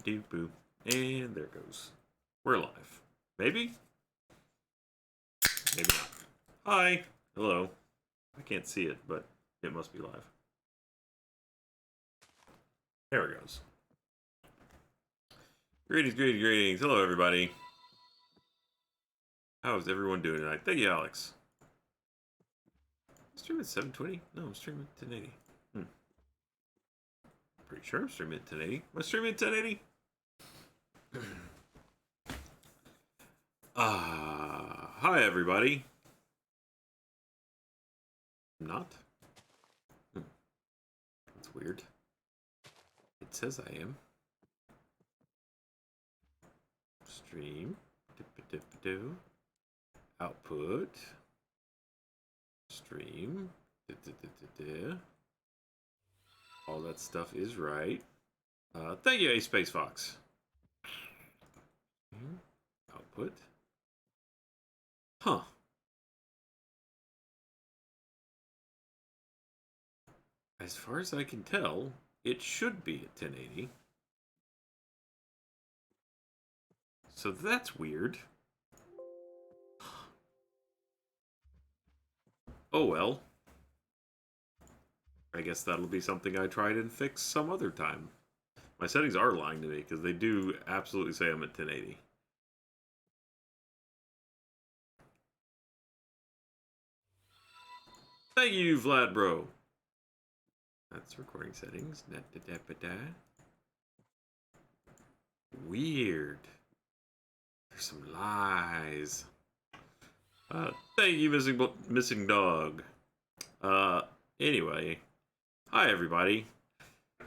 Boo. And there it goes. We're live. Maybe? Maybe not. Hi. Hello. I can't see it, but it must be live. There it goes. Greetings. Hello, everybody. How's everyone doing tonight? Thank you, Alex. I'm streaming at 720? No, I'm streaming at 1080. Pretty sure I'm streaming at 1080. Am I streaming at 1080? Hi, everybody. Not? That's weird. It says I am. Stream. Dip-a-dip-a-do. Output. Stream. Da-da-da-da-da. All that stuff is right. Thank you, A Space Fox. Output. Huh. As far as I can tell, it should be at 1080. So that's weird. Oh well. I guess that'll be something I try and fix some other time. My settings are lying to me because they do absolutely say I'm at 1080. Thank you, Vlad Bro. That's recording settings. Weird. There's some lies. Thank you, missing dog. Anyway. Hi, everybody. I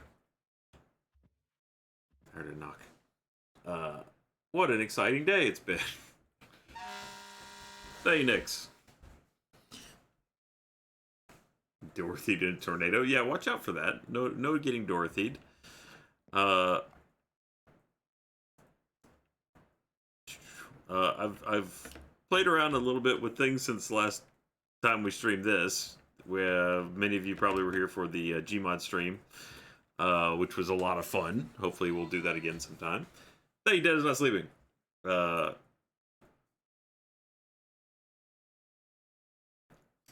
heard a knock. What an exciting day it's been. Hey, Nix. Dorothy'd in a tornado. Yeah, watch out for that. No getting Dorothy'd. I've played around a little bit with things since the last time we streamed this. Where many of you probably were here for the Gmod stream, which was a lot of fun. Hopefully we'll do that again sometime. Thank you, Dad is not sleeping.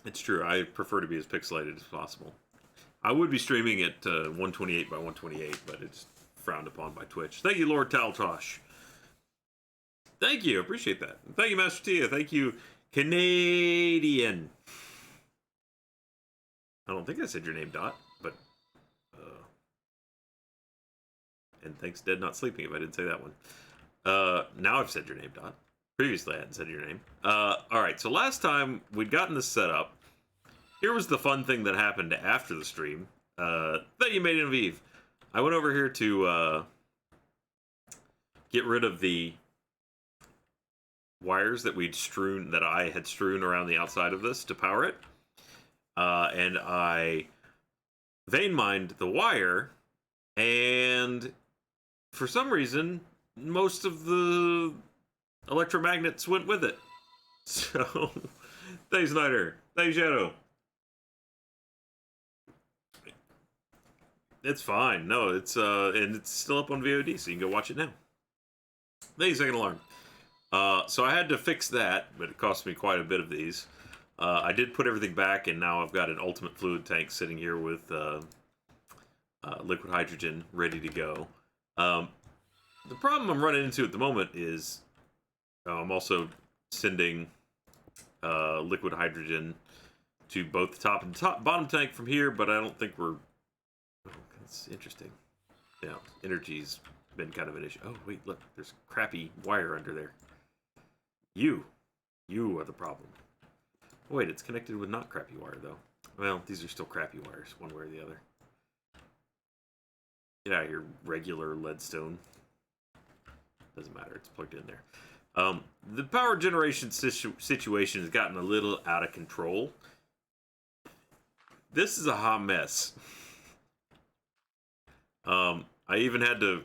It's true. I prefer to be as pixelated as possible. I would be streaming at 128 by 128, but it's frowned upon by Twitch. Thank you, Lord Taltosh. Thank you. Appreciate that. Thank you, Master Tia. Thank you, Canadian. I don't think I said your name, Dot, but... and thanks, Dead Not Sleeping, if I didn't say that one. Now I've said your name, Dot. Previously, I hadn't said your name. Alright, so last time we'd gotten this set up. Here was the fun thing that happened after the stream. That you made in Aviv. I went over here to get rid of the wires that I had strewn around the outside of this to power it. And I vein mined the wire, and for some reason, most of the electromagnets went with it. So, thanks, Snyder. Thanks, Shadow. It's fine. No, it's and it's still up on VOD, so you can go watch it now. Thanks, Second Alarm. So I had to fix that, but it cost me quite a bit of these. I did put everything back, and now I've got an ultimate fluid tank sitting here with liquid hydrogen ready to go. The problem I'm running into at the moment is I'm also sending liquid hydrogen to both the top and bottom tank from here, but I don't think we're... Oh, it's interesting. Yeah, energy's been kind of an issue. Oh, wait, look, there's crappy wire under there. You are the problem. Wait, it's connected with not crappy wire, though. Well, these are still crappy wires, one way or the other. Get out of here, regular leadstone. Doesn't matter, it's plugged in there. The power generation situation has gotten a little out of control. This is a hot mess. I even had to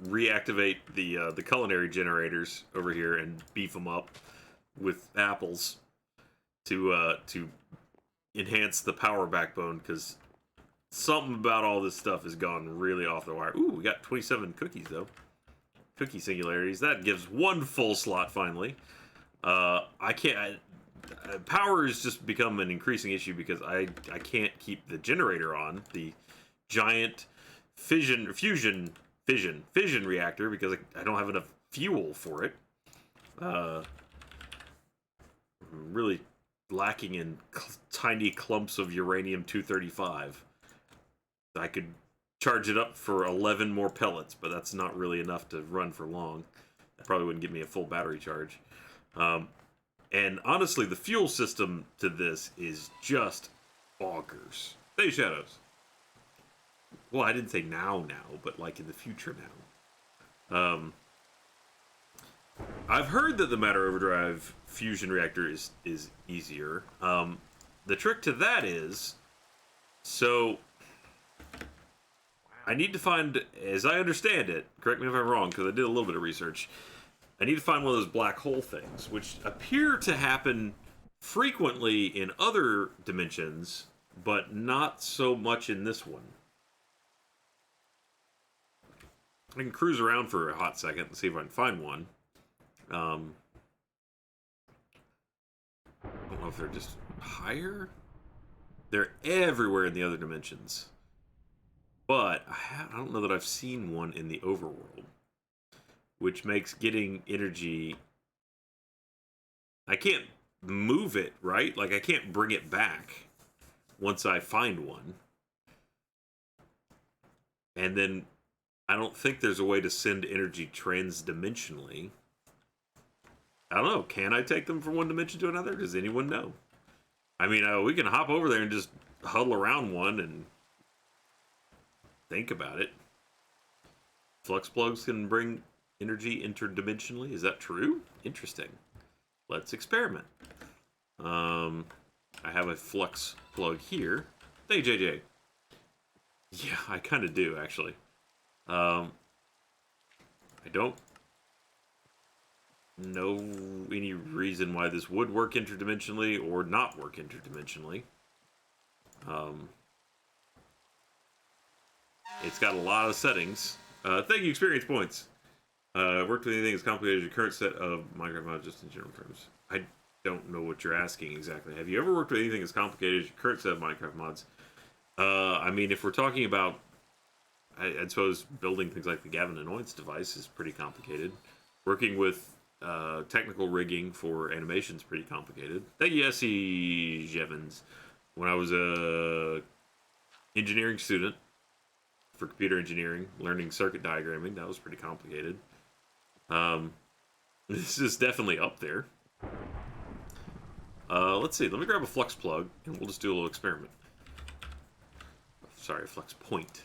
reactivate the culinary generators over here and beef them up with apples to enhance the power backbone, because something about all this stuff has gone really off the wire. Ooh, we got 27 cookies, though. cookie singularities. That gives one full slot finally. I can't. Power has just become an increasing issue because I can't keep the generator on, the giant fission reactor, because I don't have enough fuel for it. I'm really lacking in tiny clumps of uranium-235. I could charge it up for 11 more pellets, but that's not really enough to run for long. That probably wouldn't give me a full battery charge. And honestly, the fuel system to this is just bonkers. Hey, Shadows. Well, I didn't say now, but like in the future now. I've heard that the matter overdrive fusion reactor is easier. The trick to that is, so I need to find, as I understand it, correct me if I'm wrong, because I did a little bit of research, I need to find one of those black hole things, which appear to happen frequently in other dimensions, but not so much in this one. I can cruise around for a hot second and see if I can find one. I don't know if they're just higher. They're everywhere in the other dimensions. But I don't know that I've seen one in the overworld. Which makes getting energy... I can't move it, right? Like, I can't bring it back once I find one. And then I don't think there's a way to send energy transdimensionally. I don't know. Can I take them from one dimension to another? Does anyone know? I mean, we can hop over there and just huddle around one and think about it. Flux plugs can bring energy interdimensionally. Is that true? Interesting. Let's experiment. I have a flux plug here. Hey, JJ. Yeah, I kind of do, actually. I don't know any reason why this would work interdimensionally or not work interdimensionally. It's got a lot of settings. Thank you, experience points. Worked with anything as complicated as your current set of Minecraft mods, just in general terms. I don't know what you're asking exactly. Have you ever worked with anything as complicated as your current set of Minecraft mods? I mean, if we're talking about, I'd suppose building things like the Gavin Annoyance device is pretty complicated. Working with technical rigging for animation is pretty complicated. Thank you, S.E. Jevons. When I was a engineering student for computer engineering, learning circuit diagramming, that was pretty complicated. This is definitely up there. Let's see. Let me grab a flux plug, and we'll just do a little experiment. Sorry, a flux point.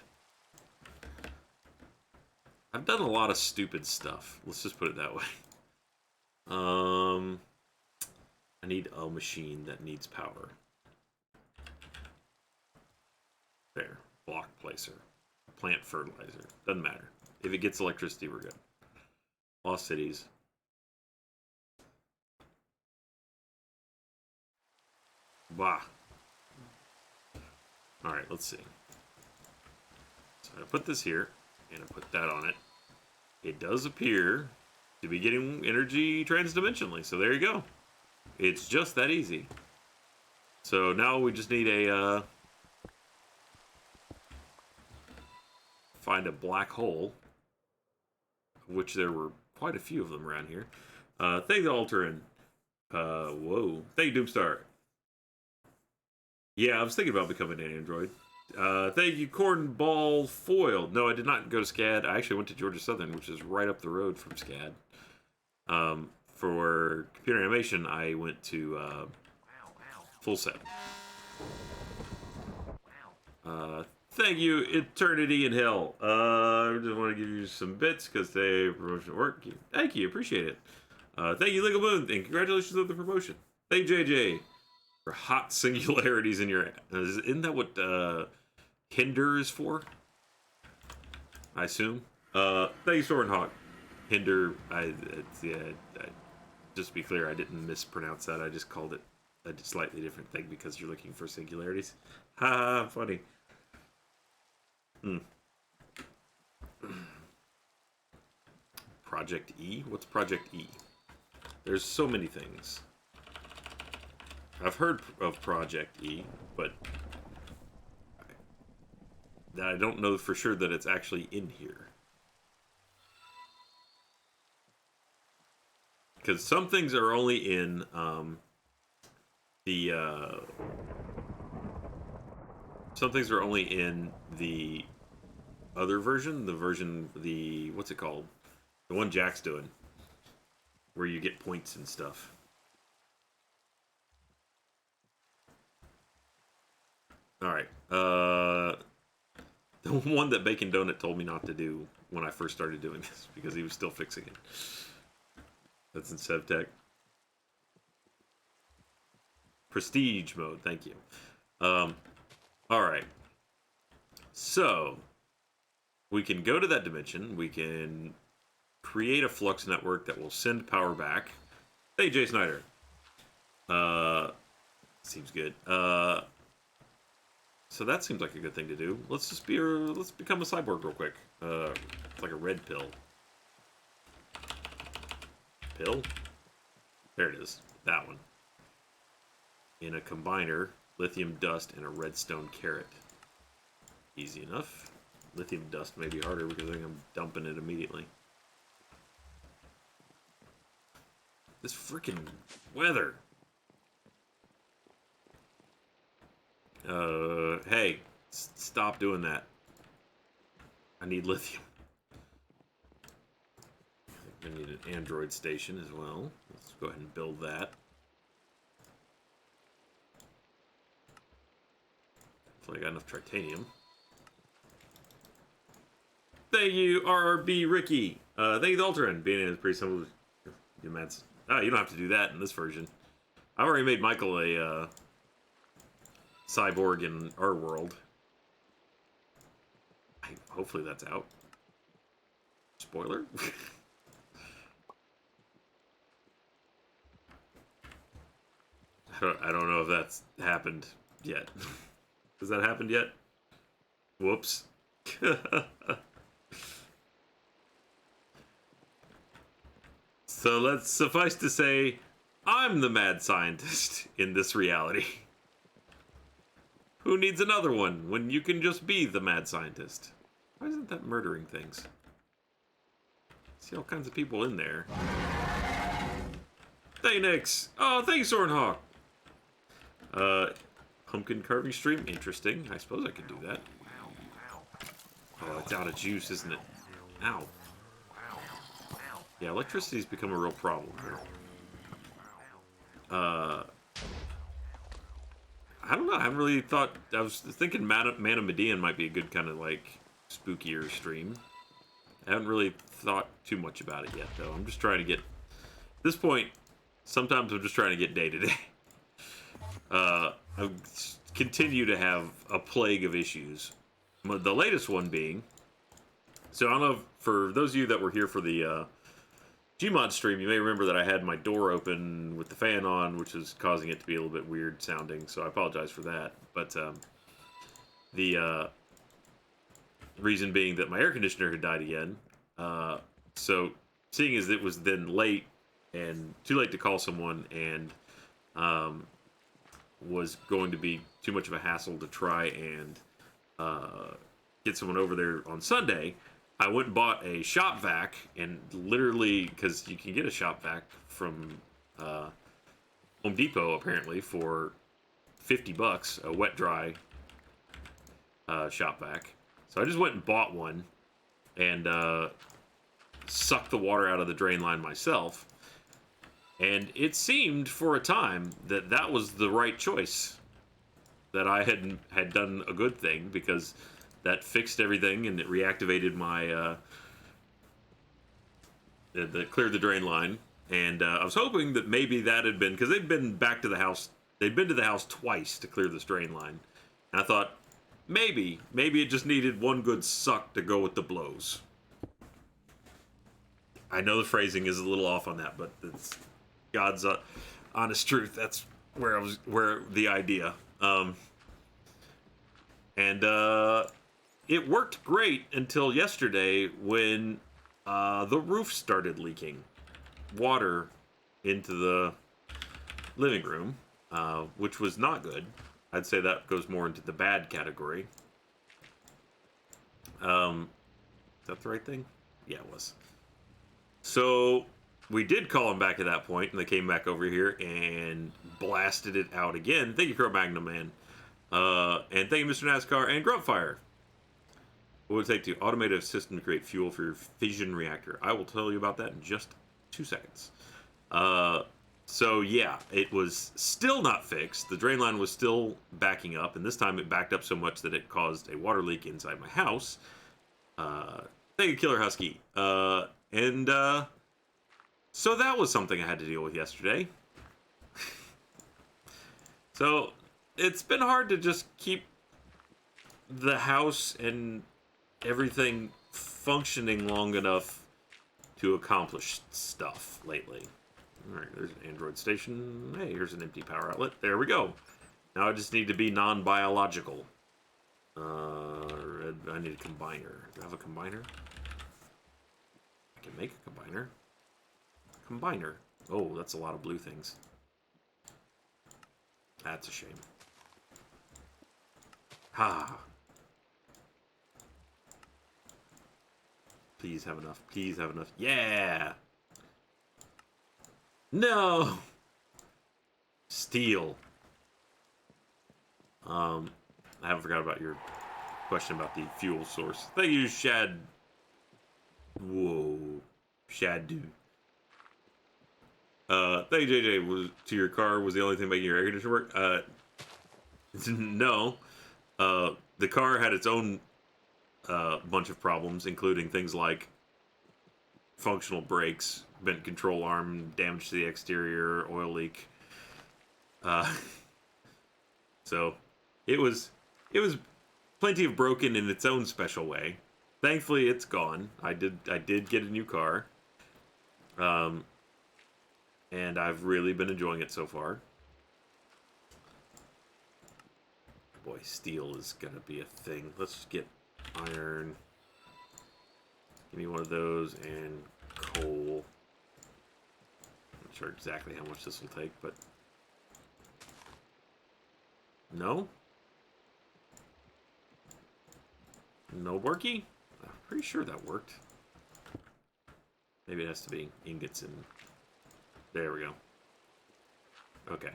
I've done a lot of stupid stuff. Let's just put it that way. I need a machine that needs power. There. Block placer. Plant fertilizer. Doesn't matter. If it gets electricity, we're good. Lost cities. Bah. Alright, let's see. So I put this here, and I put that on it. It does appear to be getting energy transdimensionally, so there you go. It's just that easy. So now we just need a, find a black hole, which there were quite a few of them around here. Thank you, Alterin. Whoa. Thank you, Doomstar. Yeah, I was thinking about becoming an android. Thank you, Cornball Foiled. No, I did not go to SCAD. I actually went to Georgia Southern, which is right up the road from SCAD. For computer animation, I went to Full Set. Thank you, Eternity in Hell. I just want to give you some bits because they promotion work. Thank you, appreciate it. Thank you, Legal Moon, and congratulations on the promotion. Thank you, JJ, for hot singularities in your. Isn't that what Hinder is for? I assume. Thank you, Stormhawk. Hinder. Just to be clear, I didn't mispronounce that. I just called it a slightly different thing because you're looking for singularities. Ha, funny. Project E? What's Project E? There's so many things. I've heard of Project E, but I don't know for sure that it's actually in here. Because some things are only in some things are only in the other version, what's it called? The one Jack's doing, where you get points and stuff. All right. The one that Bacon Donut told me not to do when I first started doing this because he was still fixing it. That's in SevTech. Prestige mode, thank you. Alright. So, we can go to that dimension. We can create a flux network that will send power back. Hey, Jay Snyder. Seems good. So that seems like a good thing to do. Let's become a cyborg real quick. It's like a red pill. Pill? There it is. That one. In a combiner, lithium dust, and a redstone carrot. Easy enough. Lithium dust may be harder because I think I'm dumping it immediately. This freaking weather. Hey, stop doing that. I need lithium. I need an Android station as well. Let's go ahead and build that. Hopefully I got enough titanium. Thank you, RRB Ricky. Thank you, Ultron. Being in is pretty simple. You don't have to do that in this version. I already made Michael a cyborg in our world. Hopefully that's out. Spoiler? I don't know if that's happened yet. Has that happened yet? Whoops. So let's suffice to say, I'm the mad scientist in this reality. Who needs another one when you can just be the mad scientist? Why isn't that murdering things? See all kinds of people in there. Hey, Nix! Oh, thanks, Sornhawk! Pumpkin carving stream? Interesting. I suppose I could do that. Oh, it's out of juice, isn't it? Ow. Yeah, electricity's become a real problem here. I don't know. I haven't really thought... I was thinking Man of Medean might be a good kind of, like, spookier stream. I haven't really thought too much about it yet, though. I'm just trying to get... At this point, sometimes I'm just trying to get day to day. I continue to have a plague of issues. The latest one being... So I don't know if, for those of you that were here for the Gmod stream, you may remember that I had my door open with the fan on, which was causing it to be a little bit weird sounding, so I apologize for that. But the reason being that my air conditioner had died again. So seeing as it was then late and too late to call someone and was going to be too much of a hassle to try and get someone over there on Sunday, I went and bought a shop vac, and literally, because you can get a shop vac from Home Depot apparently for $50, a wet dry shop vac. So I just went and bought one and sucked the water out of the drain line myself. And it seemed for a time that that was the right choice. That I had done a good thing, because that fixed everything and it reactivated my that cleared the drain line. And I was hoping that maybe that had been, because they'd been back to the house. They'd been to the house twice to clear this drain line. And I thought, maybe it just needed one good suck to go with the blows. I know the phrasing is a little off on that, but it's God's honest truth. That's where the idea. And it worked great until yesterday when the roof started leaking water into the living room, which was not good. I'd say that goes more into the bad category. Is that the right thing? Yeah, it was. So we did call them back at that point, and they came back over here and blasted it out again. Thank you, Crow Magnum Man. And thank you, Mr. NASCAR and Gruntfire. What would it take to automate a system to create fuel for your fission reactor? I will tell you about that in just 2 seconds. So yeah, it was still not fixed. The drain line was still backing up, and this time it backed up so much that it caused a water leak inside my house. Thank you, Killer Husky. So that was something I had to deal with yesterday. So it's been hard to just keep the house and everything functioning long enough to accomplish stuff lately. Alright, there's an Android station. Hey, here's an empty power outlet. There we go. Now I just need to be non-biological. I need a combiner. Do I have a combiner? I can make a combiner. Combiner. Oh, that's a lot of blue things. That's a shame. Ha! Please have enough. Please have enough. Yeah! No! Steel. I haven't forgot about your question about the fuel source. Thank you, Shad. Whoa. Shad dude. Thank you, JJ. Was to your car was the only thing making your air conditioner work? No. The car had its own bunch of problems, including things like functional brakes, bent control arm, damage to the exterior, oil leak. So it was plenty of broken in its own special way. Thankfully, it's gone. I did get a new car. And I've really been enjoying it so far. Boy, steel is gonna be a thing. Let's just get iron. Give me one of those and coal. Not sure exactly how much this will take, but no? No worky? I'm pretty sure that worked. Maybe it has to be ingots and... There we go. Okay.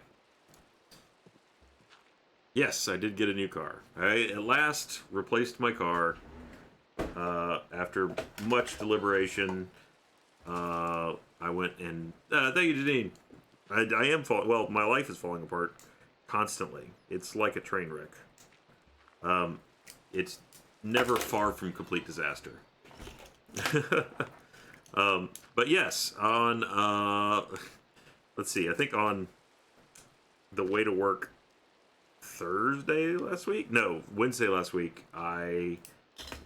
Yes, I did get a new car. I at last replaced my car after much deliberation. I went and thank you, Janine. I am falling. Well, my life is falling apart constantly. It's like a train wreck. It's never far from complete disaster. But yes, on let's see. I think on the way to work Thursday last week? No, Wednesday last week, I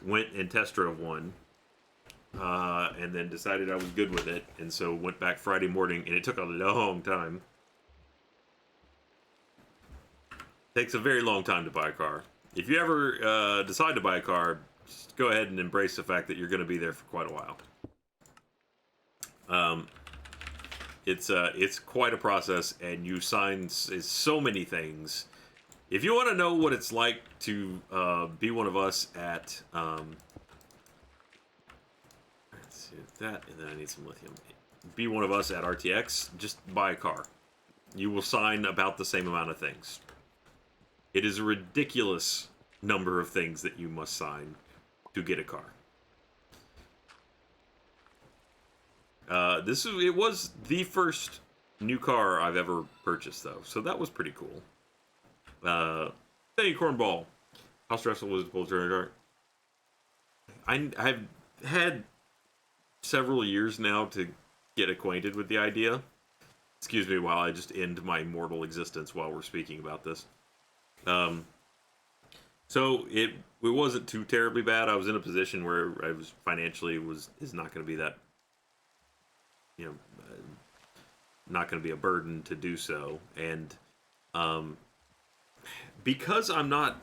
went and test drove one, and then decided I was good with it, and so went back Friday morning, and it took a long time. Takes a very long time to buy a car. If you ever decide to buy a car, just go ahead and embrace the fact that you're going to be there for quite a while. It's quite a process, and you sign so many things. If you want to know what it's like to be one of us at let's see that, and then I need some lithium. Be one of us at RTX. Just buy a car. You will sign about the same amount of things. It is a ridiculous number of things that you must sign to get a car. It was the first new car I've ever purchased, though, so that was pretty cool. Thank you, Cornball. How stressful was the pull turn car? I've had several years now to get acquainted with the idea. Excuse me while I just end my mortal existence while we're speaking about this. So it wasn't too terribly bad. I was in a position where I was financially is not going to be that, not going to be a burden to do so. And because I'm not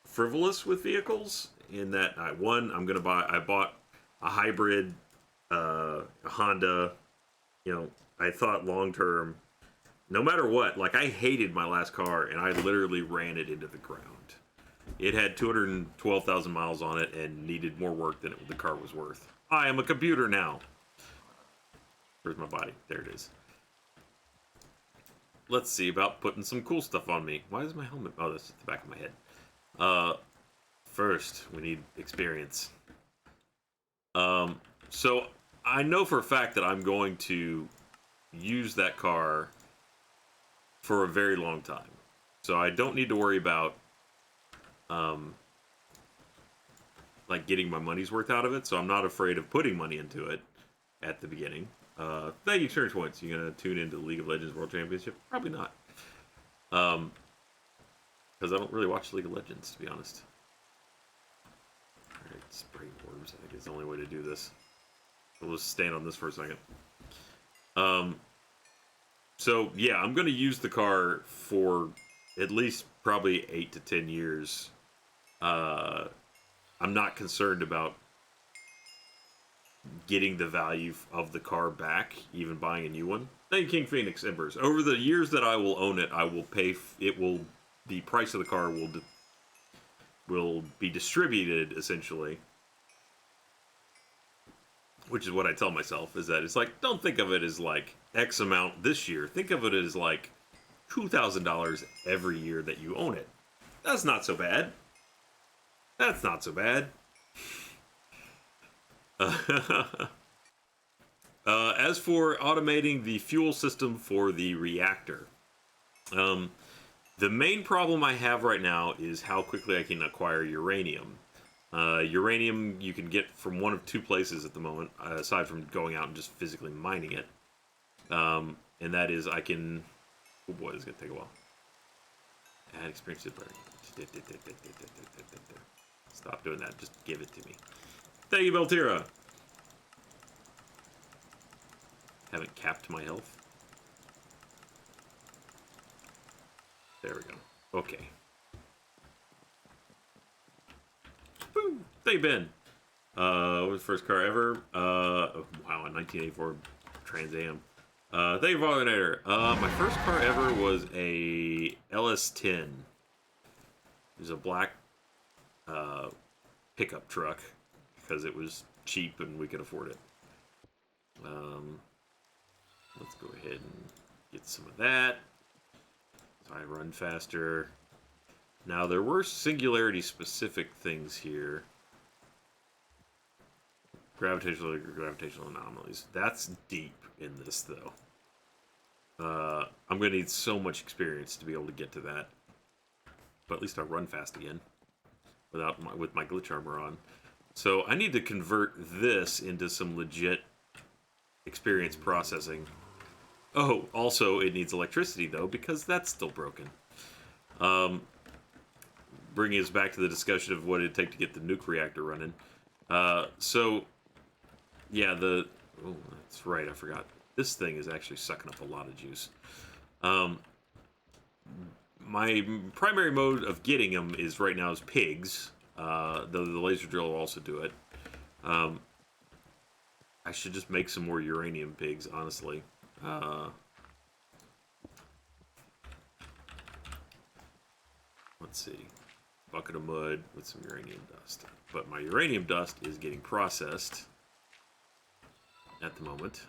frivolous with vehicles, in that I bought a hybrid a Honda. You know, I thought long term, no matter what, like I hated my last car and I literally ran it into the ground. It had 212,000 miles on it and needed more work than the car was worth. I am a computer now. Where's my body? There it is. Let's see about putting some cool stuff on me. Why is my helmet? Oh, that's at the back of my head. First, we need experience. So I know for a fact that I'm going to use that car for a very long time. So I don't need to worry about like getting my money's worth out of it. So I'm not afraid of putting money into it at the beginning. Thank you, experience points. You gonna tune into the League of Legends World Championship? Probably not. Because I don't really watch League of Legends, to be honest. Alright, spray orbs. I think it's the only way to do this. We'll just stand on this for a second. So yeah, I'm gonna use the car for at least probably 8 to 10 years. I'm not concerned about getting the value of the car back, even buying a new one. Thank you, King Phoenix Embers. Over the years that I will own it, I will pay. It will. The price of the car will be distributed essentially, which is what I tell myself. Is that it's like, don't think of it as like X amount this year. Think of it as like $2,000 every year that you own it. That's not so bad. That's not so bad. As for automating the fuel system for the reactor, the main problem I have right now is how quickly I can acquire uranium. Uranium you can get from one of two places at the moment, aside from going out and just physically mining it. And that is I can... Oh boy, this is going to take a while. Add experience to burn. Stop doing that. Just give it to me. Thank you, Beltira. Haven't capped my health. There we go. Okay. Boom. Thank you, Ben. What was the first car ever? Oh, wow, a 1984 Trans Am. Thank you, Volinator. My first car ever was a LS10. It was a black pickup truck because it was cheap and we could afford it. Let's go ahead and get some of that. So I run faster. Now there were singularity specific things here. Gravitational anomalies. That's deep in this though. I'm gonna need so much experience to be able to get to that. But at least I run fast again with my glitch armor on. So I need to convert this into some legit experience processing. Oh, also it needs electricity though, because that's still broken. Bringing us back to the discussion of what it'd take to get the nuke reactor running. So, yeah, oh, that's right, I forgot. This thing is actually sucking up a lot of juice. My primary mode of getting them is right now is pigs. Though the laser drill will also do it. I should just make some more uranium pigs, honestly. Let's see. Bucket of mud with some uranium dust. But my uranium dust is getting processed at the moment.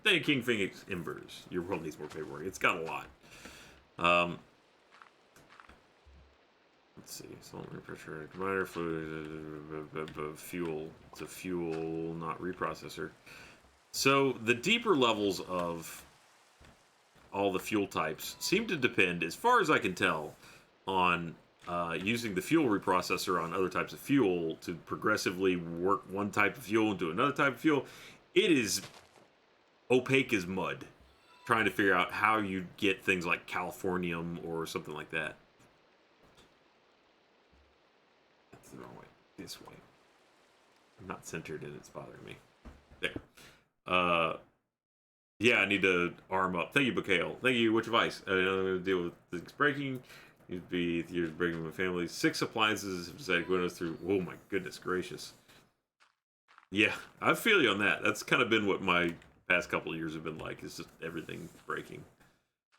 Thank you, King Phoenix Embers. Your world needs more paperwork. It's got a lot. Let's see. Salt, pressure, combiner, fluid, fuel. It's a fuel, not reprocessor. So the deeper levels of all the fuel types seem to depend, as far as I can tell, on using the fuel reprocessor on other types of fuel to progressively work one type of fuel into another type of fuel. It is opaque as mud, trying to figure out how you get things like californium or something like that. That's the wrong way. This way. I'm not centered and it's bothering me. There. Yeah, I need to arm up. Thank you, Bacale. Thank you, Which Vice. I'm going to deal with things breaking. You're breaking my family. 6 appliances have decided to go us through. Oh my goodness gracious. Yeah, I feel you on that. That's kind of been what my past couple of years have been like. It's just everything breaking.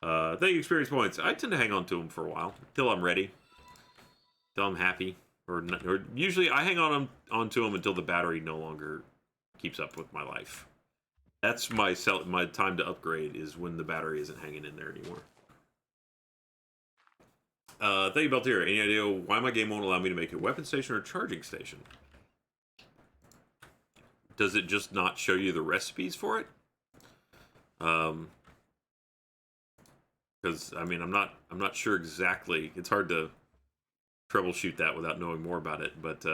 Thank you, experience points. I tend to hang on to them for a while till I'm ready, till I'm happy, or usually I hang onto them until the battery no longer keeps up with my life. That's my time to upgrade is when the battery isn't hanging in there anymore. Thank you, Beltier. Any idea why my game won't allow me to make a weapon station or a charging station? Does it just not show you the recipes for it? Because I mean, I'm not sure exactly. It's hard to troubleshoot that without knowing more about it. But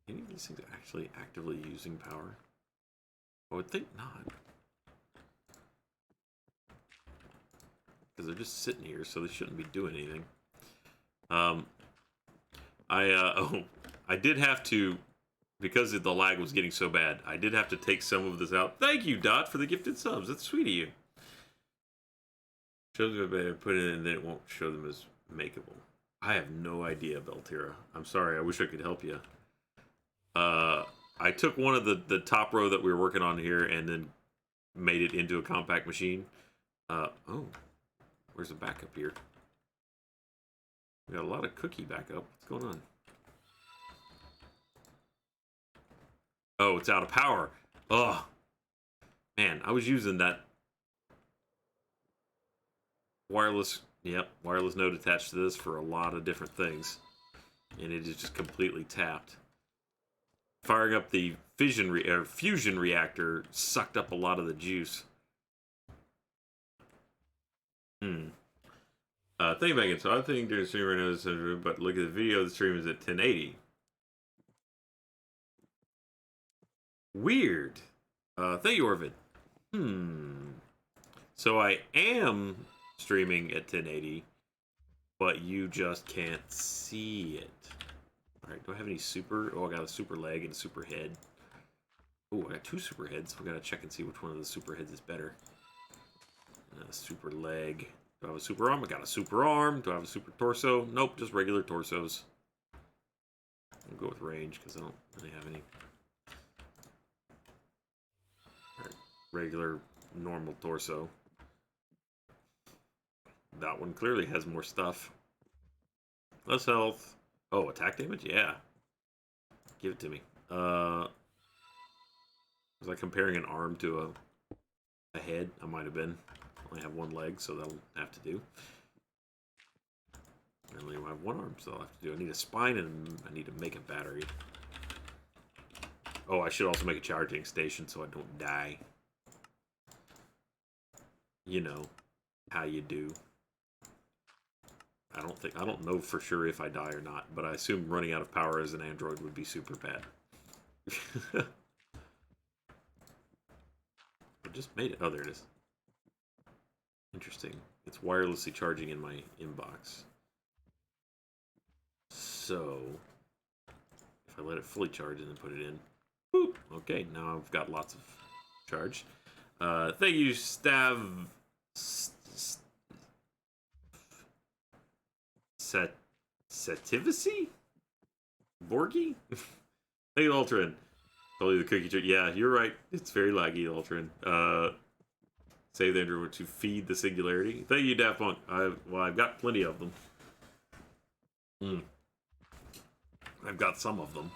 any of these things are actually actively using power? I would think not, because they're just sitting here, so they shouldn't be doing anything. I did have to, because the lag was getting so bad, I did have to take some of this out. Thank you, Dot, for the gifted subs. That's sweet of you. Shows them better, put it in, and then it won't show them as makeable. I have no idea, Beltira. I'm sorry. I wish I could help you. I took one of the top row that we were working on here and then made it into a compact machine. Oh, where's the backup here? We got a lot of cookie backup. What's going on? Oh, it's out of power. Oh, man, I was using that wireless node attached to this for a lot of different things, and it is just completely tapped. Firing up the fusion reactor sucked up a lot of the juice. Thank you, Megan. So I think during the stream right now, but look at the video. The stream is at 1080. Weird. Thank you, Orvid. So I am streaming at 1080, but you just can't see it. Alright, do I have any super? Oh, I got a super leg and a super head. Oh, I got two super heads. We gotta check and see which one of the super heads is better. Super leg. Do I have a super arm? I got a super arm. Do I have a super torso? Nope, just regular torsos. I'll go with range because I don't really have any. Alright, regular, normal torso. That one clearly has more stuff. Less health. Oh, attack damage? Yeah. Give it to me. Was I comparing an arm to a head? I might have been. I only have one leg, so that'll have to do. I only have one arm, so I'll have to do. I need a spine and I need to make a battery. Oh, I should also make a charging station so I don't die. You know how you do. I don't know for sure if I die or not, but I assume running out of power as an android would be super bad. I just made it. Oh, there it is. Interesting. It's wirelessly charging in my inbox. So, if I let it fully charge and then put it in, boop. Okay, now I've got lots of charge. Thank you, Sativacy? Borgie? Thank you, Ultran. Totally the cookie trick. Yeah, you're right. It's very laggy, Ultran. Save the android to feed the singularity. Thank you, Daft Punk. I've got plenty of them. I've got some of them.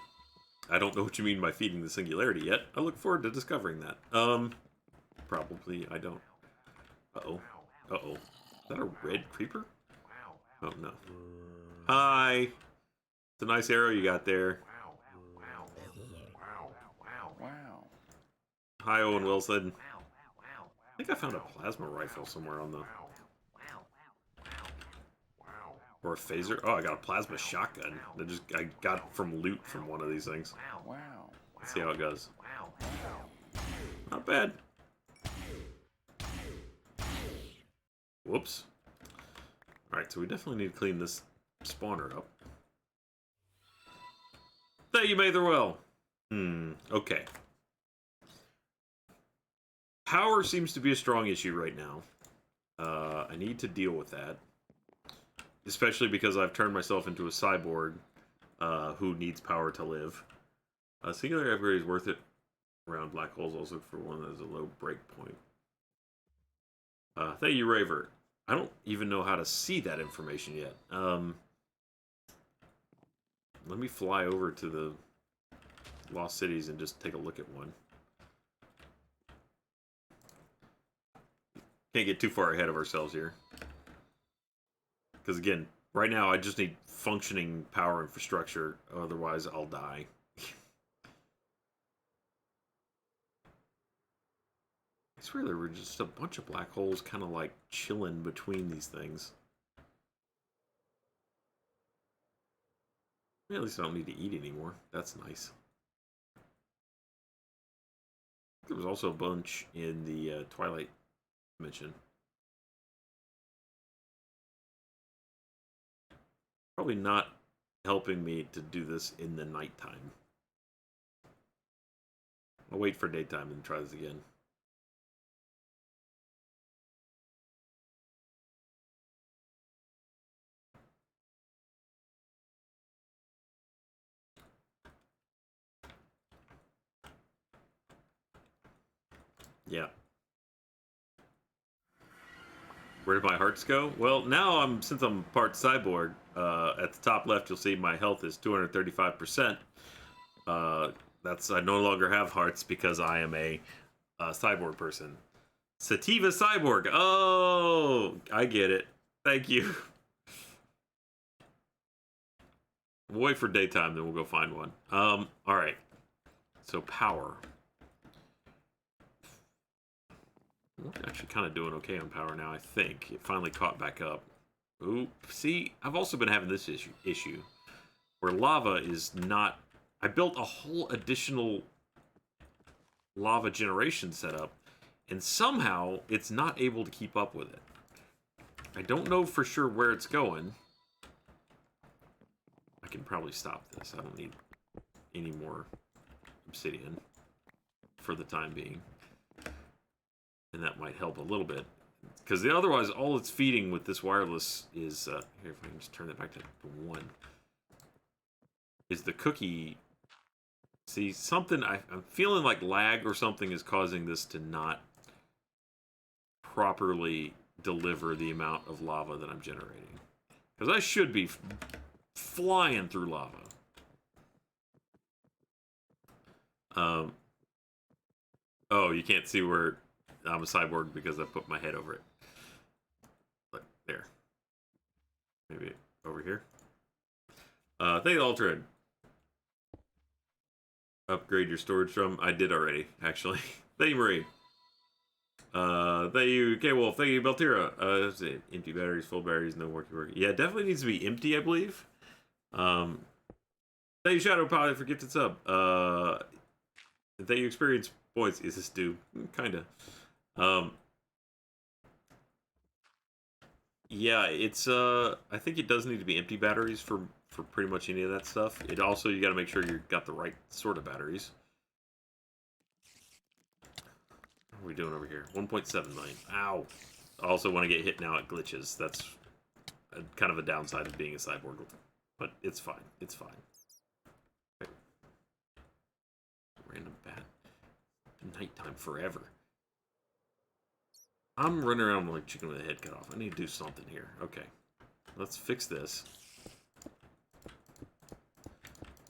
I don't know what you mean by feeding the singularity yet. I look forward to discovering that. Probably I don't. Uh-oh. Uh-oh. Is that a red creeper? Oh, no. Hi. It's a nice arrow you got there. Hi, Owen Wilson. I think I found a plasma rifle somewhere on the... Or a phaser. Oh, I got a plasma shotgun. I got from loot from one of these things. Let's see how it goes. Not bad. Whoops. Alright, so we definitely need to clean this spawner up. Thank you, Matherwell. Okay. Power seems to be a strong issue right now. I need to deal with that. Especially because I've turned myself into a cyborg who needs power to live. A singular upgrade is worth it around black holes. Also for one that has a low break point. Thank you, Raver. I don't even know how to see that information yet. Let me fly over to the Lost Cities and just take a look at one. Can't get too far ahead of ourselves here. Because again, right now I just need functioning power infrastructure. Otherwise, I'll die. I swear there were just a bunch of black holes kind of like chilling between these things. Yeah, at least I don't need to eat anymore. That's nice. There was also a bunch in the Twilight dimension. Probably not helping me to do this in the nighttime. I'll wait for daytime and try this again. Yeah. Where did my hearts go? Well, now since I'm part cyborg, at the top left you'll see my health is 235%. I no longer have hearts because I am a cyborg person. Sativa cyborg. Oh, I get it. Thank you. We'll wait for daytime, then we'll go find one. All right. So power. We're actually kind of doing okay on power now, I think. It finally caught back up. Oop. See, I've also been having this issue where lava is not... I built a whole additional lava generation setup, and somehow it's not able to keep up with it. I don't know for sure where it's going. I can probably stop this. I don't need any more obsidian for the time being. And that might help a little bit. Because otherwise, all it's feeding with this wireless is... here, if I can just turn that back to 1. Is the cookie... See, something... I'm feeling like lag or something is causing this to not properly deliver the amount of lava that I'm generating. Because I should be flying through lava. Oh, you can't see where... I'm a cyborg because I put my head over it. But there. Maybe over here. Thank you, Altered. Upgrade your storage drum. I did already, actually. Thank you, Marie. Thank you, K-Wolf. Thank you, Beltira. Empty batteries, full batteries, no working. Yeah, it definitely needs to be empty, I believe. Thank you, Shadow Pilot, for gifted sub. Thank you, Experience Points. Is this due? Kinda. Yeah, it's I think it does need to be empty batteries for pretty much any of that stuff. It also, you got to make sure you've got the right sort of batteries. What are we doing over here? 1.7 million. Ow. Also, when I get hit now, it glitches. That's kind of a downside of being a cyborg, but it's fine. It's fine. Okay. Random bat. Nighttime forever. I'm running around like chicken with a head cut off. I need to do something here. Okay. Let's fix this.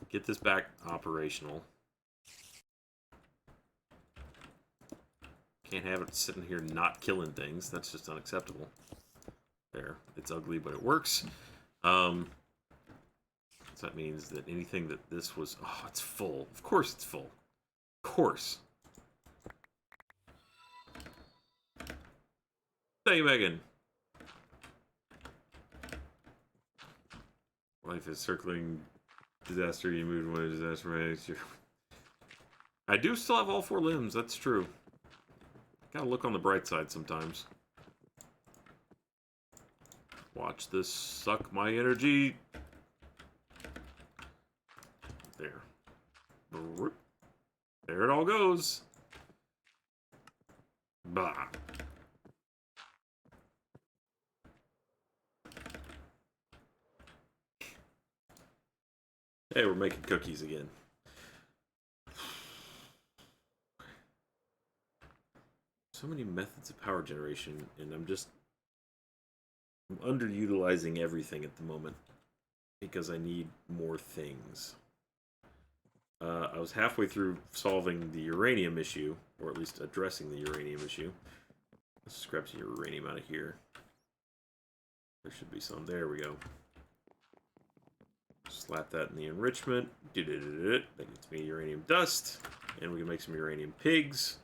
Get this back operational. Can't have it sitting here not killing things. That's just unacceptable. There. It's ugly, but it works. So that means that anything that this was... Oh, it's full. Of course it's full. Of course. Thank you, Megan. Life is circling disaster. You moved one disaster right. I do still have all 4 limbs. That's true. Gotta look on the bright side sometimes. Watch this suck my energy. There. There it all goes. Bah. Hey, we're making cookies again. so many methods of power generation, and I'm underutilizing everything at the moment because I need more things. I was halfway through solving the uranium issue, or at least addressing the uranium issue. Let's just grab some uranium out of here. There should be some. There we go. Slap that in the enrichment. That gets me uranium dust. And we can make some uranium pigs.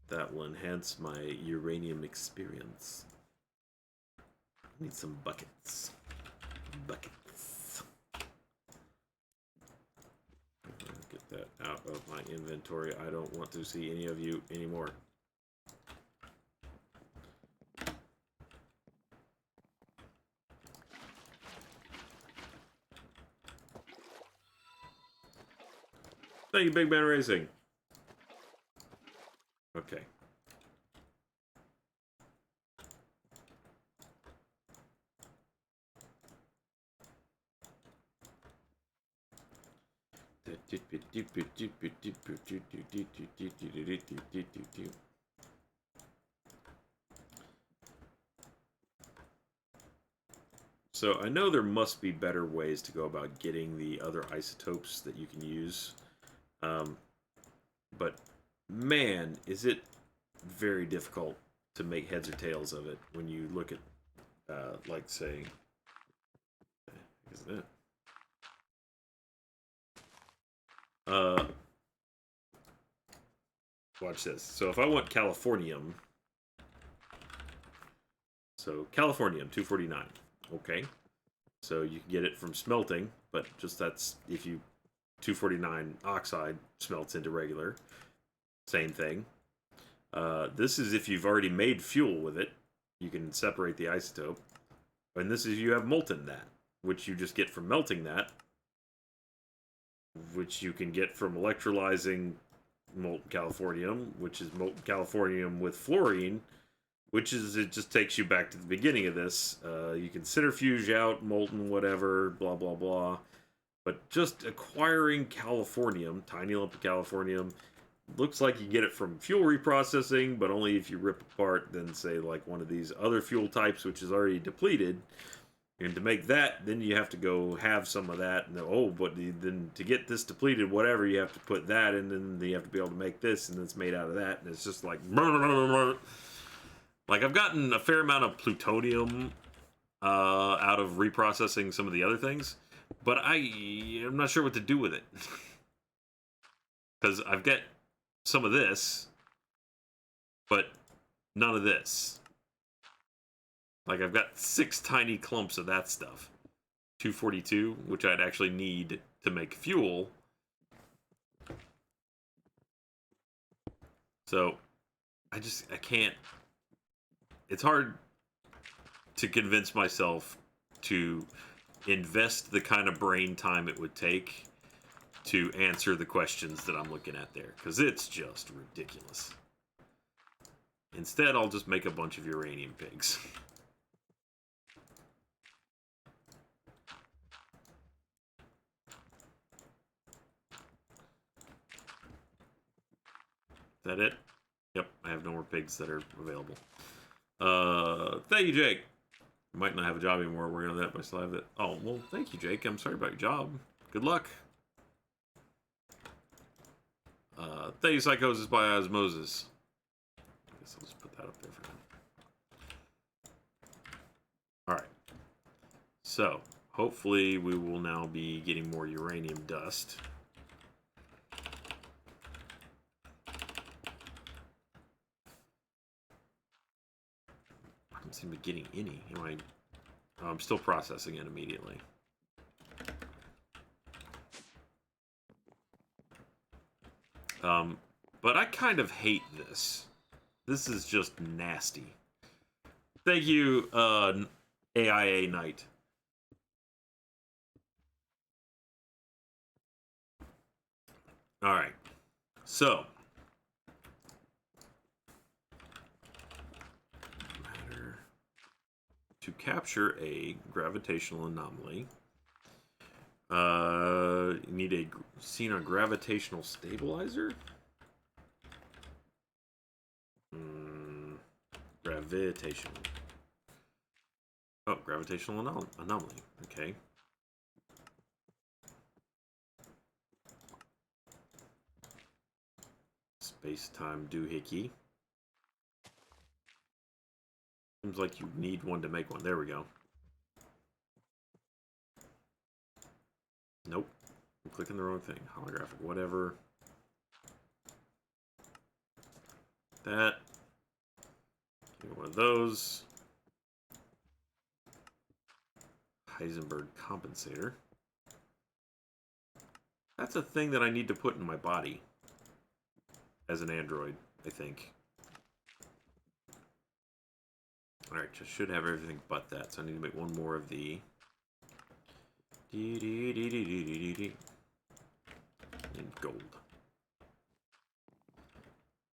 That will enhance my uranium experience. I need some buckets. Buckets. Get that out of my inventory. I don't want to see any of you anymore. Thank you, Big Man Racing. Okay. So I know there must be better ways to go about getting the other isotopes that you can use. But man, is it very difficult to make heads or tails of it when you look at, like, say, isn't it? Watch this. So if I want Californium, so Californium 249, okay. So you can get it from smelting, but just that's if you 249 oxide smelts into regular. Same thing. This is if you've already made fuel with it. You can separate the isotope. And this is you have molten that, which you just get from melting that, which you can get from electrolyzing molten californium, which is molten californium with fluorine, which is, it just takes you back to the beginning of this. You can centrifuge out molten whatever, blah, blah, blah. But just acquiring californium, tiny lump of californium, looks like you get it from fuel reprocessing, but only if you rip apart, then say, like one of these other fuel types, which is already depleted. And to make that, then you have to go have some of that. And but then to get this depleted, whatever, you have to put that in, and then you have to be able to make this, and it's made out of that. And it's just like, like I've gotten a fair amount of plutonium out of reprocessing some of the other things, but I'm not sure what to do with it. Because I've got some of this, but none of this. Like, I've got 6 tiny clumps of that stuff. 242, which I'd actually need to make fuel. So, I can't... It's hard to convince myself to invest the kind of brain time it would take to answer the questions that I'm looking at there, because it's just ridiculous. Instead, I'll just make a bunch of uranium pigs. Is that it? Yep, I have no more pigs that are available. Thank you, Jake. Might not have a job anymore working on that, but I still have it. Oh, well, thank you, Jake. I'm sorry about your job. Good luck. Thank you, Psychosis by Osmosis. I guess I'll just put that up there for now. Alright. So, hopefully we will now be getting more uranium dust. I don't seem to be getting any. I'm still processing it immediately. But I kind of hate this. This is just nasty. Thank you, AIA Knight. Alright. So. Matter. To capture a gravitational anomaly, You need a xenon gravitational stabilizer? Gravitational. Oh, gravitational anomaly. Okay. Space-time doohickey. Seems like you need one to make one. There we go. Nope. I'm clicking the wrong thing. Holographic, whatever. That. Get one of those. Heisenberg compensator. That's a thing that I need to put in my body. As an android, I think. Alright, just should have everything but that. So I need to make one more of the... And gold.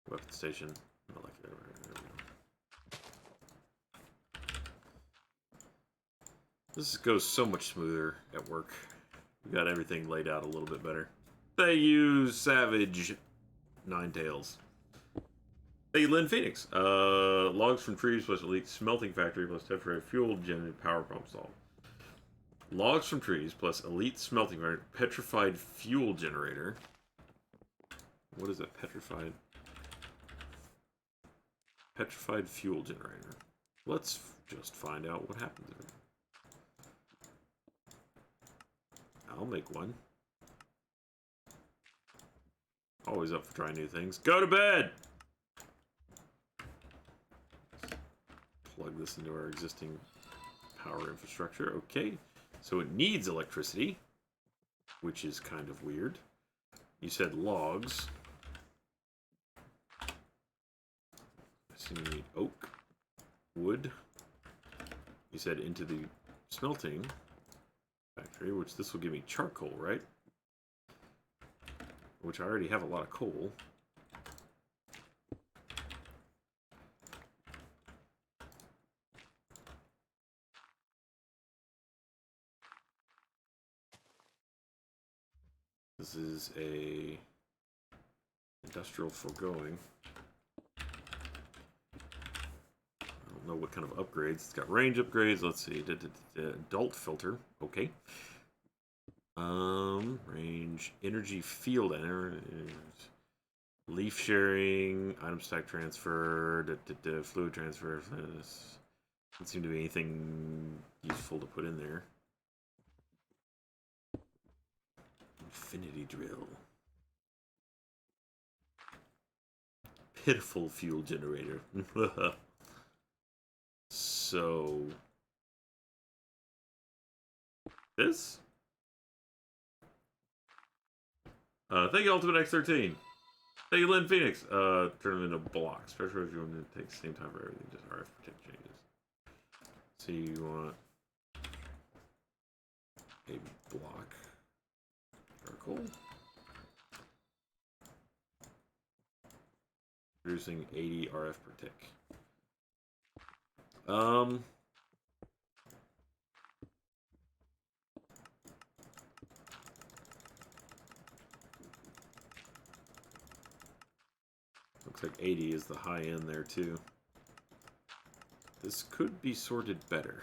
Weapon station. Molecular. There we go. This goes so much smoother at work. We got everything laid out a little bit better. They use Savage Ninetales. Hey, Lynn Phoenix. Logs from trees plus elite smelting factory plus temporary fuel generated power pump solved. Logs from trees plus elite smelting factory, petrified fuel generator. What is that? Petrified fuel generator. Let's just find out what happens there. I'll make one. Always up for trying new things. Go to bed! Plug this into our existing power infrastructure. Okay. So it needs electricity, which is kind of weird. You said logs. I assume you need oak, wood. You said into the smelting factory, which this will give me charcoal, right? Which I already have a lot of coal. This is a industrial foregoing. I don't know what kind of upgrades. It's got range upgrades. Let's see. Adult filter. Okay. Range, energy field, leaf sharing, item stack transfer, fluid transfer. Doesn't seem to be anything useful to put in there. Infinity drill. Pitiful fuel generator. So this? Thank you, Ultimate X13. Thank you, Lynn Phoenix. Turn them into blocks, especially if you want to take the same time for everything, just RF protect changes. So you want a block. Charcoal. Producing 80 RF per tick. Looks like 80 is the high end there too. This could be sorted better.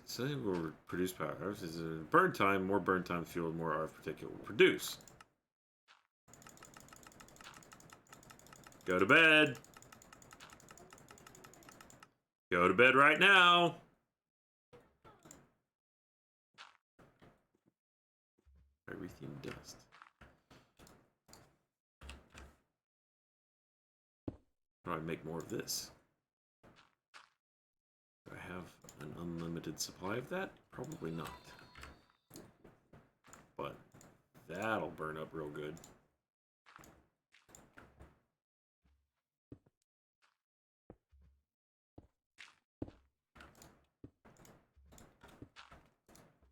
Say we'll produce power. This is a burn time, more burn time fuel, more RF per tick it will produce. Go to bed. Go to bed right now. Pyrethium dust. How do I make more of this? Do I have an unlimited supply of that? Probably not. But that'll burn up real good.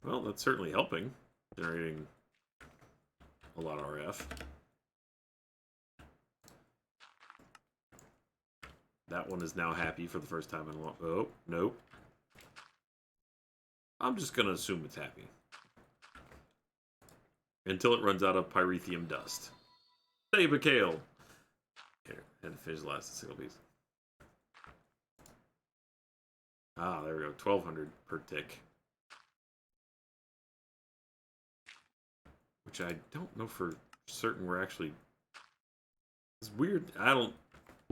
Well, that's certainly helping. Generating a lot of RF. That one is now happy for the first time in a long... Oh, nope. I'm just going to assume it's happy. until it runs out of pyrethium dust. Save a kale. Here, had to finish the last single piece. Ah, there we go. 1,200 per tick. Which I don't know for certain we're actually... It's weird. I don't...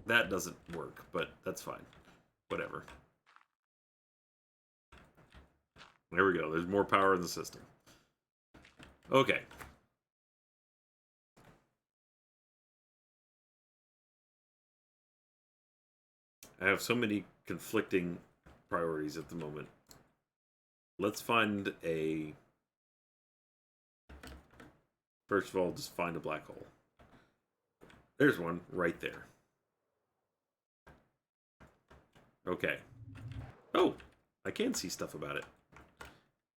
That doesn't work, but that's fine. Whatever. There we go. There's more power in the system. Okay. I have so many conflicting priorities at the moment. Let's find a... First of all, just find a black hole. There's one right there. Okay. Oh, I can see stuff about it.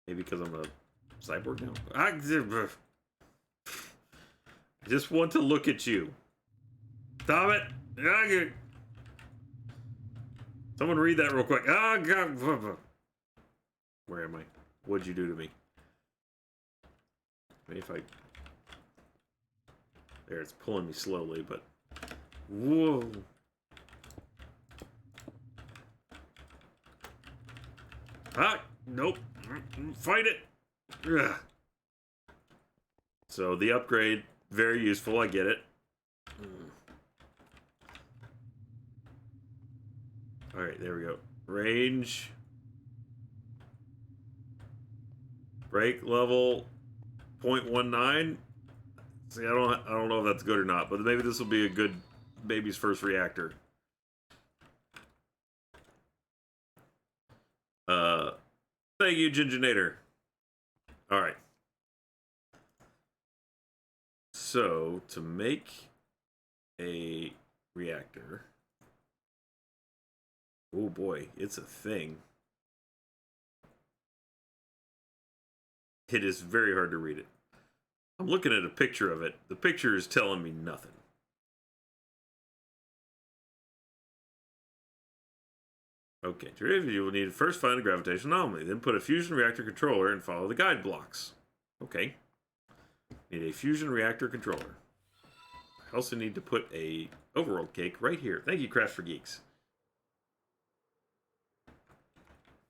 Maybe because I'm a cyborg now. I just want to look at you. Stop it! Someone read that real quick. Ah, God. Where am I? What'd you do to me? Maybe if I... There, it's pulling me slowly, but... Whoa. Ah, nope. Fight it. Ugh. So the upgrade, very useful. I get it. All right, there we go. Range. Break level 0.19. See, I don't know if that's good or not, but maybe this will be a good baby's first reactor. Thank you, Ginginator. All right. So, to make a reactor... Oh boy, it's a thing. It is very hard to read it. I'm looking at a picture of it. The picture is telling me nothing. Okay, to read, you will need to first find a gravitational anomaly, then put a fusion reactor controller and follow the guide blocks. Okay. Need a fusion reactor controller. I also need to put a overworld cake right here. Thank you, Craft for Geeks.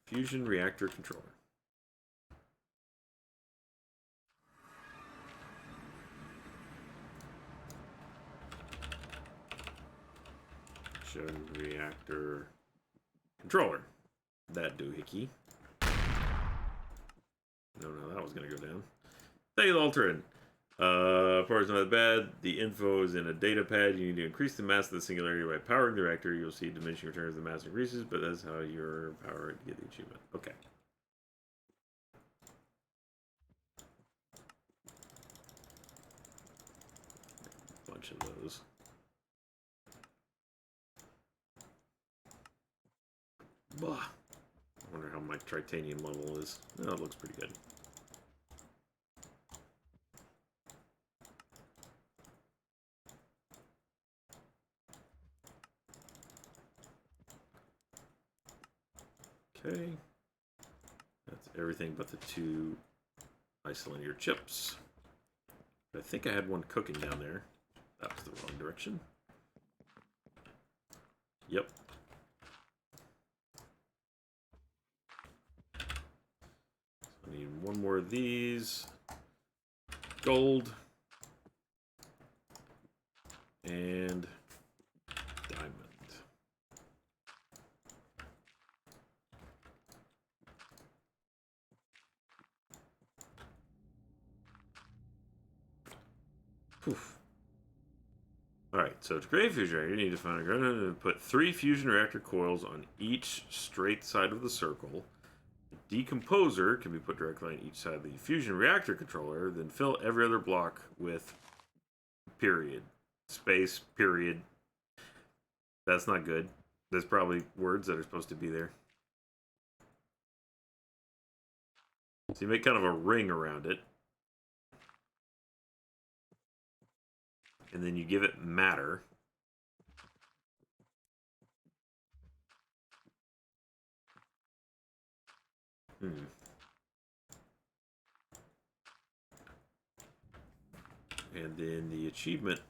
Fusion reactor controller. Fusion reactor controller. That doohickey. No, that was going to go down. Thank you, Alterin. Parts not bad. The info is in a data pad. You need to increase the mass of the singularity by powering the reactor. You'll see diminishing returns as the mass increases, but that's how your power to get the achievement. Okay. Bunch of those. Blah. I wonder how my tritanium level is. Oh, it looks pretty good. Okay. That's everything but the 2 isolinear chips. I think I had one cooking down there. That was the wrong direction. Yep. I need one more of these. Gold. And diamond. Poof. Alright, so to create a fusion reactor, you need to find a ground and put 3 fusion reactor coils on each straight side of the circle. The decomposer can be put directly on each side of the fusion reactor controller, then fill every other block with period. Space, period. That's not good. There's probably words that are supposed to be there. So you make kind of a ring around it. And then you give it matter. And then the achievement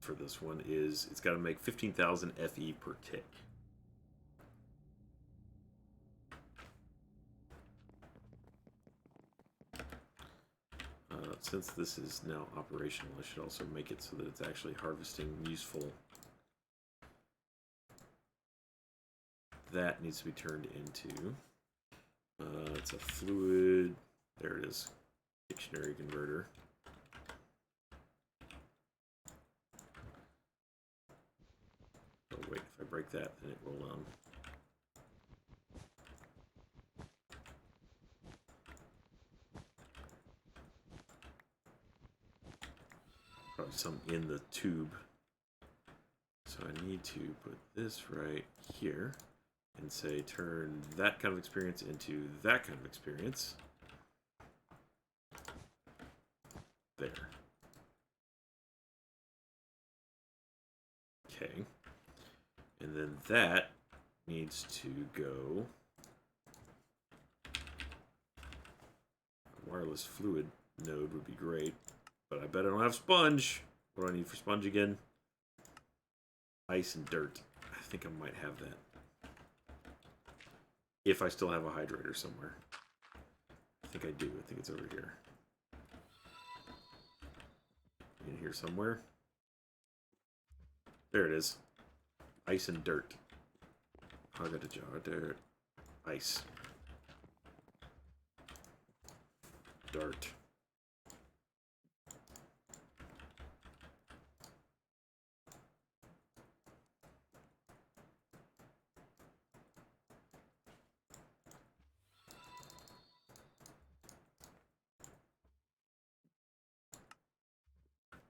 for this one is it's got to make 15,000 FE per tick. Since this is now operational, I should also make it so that it's actually harvesting useful. That needs to be turned into, it's a fluid, there it is, dictionary converter. Oh wait, if I break that, then it will, probably some in the tube. So I need to put this right here and say turn that kind of experience into that kind of experience. There. Okay. And then that needs to go. A wireless fluid node would be great, but I bet I don't have sponge. What do I need for sponge again? Ice and dirt. I think I might have that. If I still have a hydrator somewhere. I think I do. I think it's over here. In here somewhere. There it is. Ice and dirt. I got a jar of dirt. Ice. Dirt.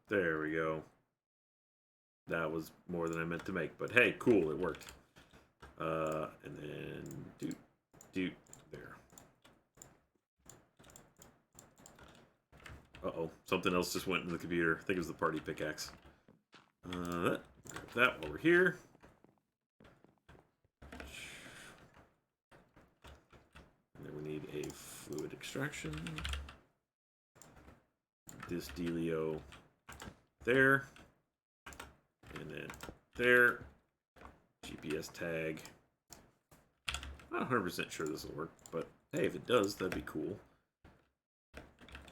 There we go. That was more than I meant to make, but hey, cool, it worked. And then doot, there. Uh-oh, something else just went in the computer. I think it was the party pickaxe. Grab that while we're here. And then we need a fluid extraction. This dealio there. And then there. GPS tag. Not 100% sure this will work, but hey, if it does, that'd be cool.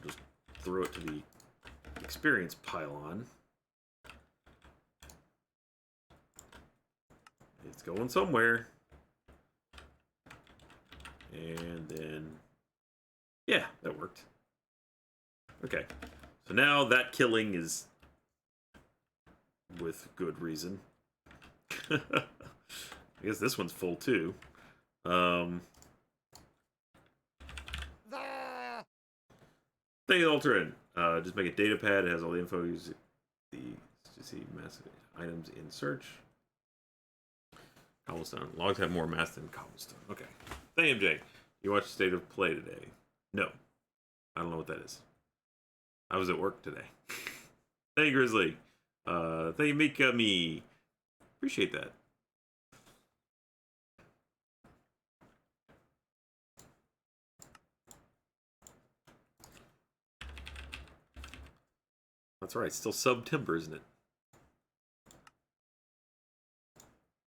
Just throw it to the experience pylon. It's going somewhere. And then, yeah, that worked. Okay, so now that killing is with good reason. I guess this one's full too. Thank you, Ultron. Just make a data pad. It has all the info. Use the to see massive items in search. Cobblestone. Logs have more mass than cobblestone. Okay. Thank you, MJ. You watched State of Play today? No. I don't know what that is. I was at work today. Thank you, Grizzly. Thank you, Mika Me. Appreciate that. That's right. Still sub-timber, isn't it?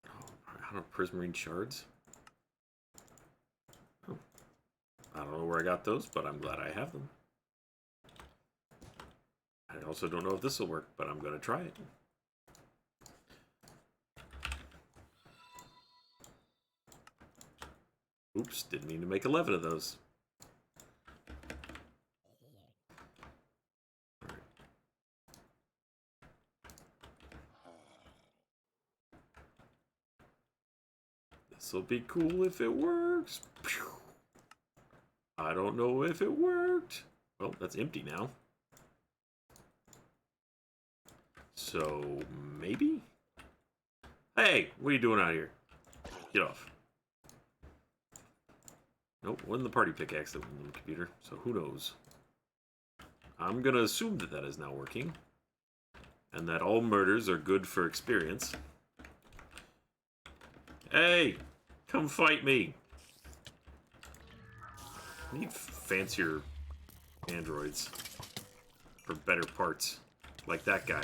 Oh, I don't know. Prismarine shards? Oh. I don't know where I got those, but I'm glad I have them. I also don't know if this will work, but I'm going to try it. Oops, didn't mean to make 11 of those. This will be cool if it works. I don't know if it worked. Well, that's empty now. So, maybe? Hey, what are you doing out here? Get off. Nope, wasn't the party pickaxe that went on the computer, so who knows? I'm gonna assume that that is now working. And that all murders are good for experience. Hey! Come fight me! I need fancier androids. For better parts. Like that guy.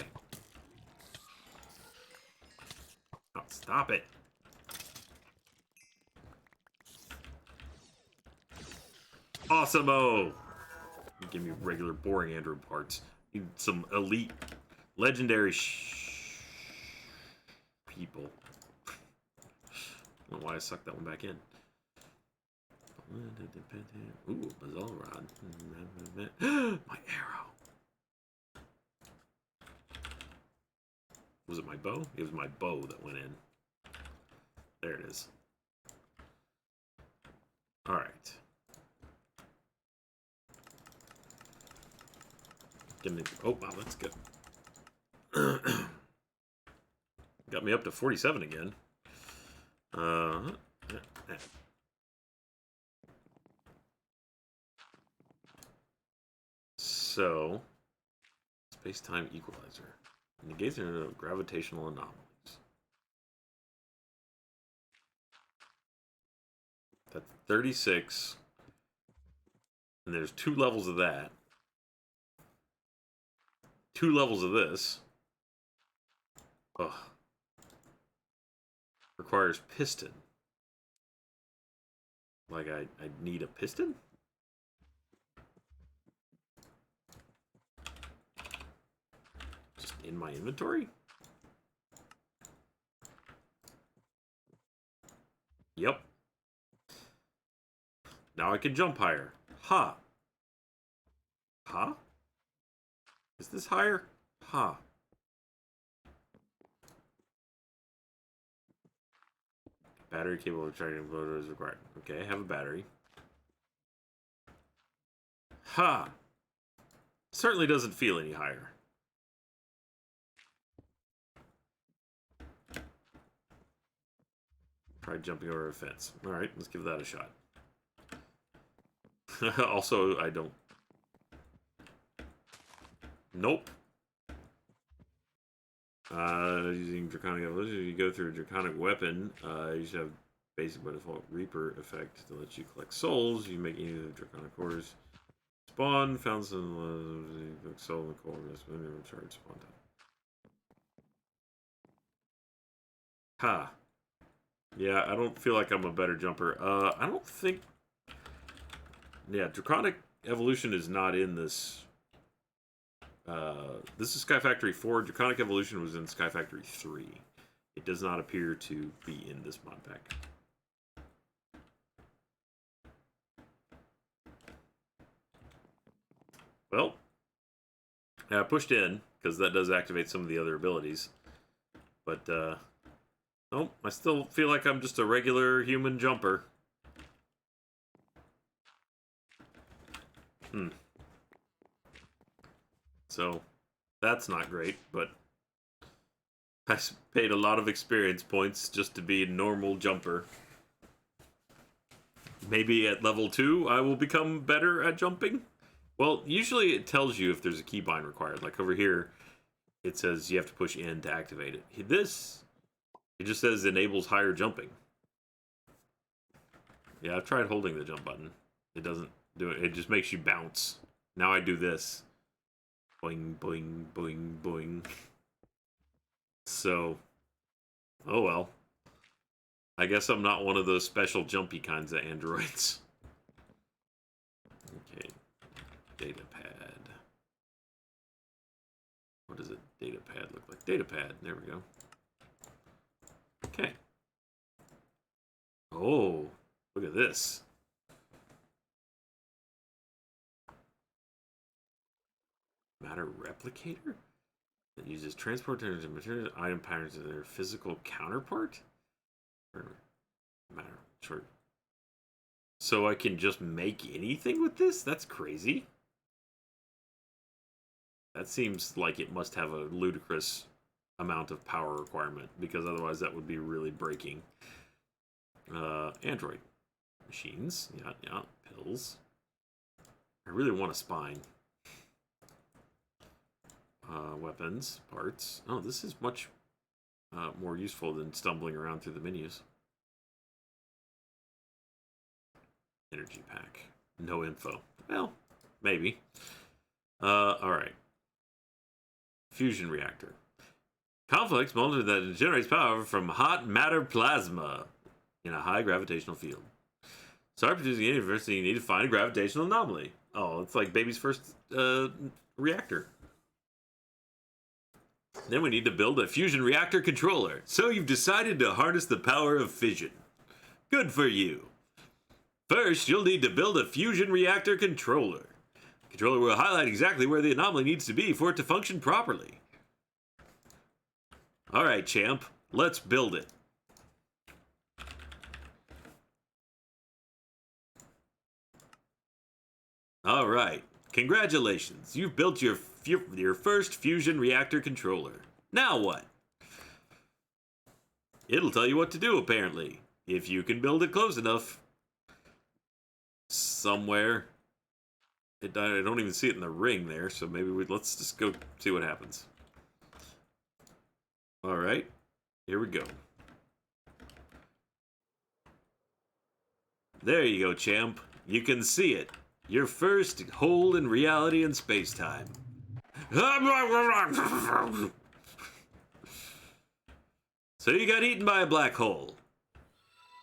Oh, stop it. Awesome-o! Give me regular boring android parts. Need some elite, legendary people. I don't know why I sucked that one back in. Ooh, Bazaar Rod. My arrow. Was it my bow? It was my bow that went in. There it is. Alright. Oh, wow, that's good. Got me up to 47 again. So, space-time equalizer. Negates gravitational anomalies. That's 36. And there's 2 levels of that. 2 levels of this. Ugh. Requires piston. Like, I need a piston? Just in my inventory? Yep. Now I can jump higher. Ha! Ha? Is this higher? Ha. Battery capable of charging motor is required. Okay, I have a battery. Ha! Certainly doesn't feel any higher. Try jumping over a fence. Alright, let's give that a shot. Also, I don't... Nope. Using Draconic Evolution, you go through a Draconic weapon, you should have basic by default Reaper effect to let you collect souls. You make any of the Draconic cores. Spawn, found some soul in the core, recharge spawn time. Ha. Yeah, I don't feel like I'm a better jumper. I don't think... Yeah, Draconic Evolution is not in this. This is Sky Factory 4. Draconic Evolution was in Sky Factory 3. It does not appear to be in this mod pack. Well, I pushed in, because that does activate some of the other abilities. But, nope, I still feel like I'm just a regular human jumper. So, that's not great, but I paid a lot of experience points just to be a normal jumper. Maybe at level 2, I will become better at jumping? Well, usually it tells you if there's a keybind required. Like over here, it says you have to push in to activate it. This, it just says enables higher jumping. Yeah, I've tried holding the jump button. It doesn't do it. It just makes you bounce. Now I do this. Boing, boing, boing, boing. So, oh well. I guess I'm not one of those special jumpy kinds of androids. Okay. Datapad. What does a datapad look like? Datapad. There we go. Okay. Oh, look at this. Matter replicator? That uses transport to material item patterns as their physical counterpart? Or matter short. So I can just make anything with this? That's crazy. That seems like it must have a ludicrous amount of power requirement, because otherwise that would be really breaking. Android. Machines. Yeah. Pills. I really want a spine. Weapons. Parts. Oh, this is much more useful than stumbling around through the menus. Energy pack. No info. Well, maybe. Alright. fusion reactor. Complex molecule that generates power from hot matter plasma in a high gravitational field. Start producing the universe, so you need to find a gravitational anomaly. Oh, it's like baby's first reactor. Then we need to build a fusion reactor controller. So you've decided to harness the power of fission. Good for you. First, you'll need to build a fusion reactor controller. The controller will highlight exactly where the anomaly needs to be for it to function properly. Alright, champ. Let's build it. Alright. Congratulations. You've built your first fusion reactor controller. Now what? It'll tell you what to do, apparently. If you can build it close enough. Somewhere. I don't even see it in the ring there, so maybe let's just go see what happens. Alright. Here we go. There you go, champ. You can see it. Your first hole in reality and space-time. So you got eaten by a black hole.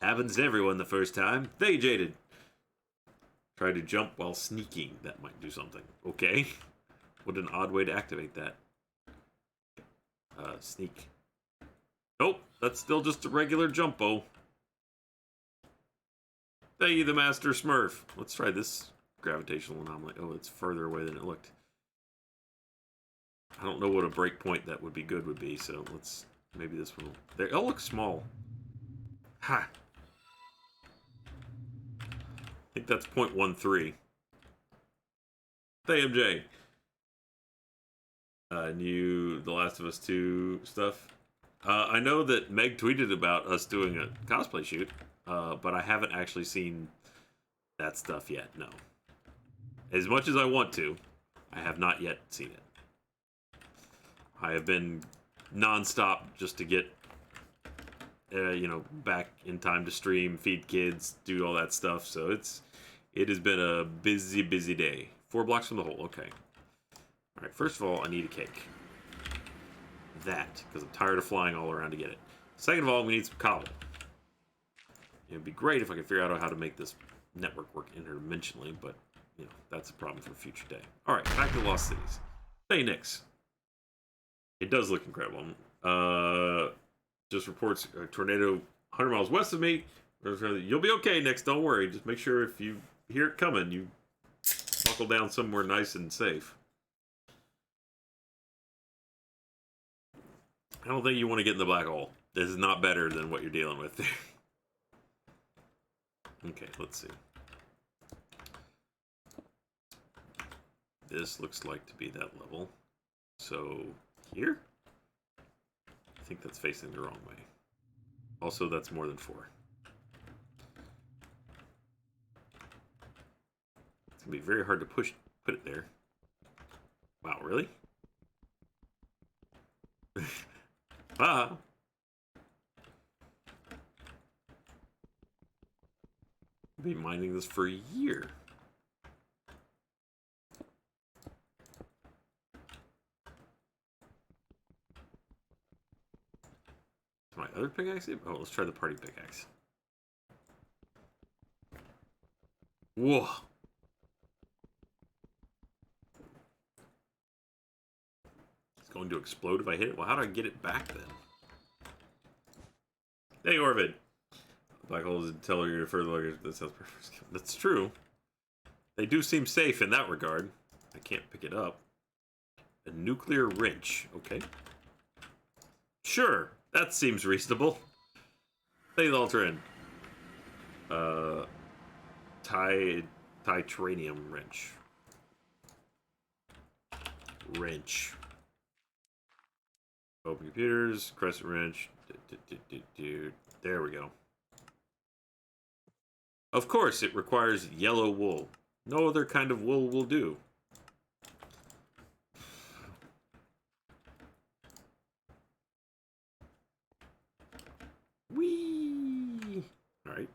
Happens to everyone the first time. They jaded. Try to jump while sneaking. That might do something. Okay. What an odd way to activate that. Sneak. Nope. That's still just a regular jumpo. Hey, the Master Smurf. Let's try this gravitational anomaly. Oh, it's further away than it looked. I don't know what a breakpoint that would be good would be, so let's... Maybe this one will... They all look small. Ha! I think that's 0.13. Hey, MJ. New The Last of Us 2 stuff. I know that Meg tweeted about us doing a cosplay shoot, but I haven't actually seen that stuff yet, no. As much as I want to, I have not yet seen it. I have been non-stop just to get, back in time to stream, feed kids, do all that stuff, so it has been a busy, busy day. 4 blocks from the hole, okay. Alright, first of all, I need a cake. That, because I'm tired of flying all around to get it. Second of all, we need some cobble. It'd be great if I could figure out how to make this network work interdimensionally, but, that's a problem for a future day. Alright, back to the Lost Cities. Hey, Nix. It does look incredible. Just reports a tornado 100 miles west of me. You'll be okay, Nix. Don't worry. Just make sure if you hear it coming, you buckle down somewhere nice and safe. I don't think you want to get in the black hole. This is not better than what you're dealing with there. Okay, let's see. This looks like to be that level. So, here? I think that's facing the wrong way. Also, that's more than 4. It's going to be very hard to put it there. Wow, really? Ah! I've been mining this for a year. My other pickaxe? Oh, let's try the party pickaxe. Whoa! It's going to explode if I hit it? Well, how do I get it back then? Hey, Orvid! Black holes tell you to further look. That sounds perfect. That's true. They do seem safe in that regard. I can't pick it up. A nuclear wrench. Okay. Sure. That seems reasonable. Hey, Ultran. Titanium wrench. Wrench. Open computers. Crescent wrench. There we go. Of course, it requires yellow wool. No other kind of wool will do. Whee! Alright,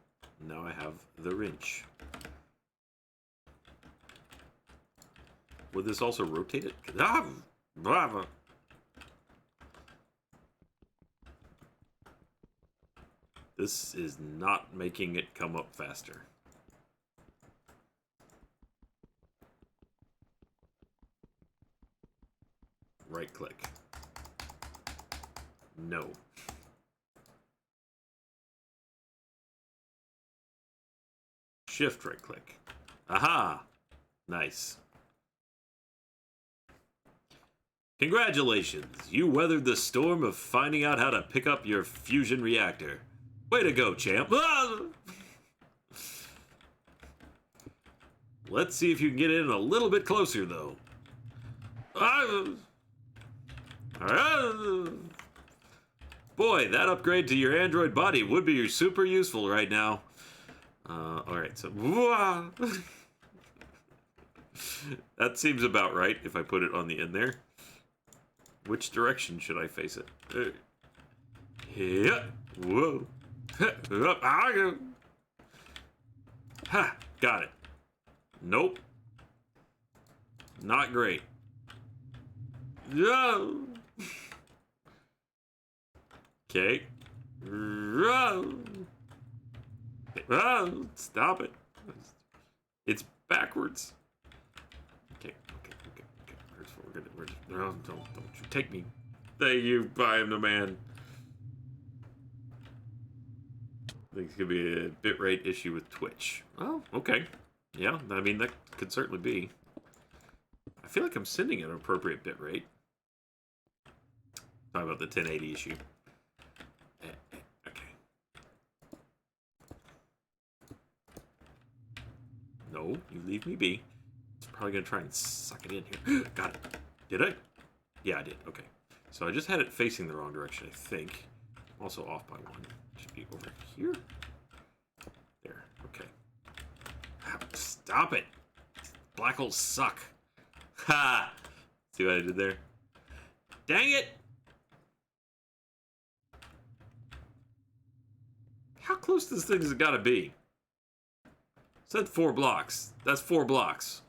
now I have the wrench. Would this also rotate it? Ah! Brava! This is not making it come up faster. Right click. No. Shift right click. Aha! Nice. Congratulations! You weathered the storm of finding out how to pick up your fusion reactor. Way to go, champ! Ah! Let's see if you can get in a little bit closer, though. Boy, that upgrade to your android body would be super useful right now. Alright, so... That seems about right if I put it on the end there. Which direction should I face it? Yeah. Whoa. Ha! Got it. Nope. Not great. No. Okay. Stop it. It's backwards. Okay. No, don't you take me. Thank you, I am the man. I think it's gonna be a bitrate issue with Twitch. Oh, okay. Yeah, I mean, that could certainly be. I feel like I'm sending at an appropriate bitrate. Talking about the 1080 issue. Okay. No, you leave me be. It's probably gonna try and suck it in here. Got it. Did I? Yeah, I did. Okay. So I just had it facing the wrong direction, I think. I'm also off by one. Should be over here. There. Okay. Stop it. Black holes suck. Ha! See what I did there? Dang it! How close to this thing has it got to be? It said 4 blocks. That's 4 blocks.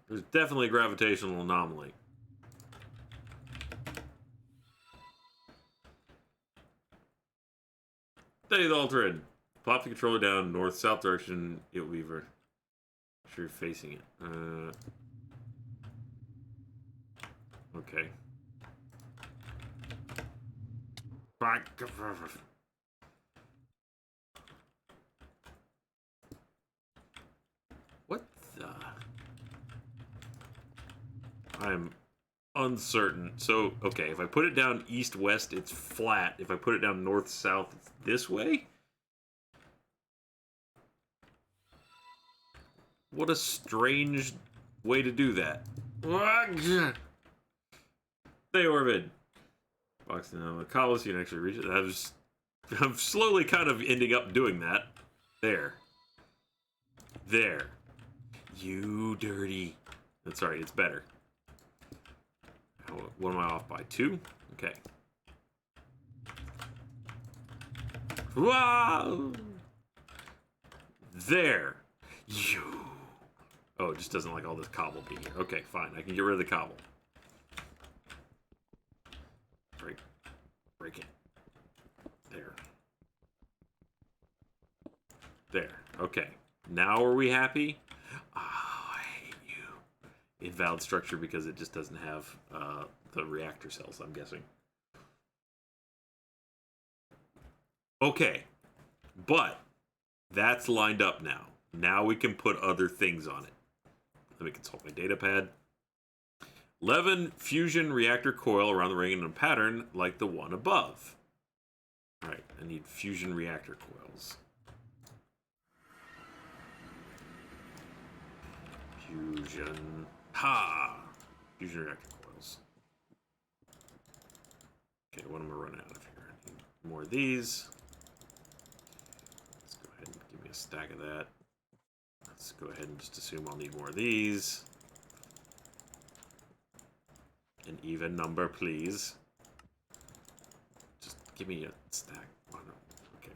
There's definitely a gravitational anomaly. Stay altered. Plop the controller down north-south direction. It will be sure you're facing it. Okay. What the? I'm uncertain. So, okay, if I put it down east-west, it's flat. If I put it down north-south, it's this way? What a strange way to do that. Stay orbit. Boxing on the collar, you can actually reach it. I'm slowly kind of ending up doing that. There. There. You dirty. That's right, it's better. What am I off by? 2? Okay. Wow! There. You. Oh, it just doesn't like all this cobble being here. Okay, fine. I can get rid of the cobble. Break it. There. There. Okay. Now are we happy? Oh, I hate you. Invalid structure because it just doesn't have the reactor cells, I'm guessing. Okay. But that's lined up now. Now we can put other things on it. Let me consult my data pad. 11 fusion reactor coil around the ring in a pattern like the one above. Alright, I need fusion reactor coils. Fusion. Ha! Fusion reactor coils. Okay, what am I running out of here? I need more of these. Let's go ahead and give me a stack of that. Let's go ahead and just assume I'll need more of these. An even number, please. Just give me a stack. Oh, no. Okay.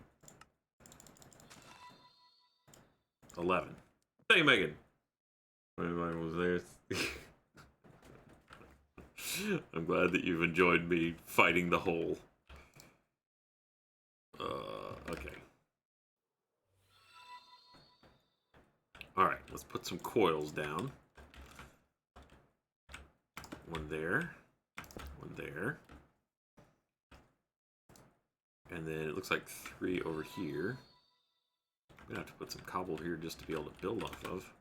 11. Thank you, Megan. What was there? I'm glad that you've enjoyed me fighting the hole. Okay. Alright, let's put some coils down. One there. One there. And then it looks like 3 over here. I'm gonna have to put some cobble here just to be able to build off of.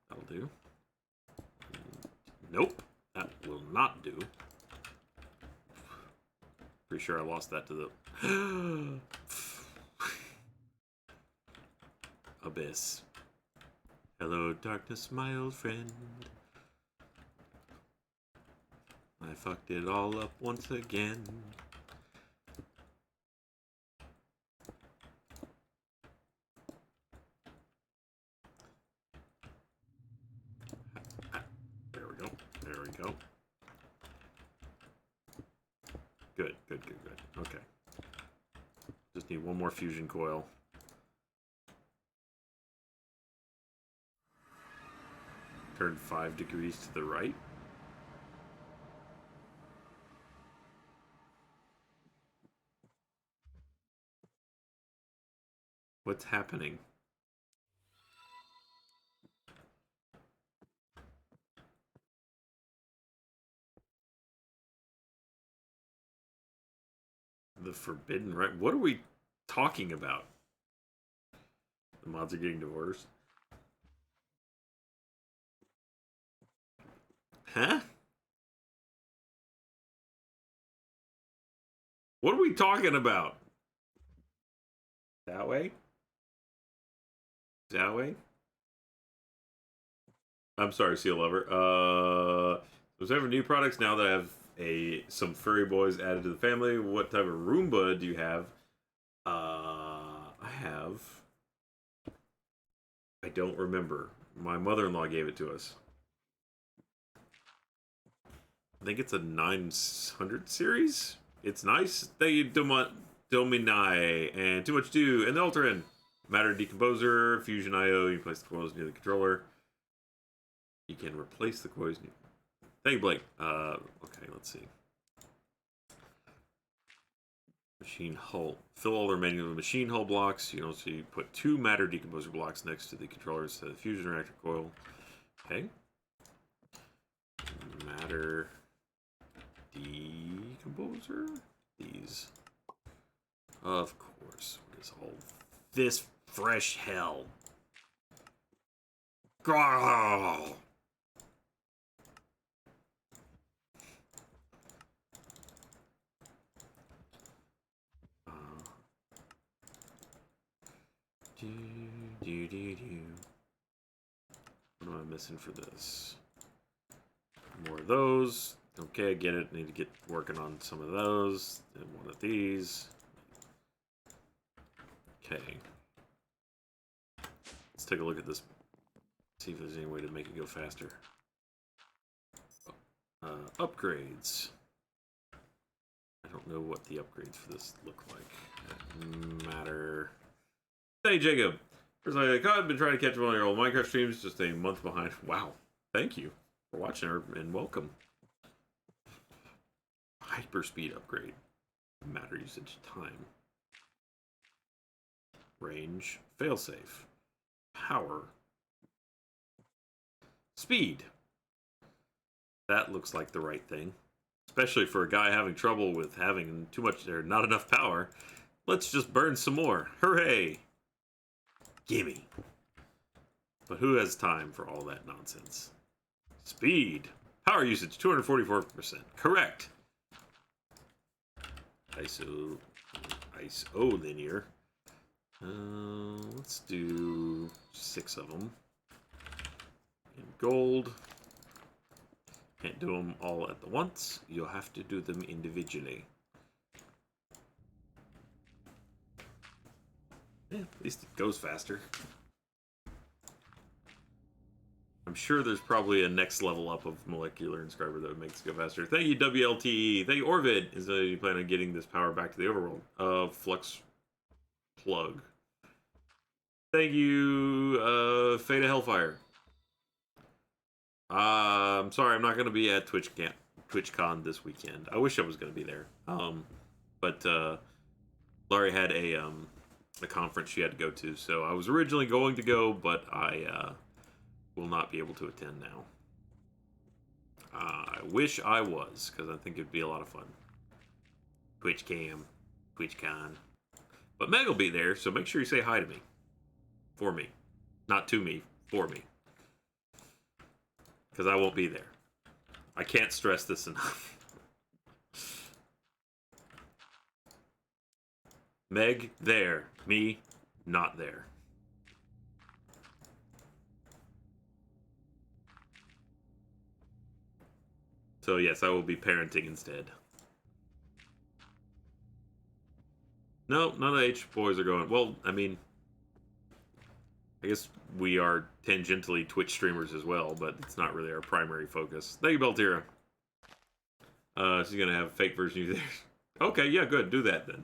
That'll do. Nope, that will not do. Pretty sure I lost that to the abyss. Hello, darkness, my old friend. I fucked it all up once again. There we go. There we go. Good, good, good, good. Okay. Just need one more fusion coil. Turn 5 degrees to the right. What's happening? The forbidden right? What are we talking about? The mods are getting divorced. Huh? What are we talking about? That way? That way? I'm sorry, Seal Lover. There's ever new products now that have some furry boys added to the family. What type of Roomba do you have? I have. I don't remember. My mother-in-law gave it to us. I think it's a 900 series. It's nice. They Dominai and Too Much Do and the Ultran. Matter Decomposer, Fusion IO. You place the coils near the controller. You can replace the coils. Thank you, Blake. Okay, let's see. Machine hull. Fill all the remaining of the machine hull blocks. You know, so you put 2 matter decomposer blocks next to the controllers to the fusion reactor coil. Okay. Matter decomposer. These. Of course. What is all this fresh hell? Grrr! What am I missing for this? More of those. Okay, I get it. Need to get working on some of those. And one of these. Okay. Let's take a look at this. See if there's any way to make it go faster. Upgrades. I don't know what the upgrades for this look like. Matter. Hey, Jacob. First, I've been trying to catch one of your old Minecraft streams, just a month behind. Wow. Thank you for watching and welcome. Hyperspeed upgrade. Matter usage time. Range. Failsafe. Power. Speed. That looks like the right thing. Especially for a guy having trouble with having too much or not enough power. Let's just burn some more. Hooray! Gimme. But who has time for all that nonsense? Speed. Power usage, 244%. Correct. ISO linear. Let's do 6 of them. In gold. Can't do them all at the once. You'll have to do them individually. Yeah, at least it goes faster. I'm sure there's probably a next level up of molecular inscriber that would make this go faster. Thank you, WLTE. Thank you, Orvid. Is that you plan on getting this power back to the overworld? Flux plug. Thank you, Fate of Hellfire. I'm sorry, I'm not going to be at TwitchCon this weekend. I wish I was going to be there. But Laurie had a conference she had to go to, so I was originally going to go, but I will not be able to attend now. I wish I was, because I think it'd be a lot of fun. TwitchCon. But Meg will be there, so make sure you say hi to me. For me. Not to me, for me. Because I won't be there. I can't stress this enough. Meg, there. Me, not there. So yes, I will be parenting instead. No, none of the H boys are going. Well, I mean, I guess we are tangentially Twitch streamers as well, but it's not really our primary focus. Thank you, Beltira. She's gonna have a fake version of you there. Okay, yeah, good. Do that then.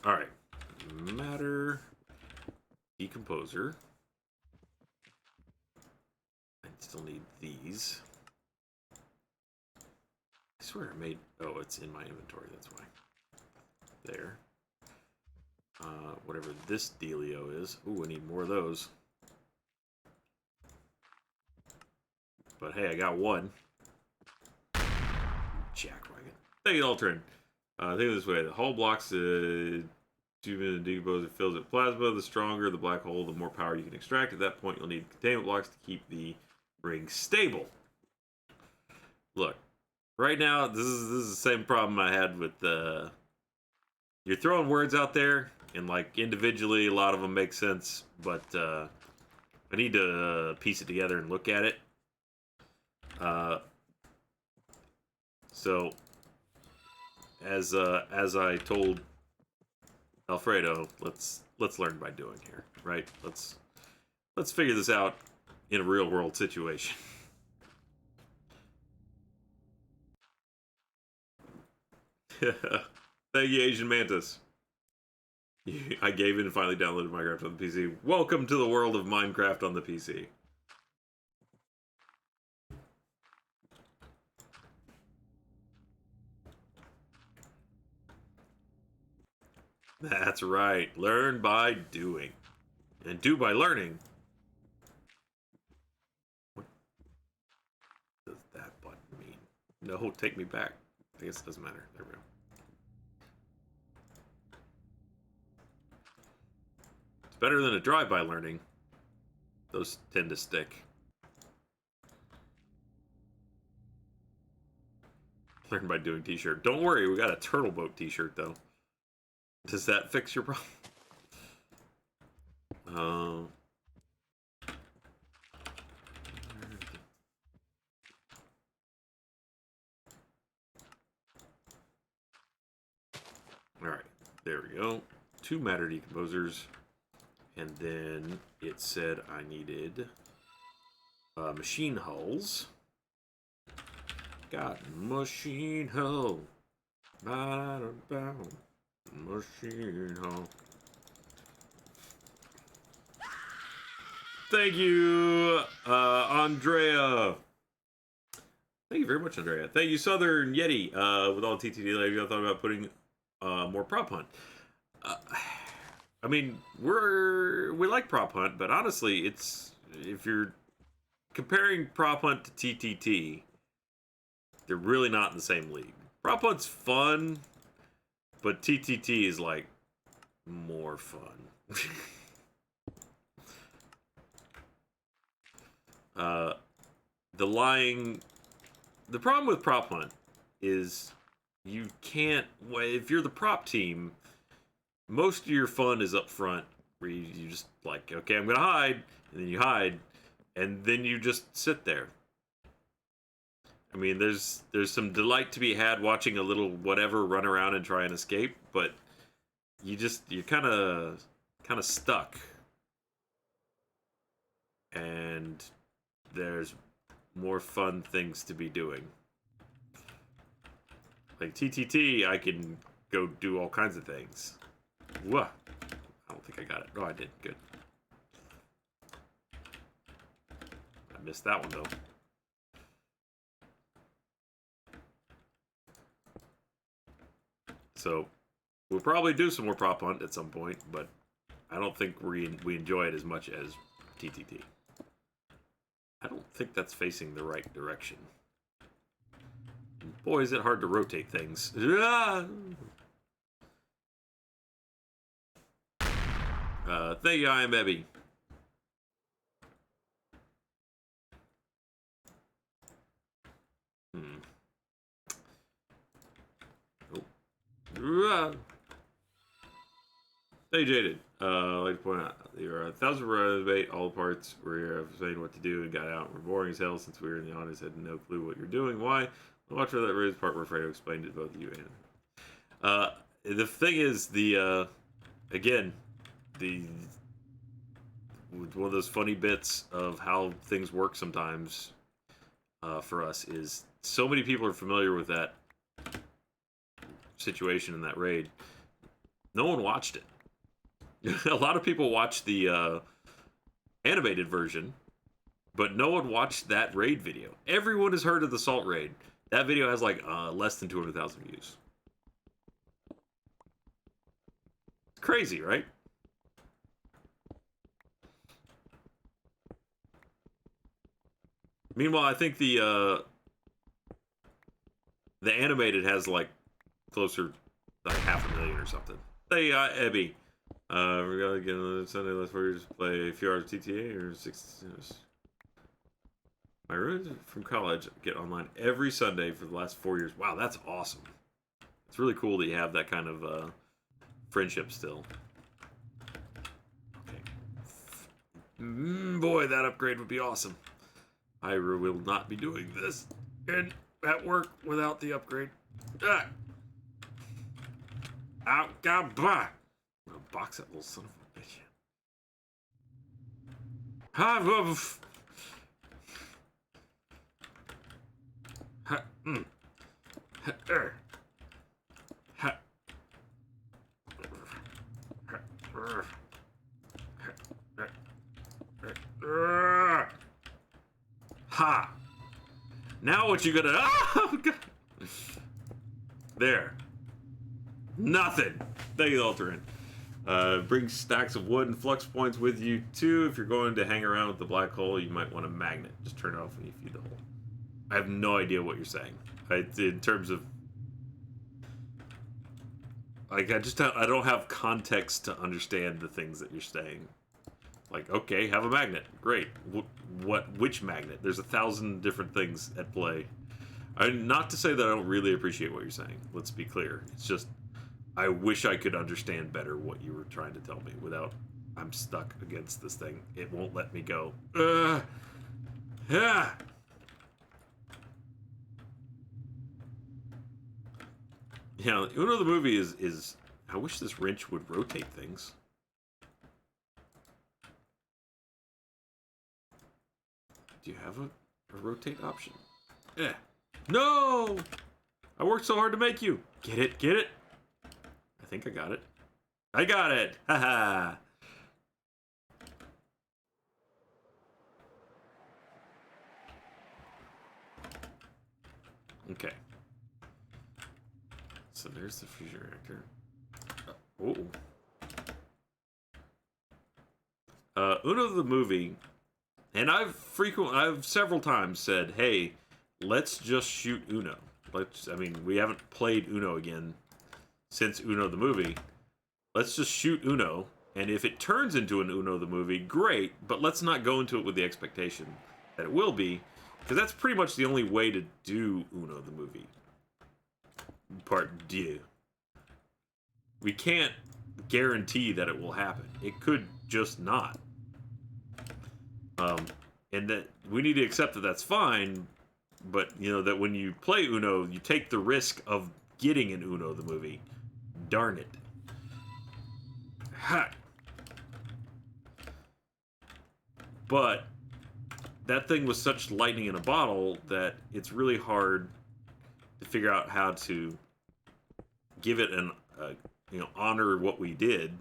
All right, matter decomposer. I still need these. I swear I made. Oh, it's in my inventory. That's why. There. Whatever this dealio is. Ooh, I need more of those. But hey, I got one. Jackrabbit. Thank you, Altrin. Think of this way: the hull blocks the 2-minute decomposer fills with plasma. The stronger the black hole, the more power you can extract. At that point, you'll need containment blocks to keep the ring stable. Look, right now, this is the same problem I had with you're throwing words out there, and like individually, a lot of them make sense, but I need to piece it together and look at it. So, as I told Alfredo, let's learn by doing here, right? Let's figure this out in a real world situation. Thank you, Asian Mantis. I gave in and finally downloaded Minecraft on the PC. Welcome to the world of Minecraft on the PC. That's right. Learn by doing. And do by learning. What does that button mean? No, take me back. I guess it doesn't matter. There we go. It's better than a drive-by learning. Those tend to stick. Learn by doing t-shirt. Don't worry, we got a turtle boat t-shirt though. Does that fix your problem? Alright, there we go. 2 matter decomposers. And then it said I needed machine hulls. Got machine hull. Machine hull. Thank you, Andrea. Thank you very much, Andrea. Thank you, Southern Yeti. With all TTD live, I thought about putting more prop hunt. I mean, we like prop hunt, but honestly, it's if you're comparing prop hunt to TTT, they're really not in the same league. Prop hunt's fun, but TTT is like more fun. The problem with prop hunt is you can't, if you're the prop team, most of your fun is up front, where you just like, okay, I'm gonna hide, and then you hide, and then you just sit there. I mean, there's some delight to be had watching a little whatever run around and try and escape, but you're kind of stuck, and there's more fun things to be doing. Like TTT, I can go do all kinds of things. Whoa. I don't think I got it. Oh, I did. Good. missed that one though. So we'll probably do some more prop hunt at some point, but I don't think we enjoy it as much as TTT. I don't think that's facing the right direction. Boy, is it hard to rotate things. Thank you, I am Ebby. Hey, Jaded. I'd like to point out, there are 1,000 varieties of debate, all parts where you're saying what to do and got out. We're boring as hell since we were in the audience, had no clue what you're doing. Why? Watch for that raised part we're afraid to explain to both you and the thing is, again, one of those funny bits of how things work sometimes for us is so many people are familiar with that situation in that raid. No one watched it. A lot of people watched the animated version, but no one watched that raid video. Everyone has heard of the Salt Raid. That video has like less than 200,000 views. It's crazy, right? Meanwhile, I think the animated has like closer, like 500,000 or something. Hey, Ebby. We're gonna get another Sunday. Let's play a few hours TTA or 6 years. My roots from college get online every Sunday for the last 4 years. Wow, that's awesome. It's really cool that you have that kind of friendship still. Okay. Boy, that upgrade would be awesome. I will not be doing this at work without the upgrade. Ah. Out, God, blah. I'm gonna box that little son of a bitch. Ha! Now what you gonna? Oh, God. There. Nothing. Thank you, Alterin. Bring stacks of wood and flux points with you too. If you're going to hang around with the black hole, you might want a magnet. Just turn it off when you feed the hole. I have no idea what you're saying. In terms of, like, I don't have context to understand the things that you're saying. Like, okay, have a magnet. Great. Which magnet? There's 1,000 different things at play. Not to say that I don't really appreciate what you're saying. Let's be clear. It's just, I wish I could understand better what you were trying to tell me without I'm stuck against this thing. It won't let me go. Yeah. Yeah, Uno the movie is I wish this wrench would rotate things. Do you have a rotate option? Yeah. No! I worked so hard to make you. Get it? Get it? I think I got it. I got it! Haha! Okay. So there's the fusion reactor. Uno the movie, and I've several times said, hey, let's just shoot Uno. We haven't played Uno again since Uno the movie. Let's just shoot Uno, and if it turns into an Uno the movie, great, but let's not go into it with the expectation that it will be, because that's pretty much the only way to do Uno the movie. Part 2. We can't guarantee that it will happen. It could just not. And that we need to accept that that's fine, but, you know, that when you play Uno, you take the risk of getting an Uno the movie. Darn it. Ha! But that thing was such lightning in a bottle that it's really hard to figure out how to give it an, honor what we did.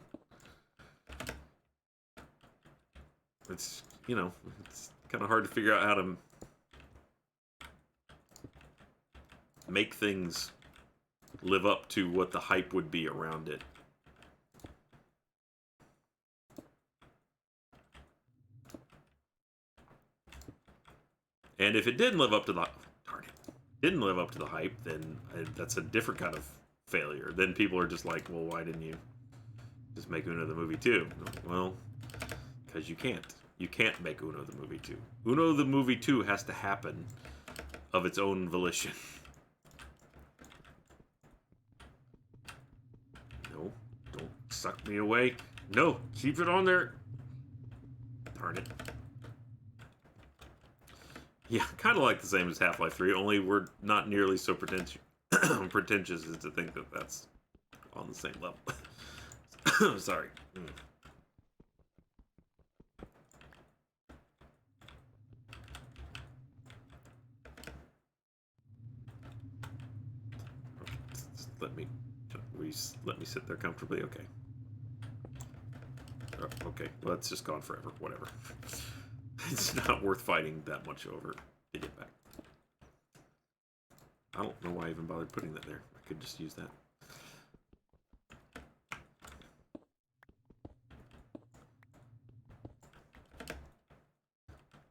It's kind of hard to figure out how to make things live up to what the hype would be around it. And if it didn't live up to the didn't live up to the hype, then that's a different kind of failure. Then people are just like, well, why didn't you just make Uno the movie 2? Well, because you can't. You can't make Uno the movie 2. Uno the movie 2 has to happen of its own volition. No, don't suck me away. No, keep it on there. Darn it. Yeah, kind of like the same as Half-Life 3, only we're not nearly so pretentious as to think that that's on the same level. Sorry. Let me sit there comfortably. Okay. Oh, okay. Well, it's just gone forever. Whatever. It's not worth fighting that much over to get back. I don't know why I even bothered putting that there. I could just use that.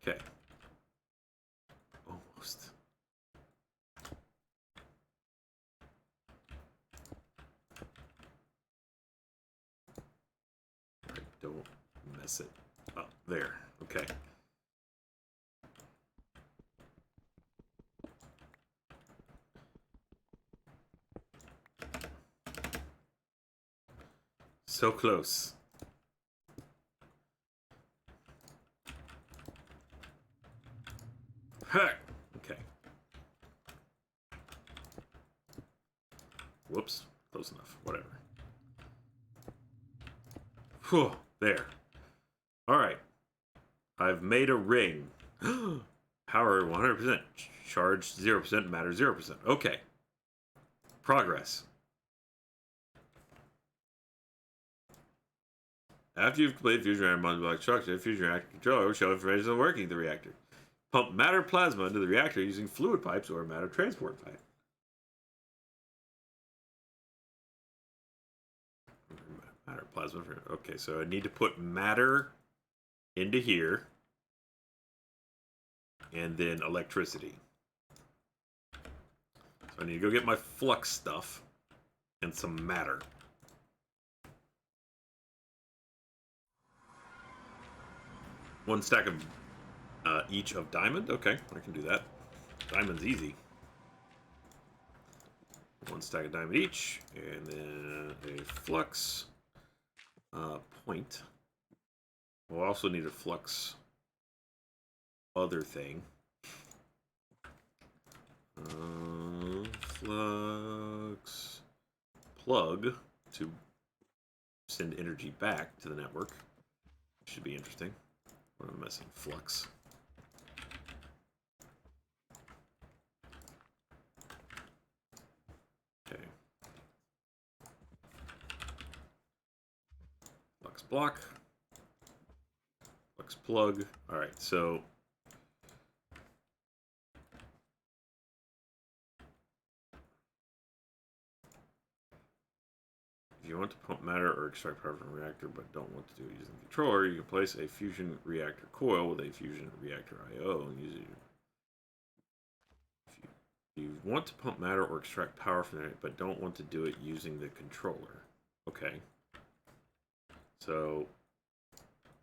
Okay. Almost. Alright, don't mess it up. There. Okay. So close. Heck. Okay. Whoops. Close enough. Whatever. Whew. There. Alright. I've made a ring. Power 100%. Charge 0%. Matter 0%. Okay. Progress. After you've completed fusion reactor module block structure, fusion reactor controller will show information on working the reactor. Pump matter plasma into the reactor using fluid pipes or a matter transport pipe. Matter plasma. Okay, so I need to put matter into here. And then electricity. So I need to go get my flux stuff and some matter. One stack of each of diamond. Okay, I can do that. Diamond's easy. One stack of diamond each, and then a flux point. We'll also need a flux other thing. Flux plug to send energy back to the network. Should be interesting. What am I missing? Flux. Okay. Flux block. Flux plug. Alright, so if you want to pump matter or extract power from a reactor but don't want to do it using the controller, you can place a fusion reactor coil with a fusion reactor I/O and use it. If you want to pump matter or extract power from it but don't want to do it using the controller. Okay. So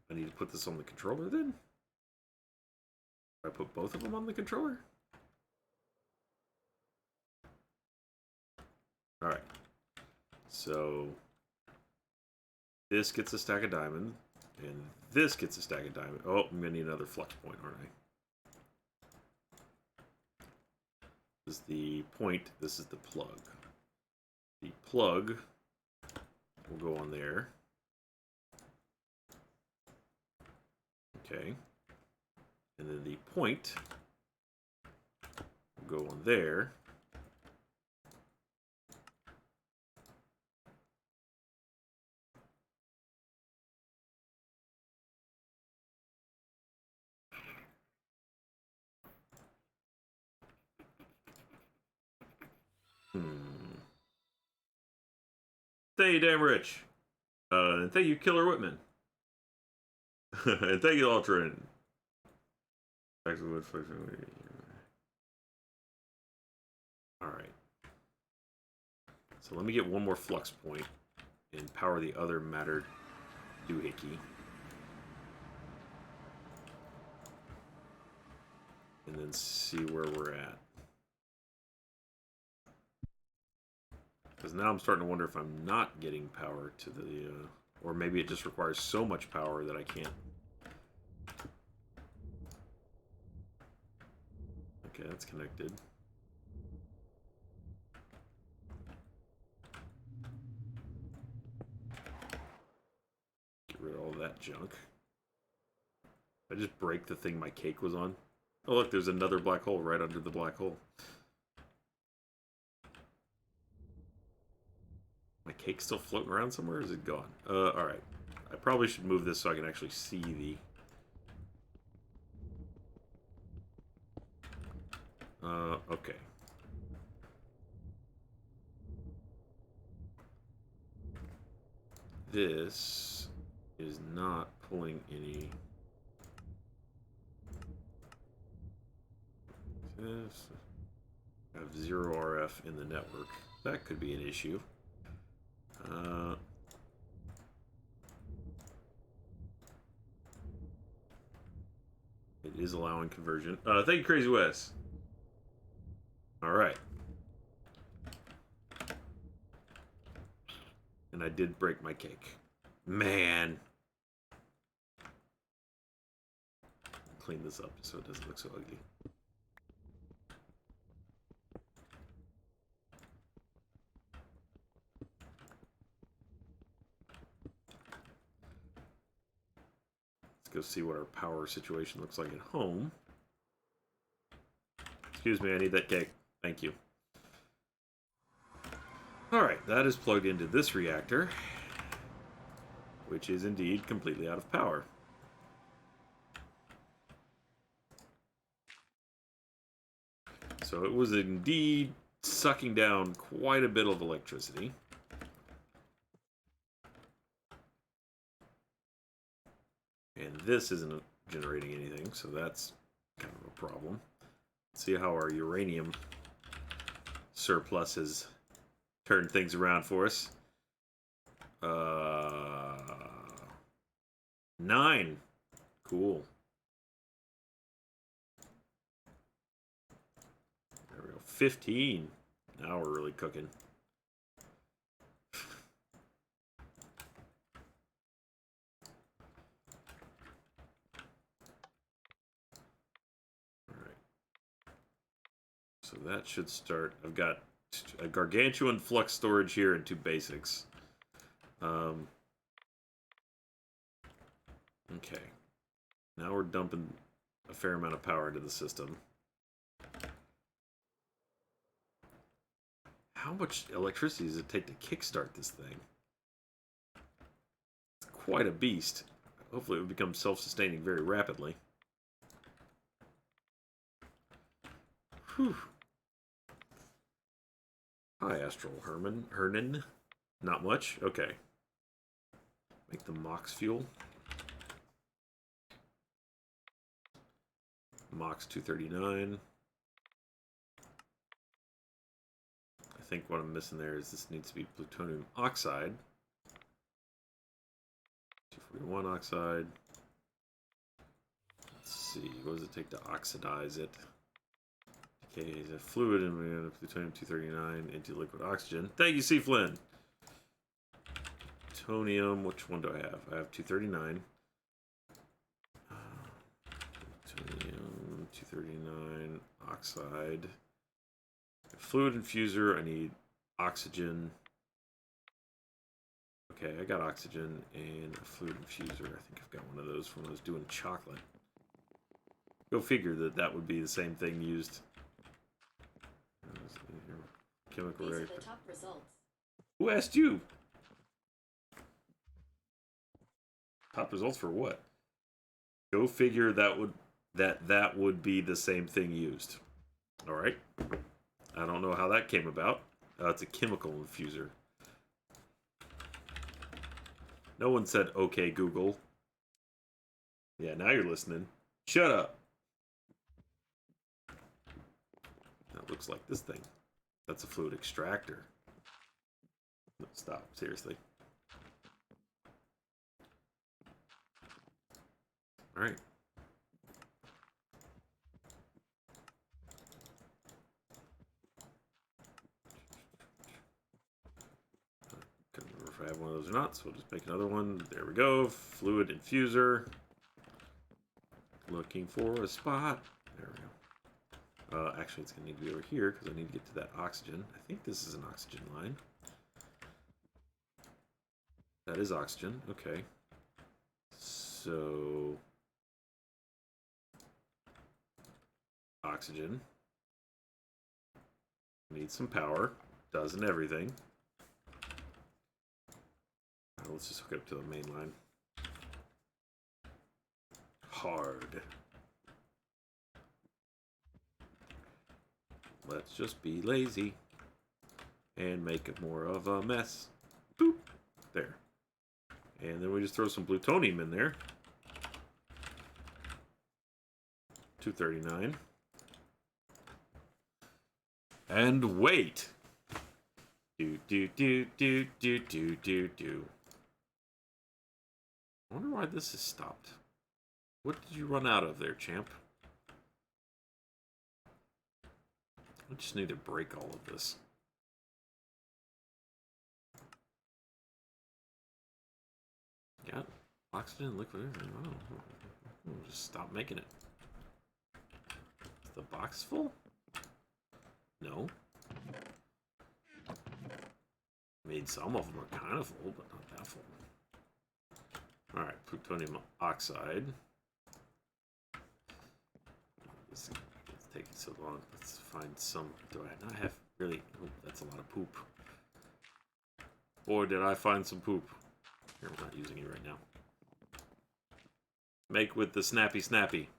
I need to put this on the controller then? I put both of them on the controller? Alright. So this gets a stack of diamond, and this gets a stack of diamond. Oh, I'm gonna need another flux point, aren't I? This is the point, this is the plug. The plug will go on there. Okay. And then the point will go on there. Hmm. Thank you, Damn Rich. And thank you, Killer Whitman. And thank you, Ultron. Alright. So let me get one more flux point and power the other matter doohickey. And then see where we're at. Because now I'm starting to wonder if I'm not getting power to the... or maybe it just requires so much power that I can't. Okay, that's connected. Get rid of all that junk. I just break the thing my cake was on. Oh look, there's another black hole right under the black hole. My cake's still floating around somewhere, or is it gone? Alright. I probably should move this so I can actually see the... okay. This is not pulling any... I have 0 RF in the network. That could be an issue. It is allowing conversion. Thank you, Crazy Wes. Alright. And I did break my cake. Man. Clean this up so it doesn't look so ugly. Let's go see what our power situation looks like at home. Excuse me, I need that cake. Thank you. Alright, that is plugged into this reactor, which is indeed completely out of power. So it was indeed sucking down quite a bit of electricity. And this isn't generating anything, so that's kind of a problem. Let's see how our uranium surplus has turned things around for us. 9. Cool. There we go. 15. Now we're really cooking. So that should start. I've got a gargantuan flux storage here and 2 basics. Okay. Now we're dumping a fair amount of power into the system. How much electricity does it take to kickstart this thing? It's quite a beast. Hopefully it will become self-sustaining very rapidly. Whew. Hi, Astral Hernan. Not much? Okay. Make the Mox fuel. Mox 239. I think what I'm missing there is this needs to be plutonium oxide. 241 oxide. Let's see, what does it take to oxidize it? Okay, a fluid and plutonium 239 into liquid oxygen. Thank you, C. Flynn. Plutonium, which one do I have? I have 239. Plutonium 239 oxide. Fluid infuser, I need oxygen. Okay, I got oxygen and a fluid infuser. I think I've got one of those when I was doing chocolate. Go figure that would be the same thing used. Chemical reactor. These are the top results. Who asked you? Top results for what? Go figure that would be the same thing used. All right. I don't know how that came about. It's a chemical infuser. No one said, okay, Google. Yeah, now you're listening. Shut up. That looks like this thing. That's a fluid extractor. No, stop, seriously. Alright. Couldn't remember if I have one of those or not, so we'll just make another one. There we go. Fluid infuser. Looking for a spot. There we go. Actually, it's going to need to be over here because I need to get to that oxygen. I think this is an oxygen line. That is oxygen. Okay. So... oxygen. Needs some power. Doesn't everything. Right, let's just hook it up to the main line. Hard. Let's just be lazy and make it more of a mess. Boop. There. And then we just throw some plutonium in there. 239. And wait. Do. I wonder why this is stopped. What did you run out of there, champ? I just need to break all of this. Yeah, oxygen, liquid, oh, just stop making it. Is the box full? No. I mean, some of them are kind of full, but not that full. Alright, plutonium oxide. It's taking so long. Let's find some. Do I not have really? Oh, that's a lot of poop. Boy, did I find some poop. Here, we're not using it right now. Make with the snappy.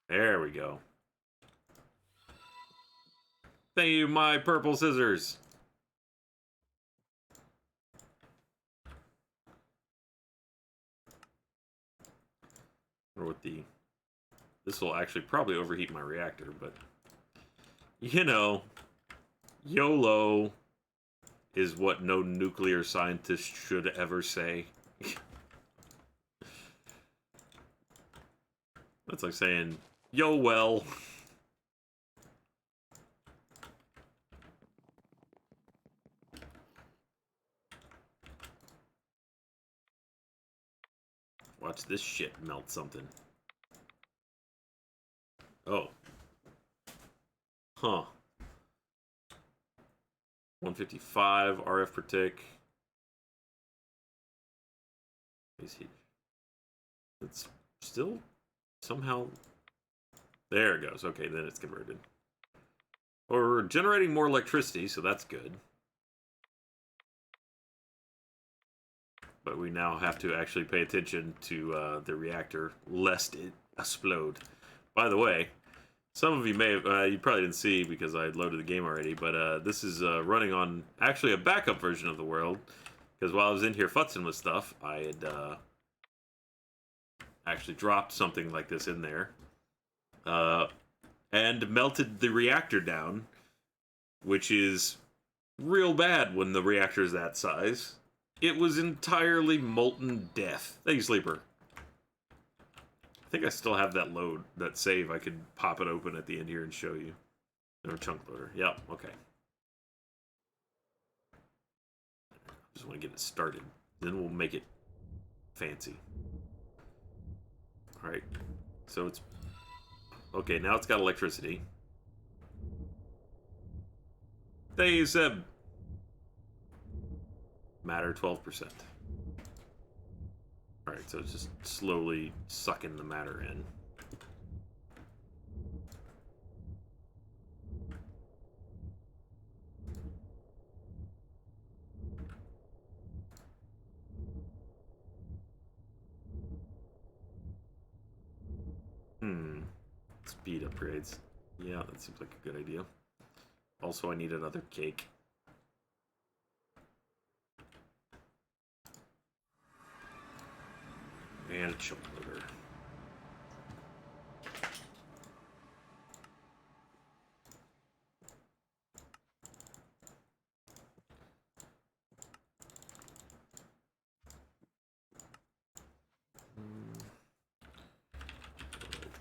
There we go. Thank you, my purple scissors. Or with the... This will actually probably overheat my reactor, but... You know... YOLO is what no nuclear scientist should ever say. That's like saying, yo, well... Watch this shit melt something. Oh. Huh. 155 RF per tick. It's still somehow... There it goes. Okay, then it's converted. We're generating more electricity, so that's good. But we now have to actually pay attention to the reactor, lest it explode. By the way, some of you may have, you probably didn't see because I had loaded the game already, but this is running on actually a backup version of the world. Because while I was in here futzing with stuff, I had actually dropped something like this in there. And melted the reactor down, which is real bad when the reactor is that size. It was entirely molten death. Thank you, Sleeper. I think I still have that load, that save. I could pop it open at the end here and show you. No chunk loader. Yep, okay. Just want to get it started. Then we'll make it fancy. Alright. So it's... Okay, now it's got electricity. Thank you, Seb. Matter 12%. Alright, so it's just slowly sucking the matter in. Speed upgrades. Yeah, that seems like a good idea. Also, I need another cake. And a choke loader.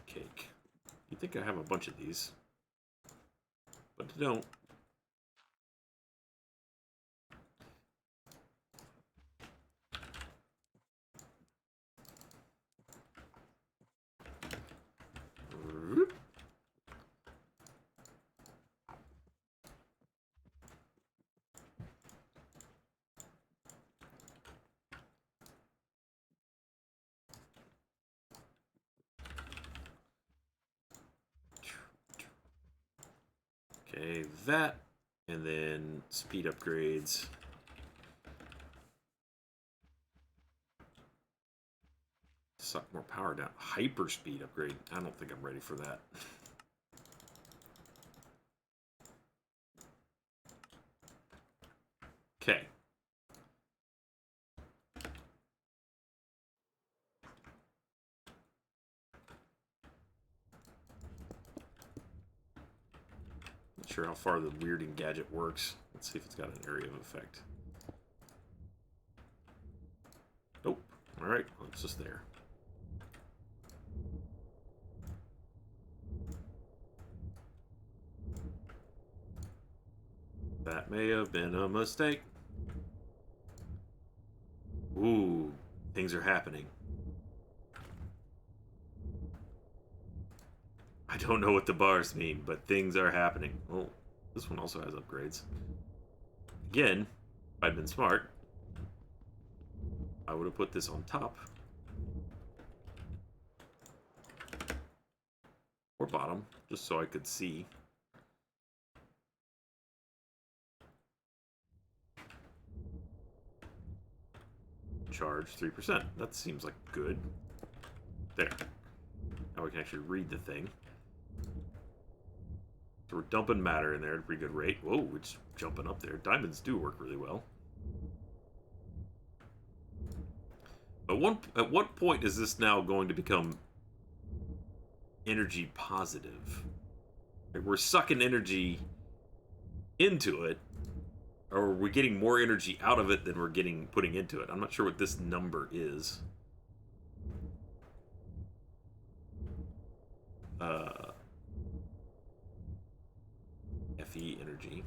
Cake. You think I have a bunch of these, but I don't. Okay, that, and then speed upgrades. Suck more power down. Hyper speed upgrade. I don't think I'm ready for that. Okay. Not sure how far the weirding gadget works. Let's see if it's got an area of effect. Nope. Alright, well, it's just there. That may have been a mistake. Ooh, things are happening. I don't know what the bars mean, but things are happening. Oh, this one also has upgrades. Again, if I'd been smart, I would have put this on top. Or bottom, just so I could see. Charge 3%. That seems like good. There. Now we can actually read the thing. So we're dumping matter in there at a pretty good rate. Whoa, it's jumping up there. Diamonds do work really well. But at what point is this now going to become energy positive? Like we're sucking energy into it, or are we getting more energy out of it than we're putting into it? I'm not sure what this number is. FE energy.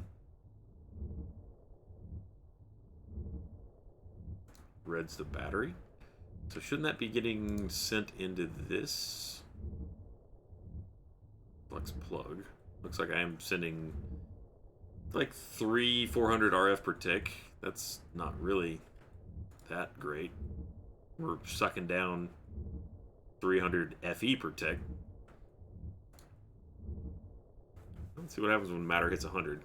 Red's the battery. So shouldn't that be getting sent into this? Flux plug. Looks like I am sending like 400 RF per tick. That's not really that great. We're sucking down 300 FE per tick. Let's see what happens when matter hits 100.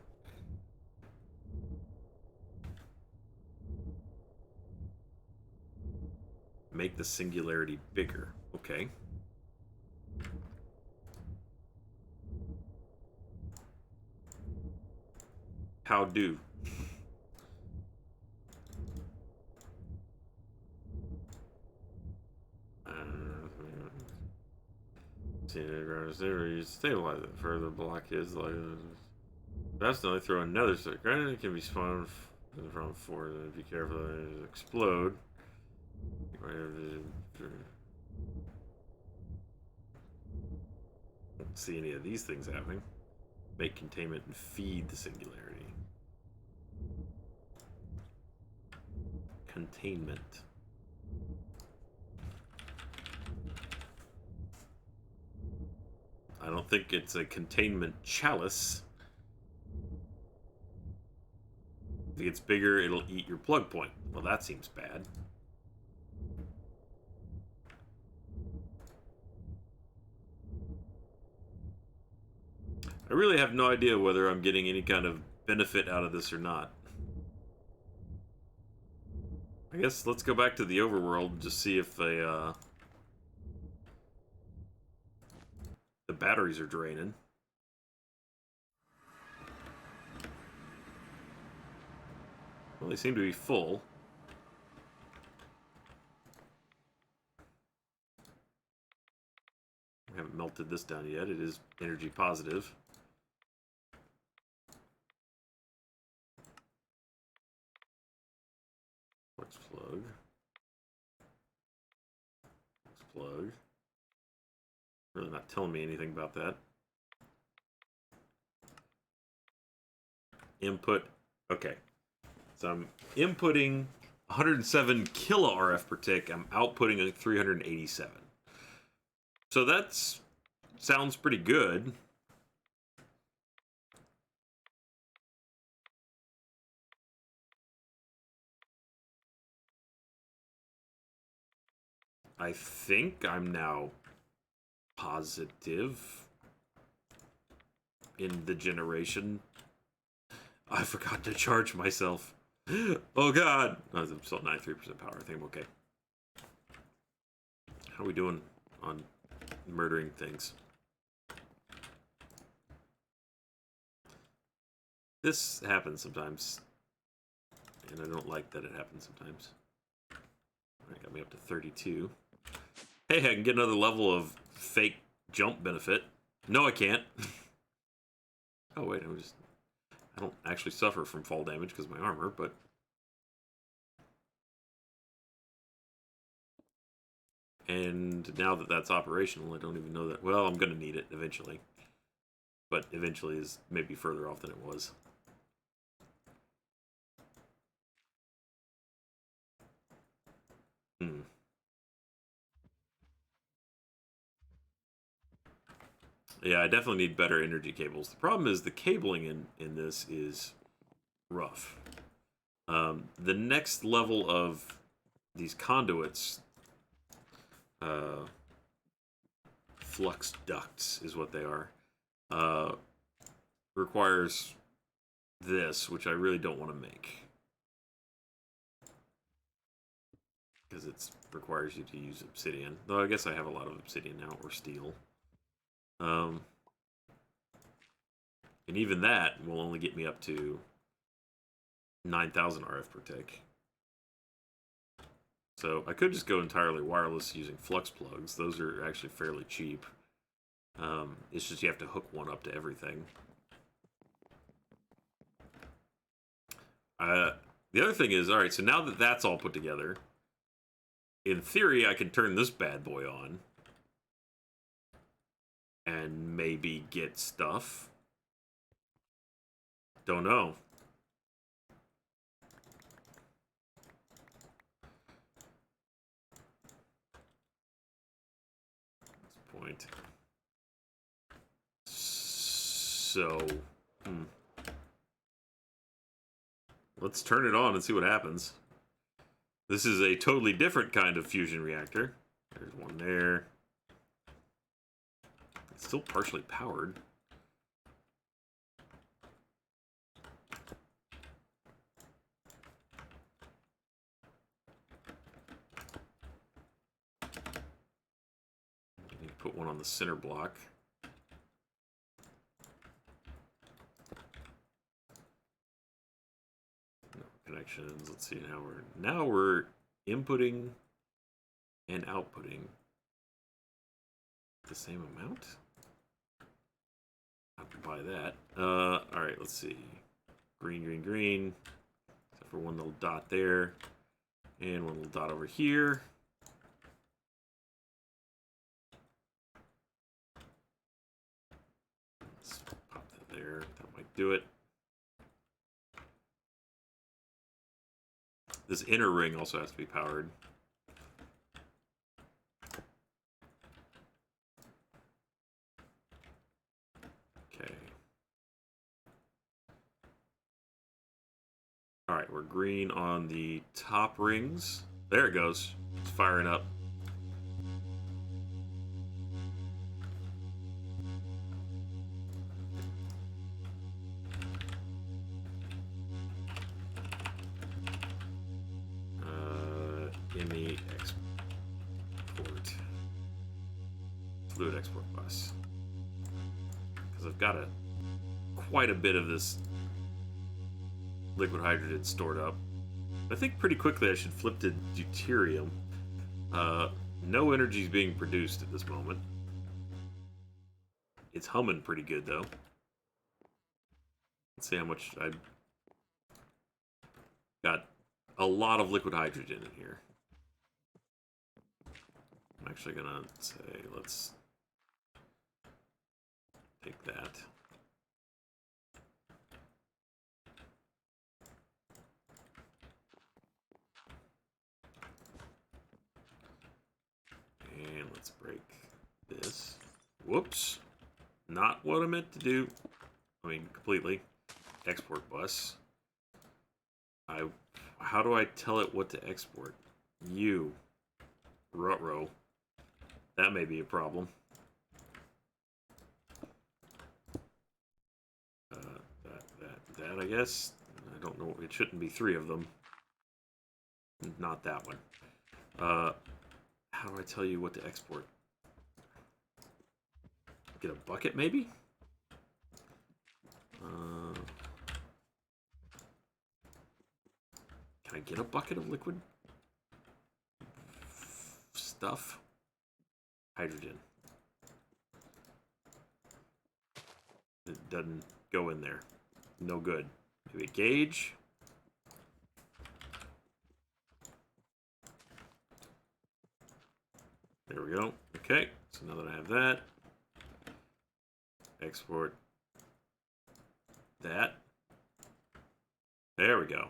Make the singularity bigger. Okay. How do? Stabilize it. Further block is like. That's not throw another stick. Granted, it can be spawned from 4. Be careful that it explode. Don't see any of these things happening. Make containment and feed the singularity. Containment. I don't think it's a containment chalice. If it gets bigger, it'll eat your plug point. Well, that seems bad. I really have no idea whether I'm getting any kind of benefit out of this or not. I guess let's go back to the overworld and just see if the batteries are draining. Well, they seem to be full. melted this down yet. It is energy positive. Flux plug. Flux plug. Really not telling me anything about that. Input. Okay. So I'm inputting 107 kilo RF per tick. I'm outputting a 387. So that's sounds pretty good. I think I'm now positive in the generation. I forgot to charge myself. Oh god! I'm still at 93% power. I think I'm okay. How are we doing on murdering things? This happens sometimes. And I don't like that it happens sometimes. Alright, got me up to 32. Hey, I can get another level of fake jump benefit. No, I can't. Oh, wait, I don't actually suffer from fall damage because of my armor, but... And now that that's operational, I don't even know that... Well, I'm going to need it eventually. But eventually is maybe further off than it was. Yeah, I definitely need better energy cables. The problem is the cabling in this is rough. The next level of these conduits, flux ducts is what they are, requires this, which I really don't want to make. Because it requires you to use obsidian. Though I guess I have a lot of obsidian now, or steel. And even that will only get me up to 9,000 RF per tick. So I could just go entirely wireless using flux plugs. Those are actually fairly cheap. It's just you have to hook one up to everything. The other thing is, alright, so now that that's all put together, in theory I can turn this bad boy on and maybe get stuff. Don't know. This point. So, let's turn it on and see what happens. This is a totally different kind of fusion reactor. There's one there. It's still partially powered. Put one on the center block. No connections. Let's see, now we're inputting and outputting the same amount. I can buy that. All right, let's see. Green, green, green. Except for one little dot there, and one little dot over here. There, that might do it. This inner ring also has to be powered. Okay. Alright, we're green on the top rings. There it goes. It's firing up. Fluid export bus, because I've got quite a bit of this liquid hydrogen stored up. I think pretty quickly I should flip to deuterium. No energy is being produced at this moment. It's humming pretty good, though. Let's see how much I got. A lot of liquid hydrogen in here. I'm actually gonna say, let's take that. And let's break this. Whoops. Not what I meant to do. I mean, completely. Export bus. How do I tell it what to export? Ruh-roh. That may be a problem. That, I guess. I don't know. It shouldn't be 3 of them. Not that one. How do I tell you what to export? Get a bucket, maybe? Can I get a bucket of liquid stuff? Hydrogen. It doesn't go in there. No good. Maybe a gauge. There we go. Okay, so now that I have that, export that. There we go.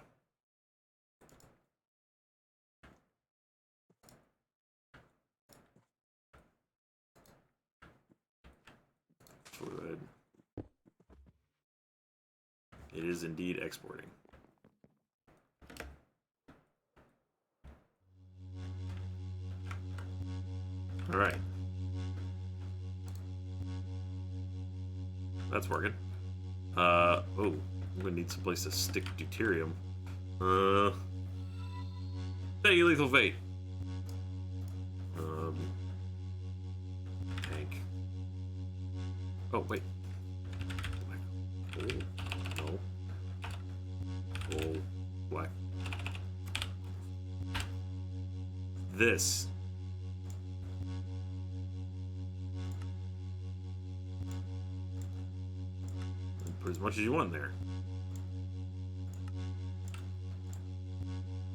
Fluid. It is indeed exporting. All right. That's working. Oh, I'm gonna need some place to stick deuterium. Hey, lethal fate. Tank. Oh, wait. Oh, no. Oh, black. This. Put as much as you want there.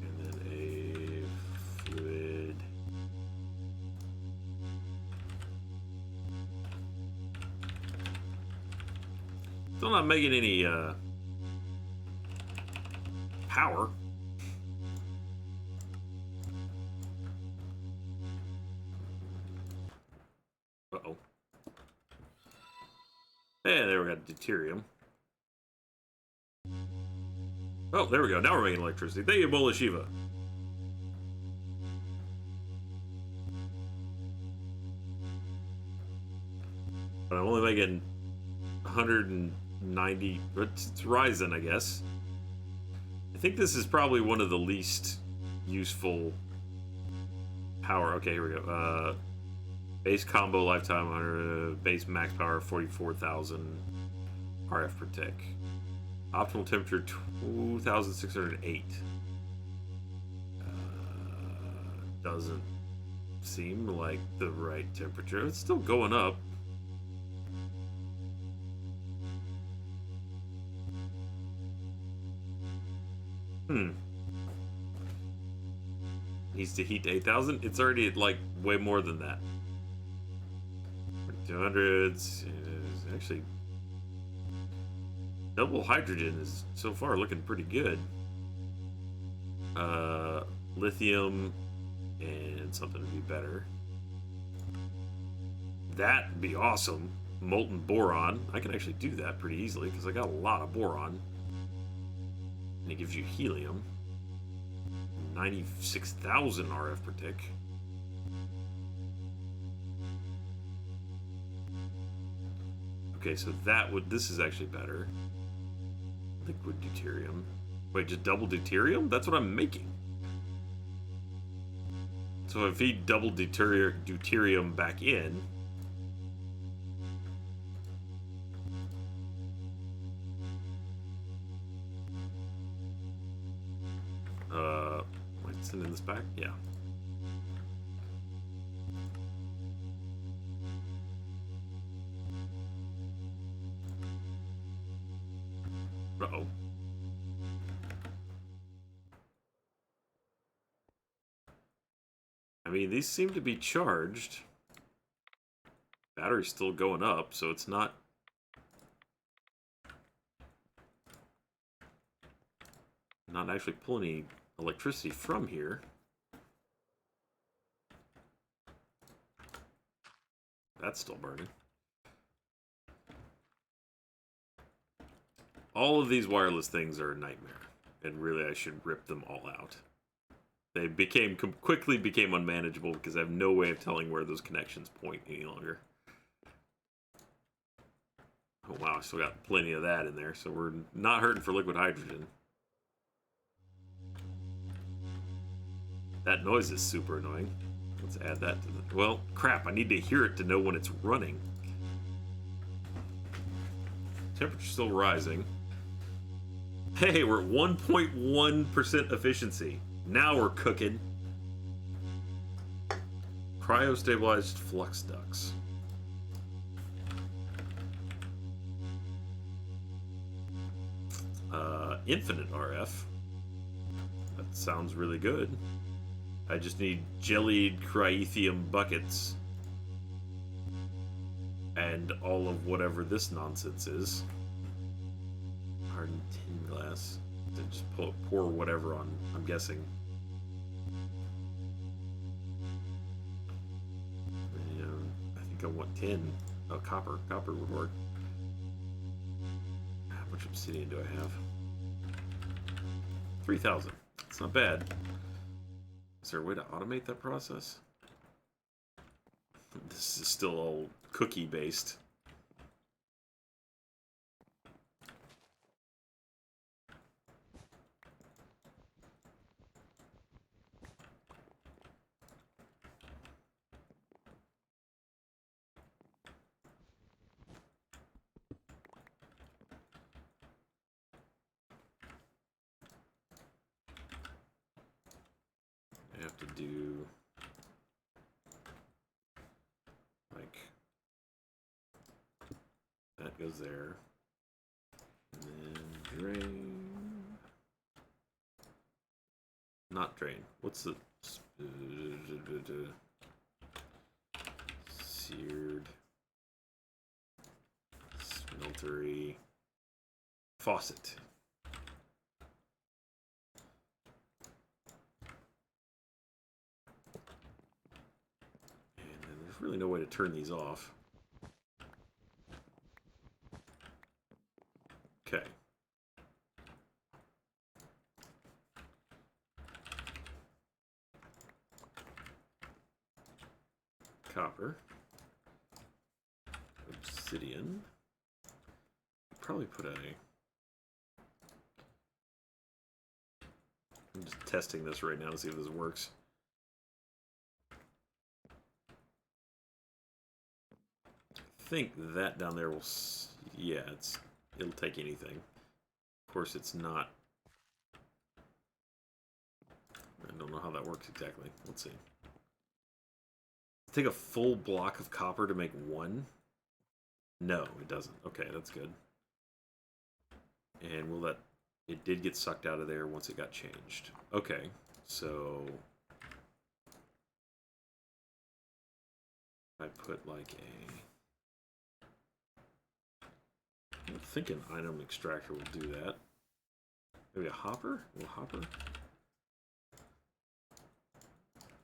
And then a fluid. Still not making any power. Uh-oh. Hey, there we got deuterium. Oh, there we go. Now we're making electricity. Thank you, Bola Shiva. But I'm only making 190. It's rising, I guess. I think this is probably one of the least useful power. Okay, here we go. Base combo lifetime 100. Base max power 44,000 RF per tick. Optimal temperature 2,608. Doesn't seem like the right temperature. It's still going up. Needs to heat to 8,000. It's already at like way more than that. 200s. Actually, double hydrogen is so far looking pretty good. Lithium and something to be better. That'd be awesome. Molten boron. I can actually do that pretty easily because I got a lot of boron. And it gives you helium. 96,000 RF per tick. Okay, so this is actually better. Liquid deuterium. Wait, just double deuterium? That's what I'm making. So if I feed double deuterium back in, am I sending this back? Yeah. Uh-oh. I mean, these seem to be charged. Battery's still going up, so it's not... not actually pulling any electricity from here. That's still burning. All of these wireless things are a nightmare, and really I should rip them all out. They quickly became unmanageable because I have no way of telling where those connections point any longer. Oh wow, I still got plenty of that in there, so we're not hurting for liquid hydrogen. That noise is super annoying. Let's add that to the... Well, crap, I need to hear it to know when it's running. Temperature's still rising. Hey, we're at 1.1% efficiency. Now we're cooking. Cryo-stabilized flux ducts. Infinite RF. That sounds really good. I just need jellied cryethium buckets. And all of whatever this nonsense is. Hardened tin glass. Then just pour whatever on, I'm guessing. I think I want tin. Oh, copper. Copper would work. How much obsidian do I have? 3,000. It's not bad. Is there a way to automate that process? This is still all cookie based. I have to do like that goes there, and then drain. Not drain. What's the seared smeltery faucet? Really no way to turn these off. Okay. Copper. Obsidian. Probably put a... I'm just testing this right now to see if this works. I think that down there will, yeah, it'll take anything. Of course, it's not. I don't know how that works exactly. Let's see. Take a full block of copper to make one? No, it doesn't. Okay, that's good. And will that... It did get sucked out of there once it got changed. Okay, so... I put like a... I think an item extractor will do that. Maybe a hopper? A little hopper?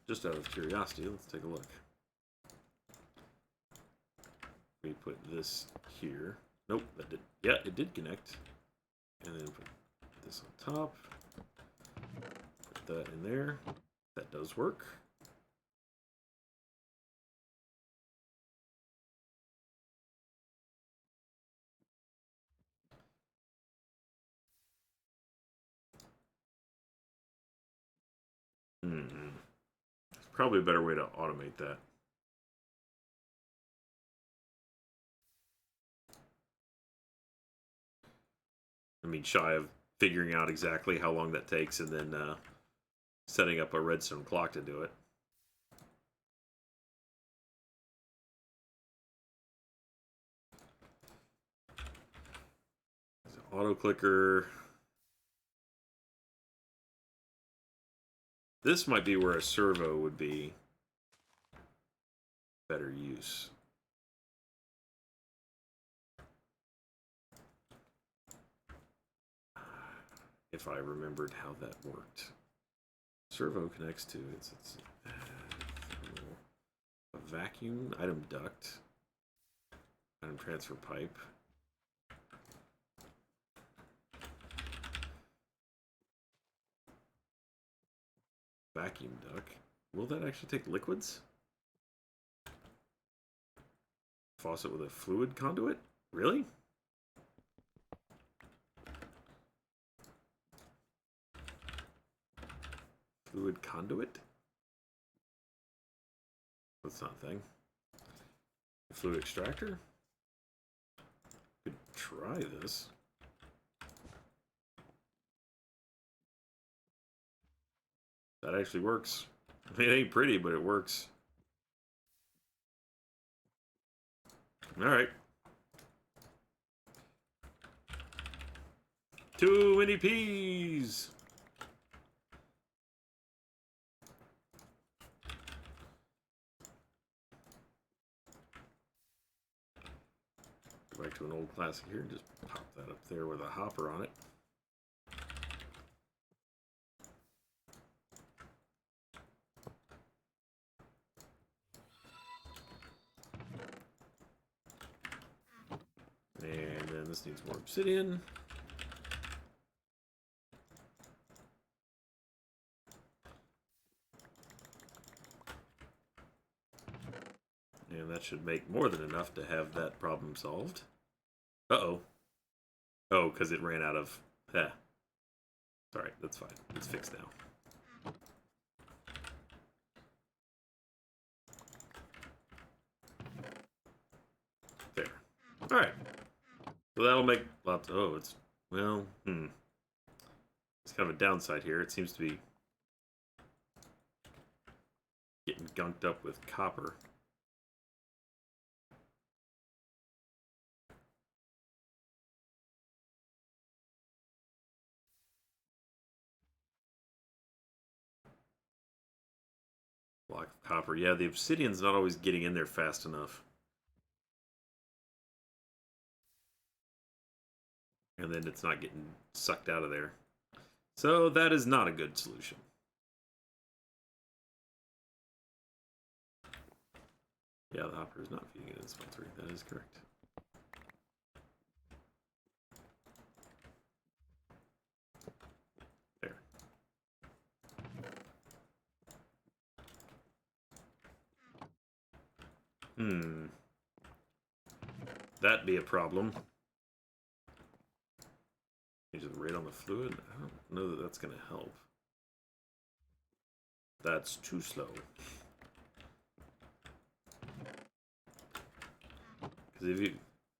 Just out of curiosity, let's take a look. We put this here. Nope, that did. Yeah, it did connect. And then put this on top. Put that in there. That does work. There's probably a better way to automate that. I mean, shy of figuring out exactly how long that takes and then setting up a redstone clock to do it. Auto clicker. This might be where a servo would be better use. If I remembered how that worked. Servo connects to it's a vacuum item duct, item transfer pipe. Vacuum duct. Will that actually take liquids? Faucet with a fluid conduit? Really? Fluid conduit? That's not a thing. Fluid extractor? Could try this. That actually works. I mean, it ain't pretty, but it works. Alright. Too many peas! Go back to an old classic here and just pop that up there with a hopper on it. And then this needs more obsidian. And that should make more than enough to have that problem solved. Uh-oh. Oh, because it ran out of... Eh. It's alright, that's fine. It's fixed now. There. Alright. So that'll make lots... Oh, it's... Well, it's kind of a downside here. It seems to be getting gunked up with copper. Block of copper. Yeah, the obsidian's not always getting in there fast enough. And then it's not getting sucked out of there. So that is not a good solution. Yeah, the hopper is not feeding it in smeltery. That is correct. There. That'd be a problem. Change the rate on the fluid? I don't know that that's going to help. That's too slow. Because if you...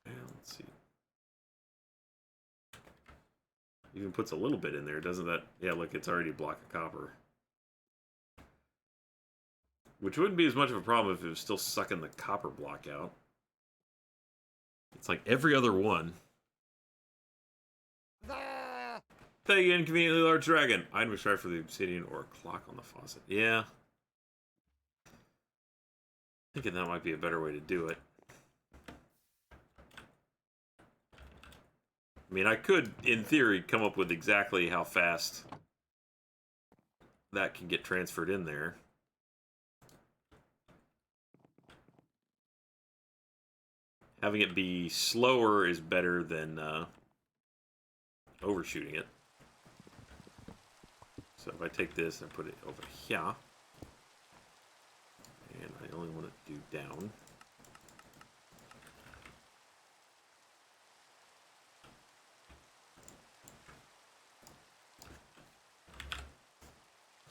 Yeah, let's see. Even puts a little bit in there, doesn't that... Yeah, look, it's already a block of copper. Which wouldn't be as much of a problem if it was still sucking the copper block out. It's like every other one. Thank you, inconveniently large dragon. Item extract for the obsidian or a clock on the faucet. Yeah. Thinking that might be a better way to do it. I mean, I could, in theory, come up with exactly how fast that can get transferred in there. Having it be slower is better than overshooting it. So if I take this and put it over here, and I only want it to do down.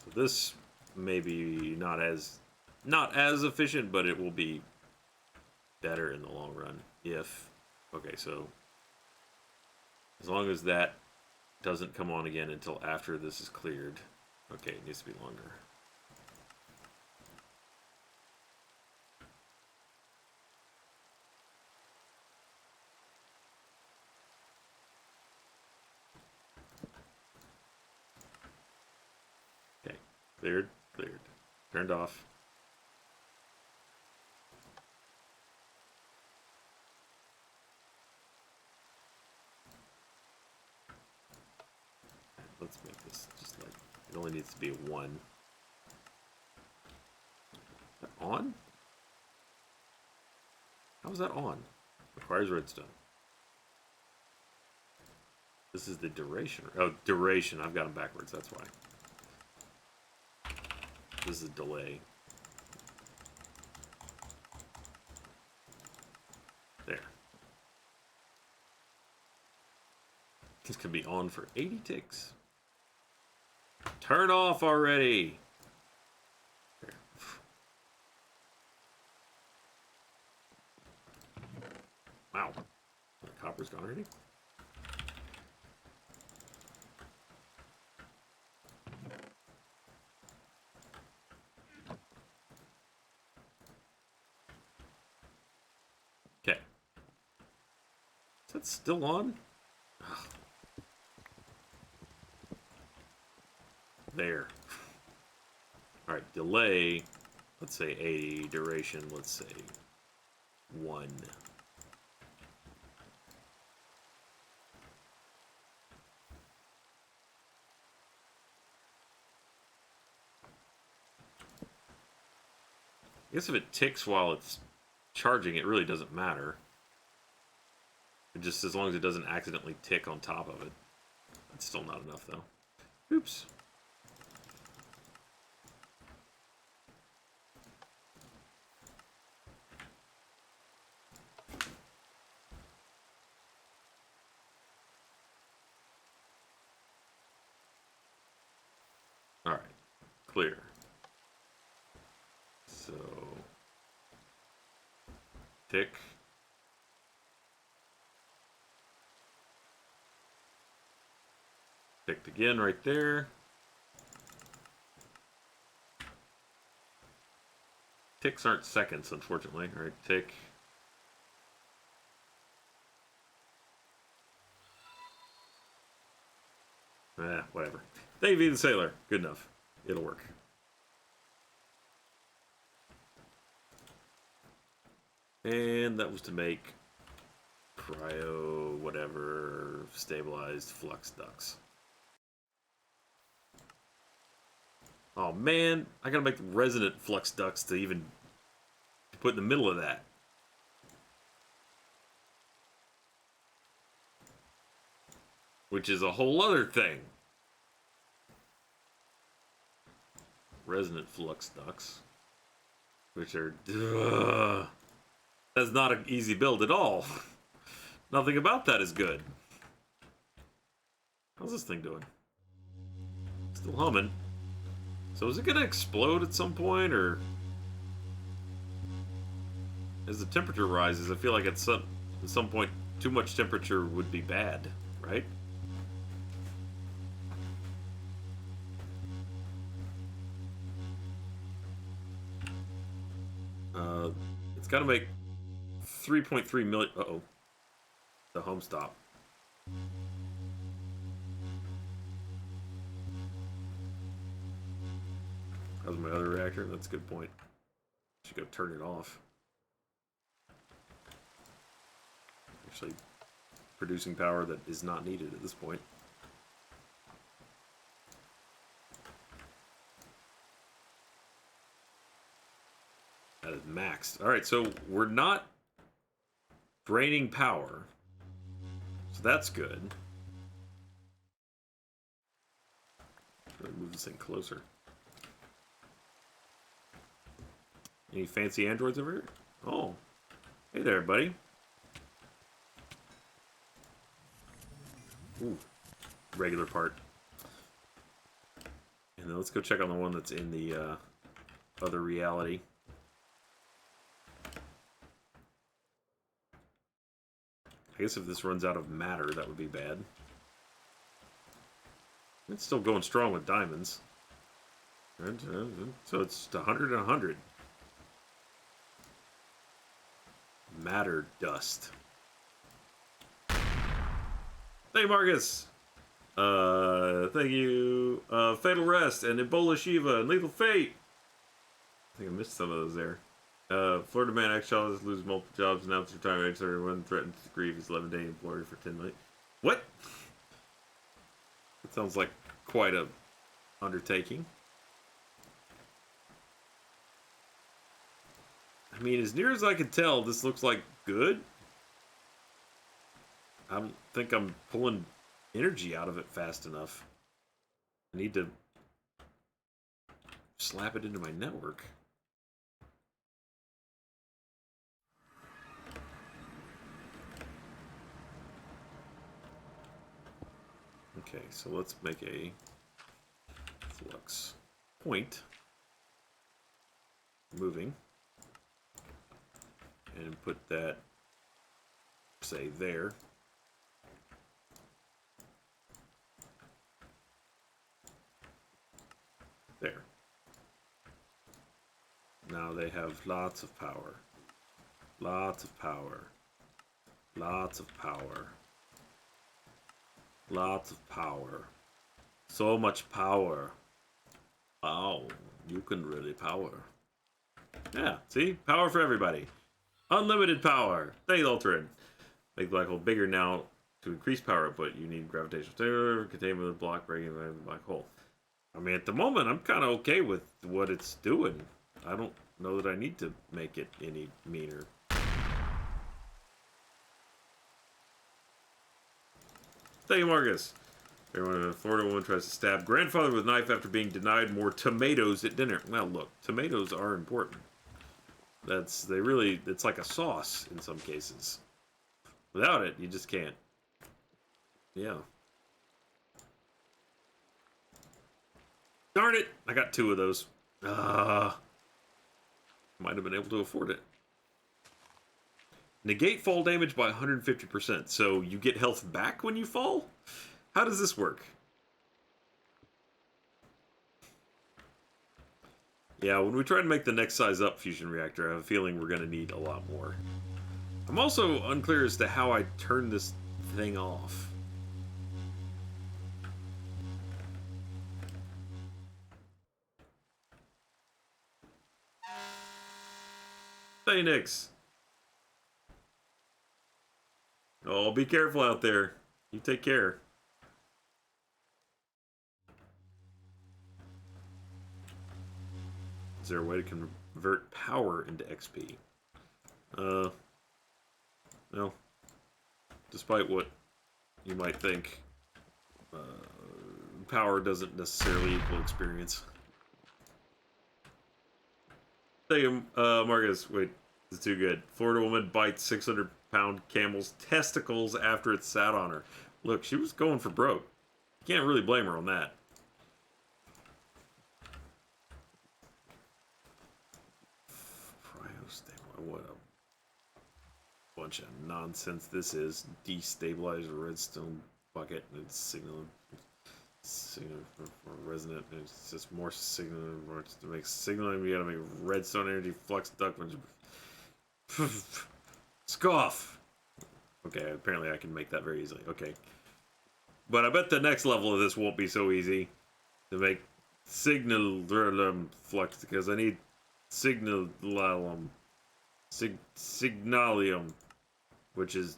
So this may be not as efficient, but it will be better in the long run if... Okay, so as long as that doesn't come on again until after this is cleared. Okay, it needs to be longer. Cleared. Cleared. Turned off. Let's make this just like, it only needs to be a 1. Is that on? How is that on? Requires redstone. This is the duration. Oh, duration. I've got them backwards, that's why. This is delay. There. This can be on for 80 ticks. Turn off already! There. Wow. The copper's gone already? Okay. Is that still on? Ugh. There. Alright, delay, let's say 80. Duration, let's say 1. I guess if it ticks while it's charging, it really doesn't matter. Just as long as it doesn't accidentally tick on top of it. That's still not enough, though. Oops. Alright. Clear. So... tick. Ticked again right there. Ticks aren't seconds, unfortunately. Alright, tick. Whatever. Davey the Sailor. Good enough. It'll work. And that was to make cryo, whatever, stabilized flux ducts. Oh man, I gotta make resonant flux ducts to even put in the middle of that. Which is a whole other thing. Resonant flux ducts. Which are... That's not an easy build at all. Nothing about that is good. How's this thing doing? Still humming. So is it gonna explode at some point, or... As the temperature rises, I feel like at some point too much temperature would be bad, right? It's gotta make 3.3 million... Uh-oh. The home stop. That was my other reactor. That's a good point. Should go turn it off. Actually, producing power that is not needed at this point. That is maxed. Alright, so we're not draining power. So that's good. Really move this thing closer. Any fancy androids over here? Oh. Hey there, buddy. Ooh. Regular part. And then let's go check on the one that's in the other reality. I guess if this runs out of matter, that would be bad. It's still going strong with diamonds. So it's 100 and 100. Matter dust. Hey, Marcus! Thank you. Fatal Rest and Ebola Shiva and Lethal Fate. I think I missed some of those there. Florida man ex-child loses multiple jobs, announced retirement, ex-everyone threatens to grieve his 11-day employer for 10 million. What? That sounds like quite a undertaking. I mean, as near as I can tell, this looks like good. I don't think I'm pulling energy out of it fast enough. I need to slap it into my network. Okay, so let's make a flux point moving and put that, say, there. There. Now they have lots of power. Lots of power. Lots of power. Lots of power. So much power. Wow, you can really power. Yeah, see? Power for everybody. Unlimited power. Thanks, Ultron. Make the black hole bigger now to increase power output. You need gravitational terror, containment of the block, breaking the black hole. I mean, at the moment, I'm kind of okay with what it's doing. I don't know that I need to make it any meaner. Thank you, Marcus. Everyone in a Florida woman tries to stab grandfather with knife after being denied more tomatoes at dinner. Well, look, tomatoes are important. It's like a sauce in some cases. Without it, you just can't. Yeah. Darn it! I got 2 of those. Might have been able to afford it. Negate fall damage by 150%. So you get health back when you fall? How does this work? Yeah, when we try to make the next size up fusion reactor, I have a feeling we're going to need a lot more. I'm also unclear as to how I turn this thing off. Hey, Nix. Oh, be careful out there. You take care. Is there a way to convert power into XP? No. Despite what you might think, power doesn't necessarily equal experience. Thank you, Marcus. Wait, it's too good. Florida woman bites 600-pound camel's testicles after it sat on her. Look, she was going for broke. You can't really blame her on that. What a bunch of nonsense this is. Destabilize redstone bucket. It's signal for resonant. It's just more signal to make signaling. We gotta make redstone energy flux duct. Scoff. Okay, apparently I can make that very easily. Okay, but I bet the next level of this won't be so easy to make signal flux because I need signal Signalium, which is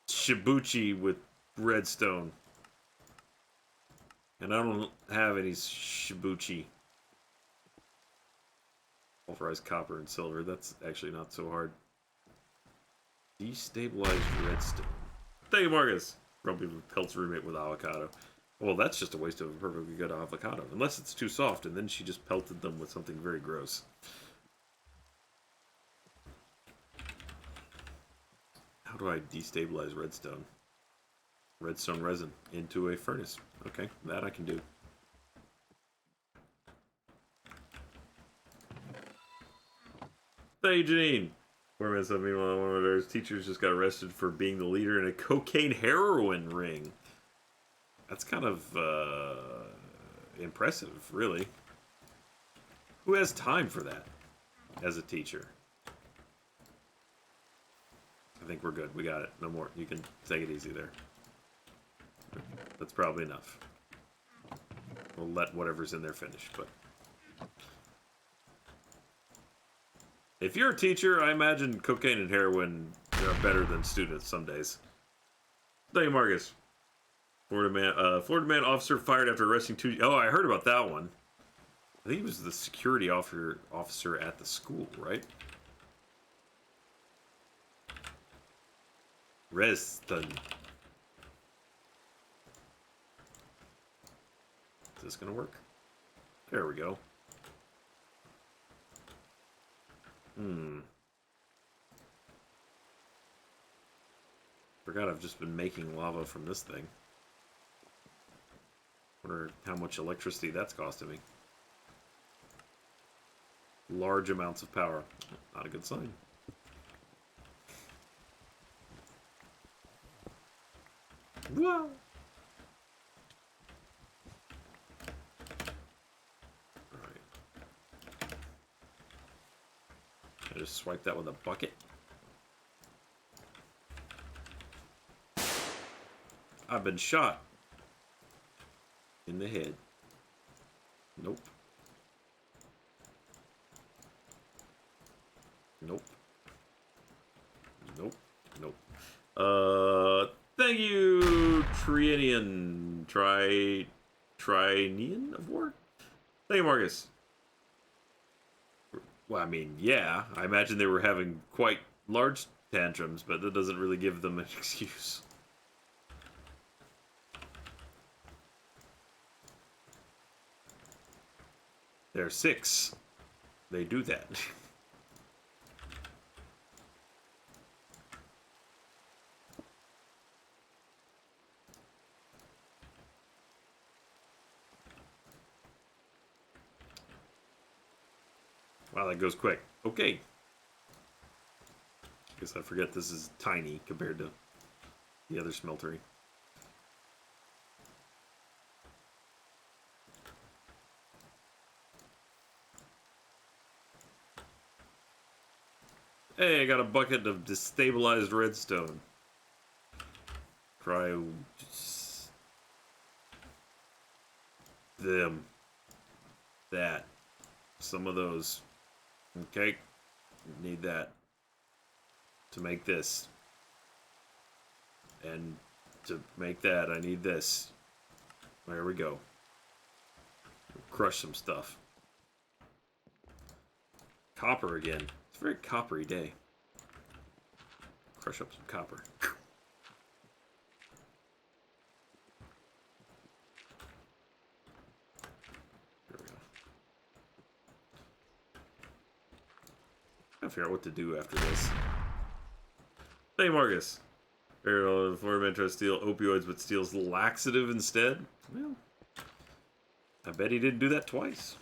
Shibuchi with redstone. And I don't have any Shibuchi. Pulverized copper and silver. That's actually not so hard. Destabilized redstone. Thank you, Marcus. Grumpy pelts roommate with avocado. Well, that's just a waste of a perfectly good avocado. Unless it's too soft, and then she just pelted them with something very gross. How do I destabilize redstone? Redstone resin into a furnace. Okay, that I can do. Thank you, Janine. 4 minutes of meanwhile, one of their teachers just got arrested for being the leader in a cocaine heroin ring. That's kind of impressive, really. Who has time for that as a teacher? I think we're good. We got it. No more. You can take it easy there. That's probably enough. We'll let whatever's in there finish, but... If you're a teacher, I imagine cocaine and heroin are better than students some days. Thank you, Marcus. Florida man officer fired after arresting two... Oh, I heard about that one. I think he was the security officer at the school, right? Reston. Is this gonna work? There we go. Forgot I've just been making lava from this thing. Wonder how much electricity that's costing me. Large amounts of power. Not a good sign. Whoa! Alright. I just swipe that with a bucket. I've been shot. In the head. Nope. Nope. Nope. Nope. Thank you, Trienian. Trienian of War? Thank you, Marcus. Well, I mean, yeah. I imagine they were having quite large tantrums, but that doesn't really give them an excuse. They're 6. They do that. Wow, that goes quick. Okay. Guess I forget this is tiny compared to the other smeltery. Hey, I got a bucket of destabilized redstone. Cryo... them. That. Some of those. Okay. Need that. To make this. And to make that, I need this. There we go. Crush some stuff. Copper again. It's a very coppery day. Crush up some copper. There we go. I'll figure out what to do after this. Hey, Marcus. The Florida man tries to steal opioids but steals laxative instead? Well, I bet he didn't do that twice.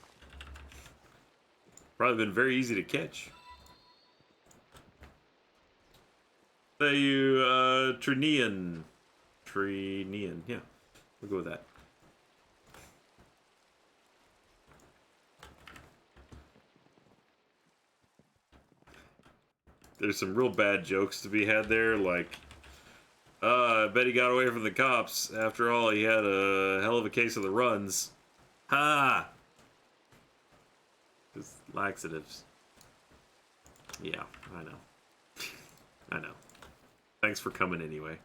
Probably been very easy to catch. Thank you, Trinian. Trinian, yeah. We'll go with that. There's some real bad jokes to be had there, like, I bet he got away from the cops. After all, he had a hell of a case of the runs. Ha! Just laxatives. Yeah, I know. I know. Thanks for coming anyway.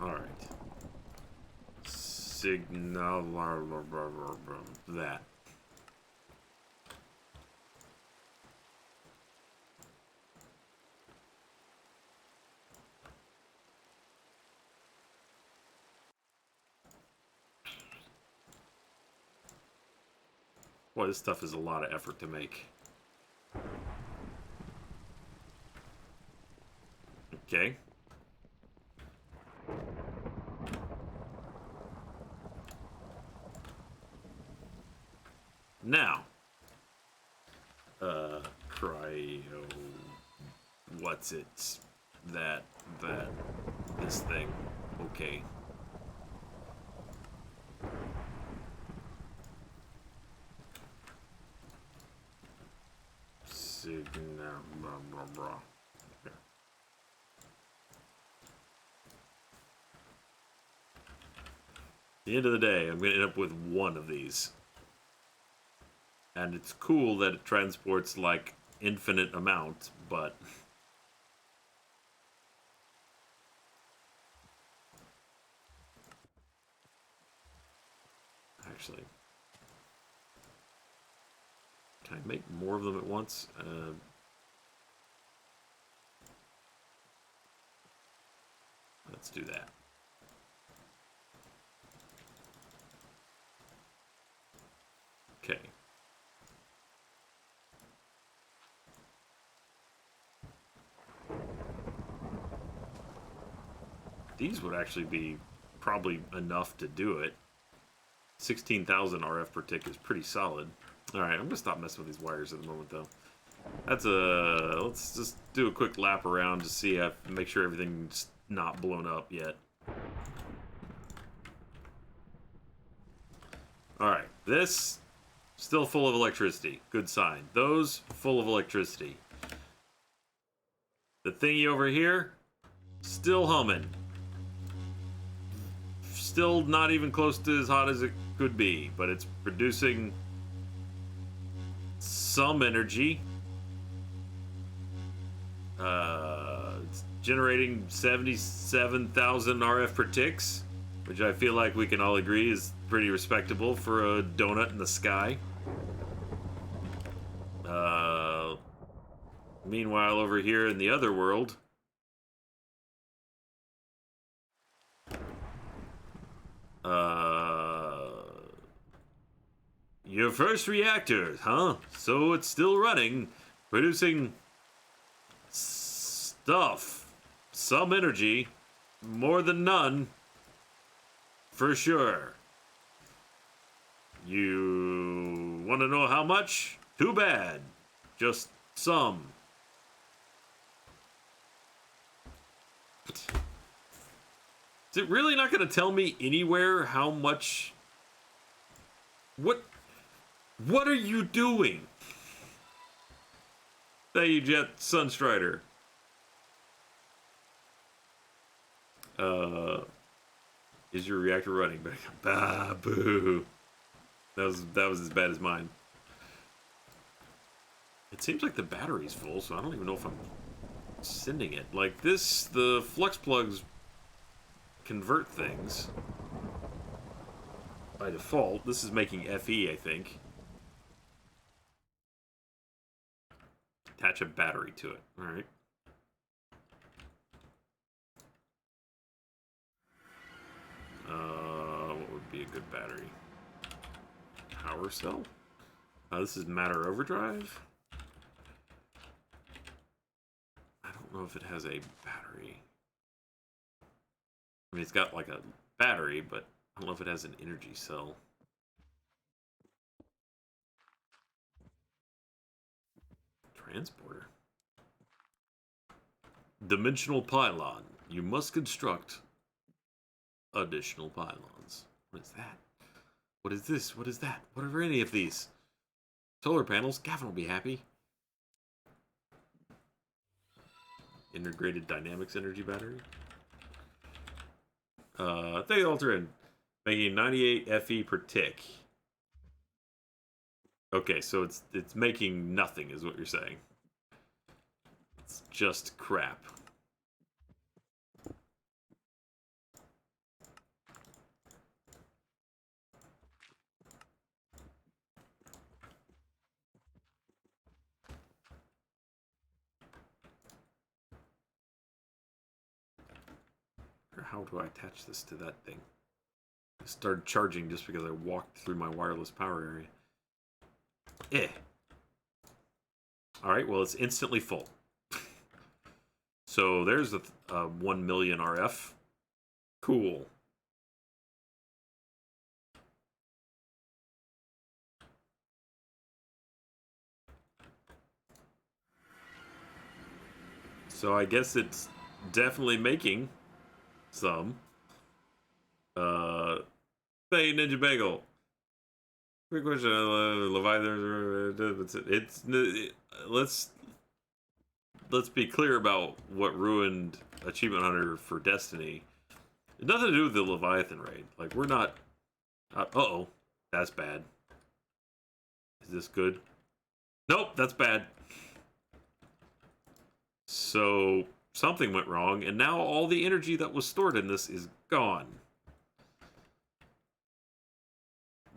Alright. Signal that. Boy, this stuff is a lot of effort to make. Okay. Now, Cryo... What's it? That... This thing. Okay. Signal... Blah, blah, blah. Okay. At the end of the day, I'm going to end up with one of these. And it's cool that it transports, like, infinite amount, but... Actually... Can I make more of them at once? Let's do that. Okay. These would actually be probably enough to do it. 16,000 RF per tick is pretty solid. Alright, I'm going to stop messing with these wires at the moment, though. That's a... Let's just do a quick lap around to see if... Make sure everything's not blown up yet. Alright, this... Still full of electricity. Good sign. Those, full of electricity. The thingy over here, still humming. Still not even close to as hot as it could be, but it's producing some energy. It's generating 77,000 RF per ticks, which I feel like we can all agree is pretty respectable for a donut in the sky. Meanwhile, over here in the other world, your first reactor, huh? So it's still running, producing stuff, some energy, more than none, for sure. You want to know how much? Too bad. Just some. Is it really not going to tell me anywhere how much... What are you doing? Thank you, Jet Sunstrider. Is your reactor running back? Bah, boo. That was as bad as mine. It seems like the battery's full, so I don't even know if I'm sending it. Like this, the flux plugs convert things by default. This is making FE, I think. Attach a battery to it. All right. What would be a good battery? Power cell? This is matter overdrive. I don't know if it has a battery. I mean, it's got like a battery, but I don't know if it has an energy cell. Transporter. Dimensional pylon. You must construct additional pylons. What is that? What is this? What is that? What are any of these? Solar panels. Gavin will be happy. Integrated dynamics energy battery. Thank you, Alterin. Making 98 FE per tick. Okay, so it's making nothing, is what you're saying. It's just crap. How do I attach this to that thing? I started charging just because I walked through my wireless power area. Alright, well, it's instantly full. So there's the 1 million RF. Cool. So I guess it's definitely making some. Hey, Ninja Bagel. Quick question, Leviathan. Let's be clear about what ruined Achievement Hunter for Destiny. It's nothing to do with the Leviathan raid. Like, we're not. Uh-oh, that's bad. Is this good? Nope, that's bad. So something went wrong, and now all the energy that was stored in this is gone.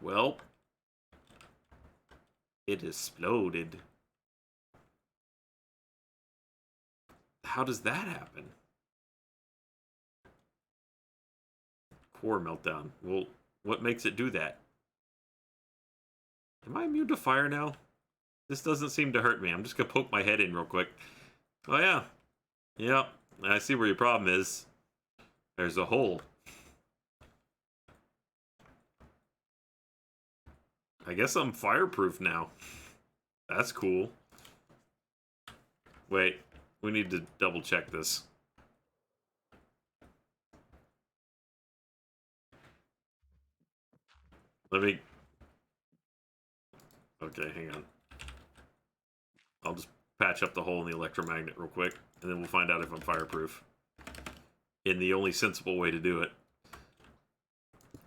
Well, it exploded. How does that happen? Core meltdown. Well, what makes it do that? Am I immune to fire now? This doesn't seem to hurt me. I'm just gonna poke my head in real quick. Oh yeah. Yep. I see where your problem is. There's a hole. I guess I'm fireproof now. That's cool. Wait, we need to double check this. Let me... Okay, hang on. I'll just patch up the hole in the electromagnet real quick, and then we'll find out if I'm fireproof. In the only sensible way to do it.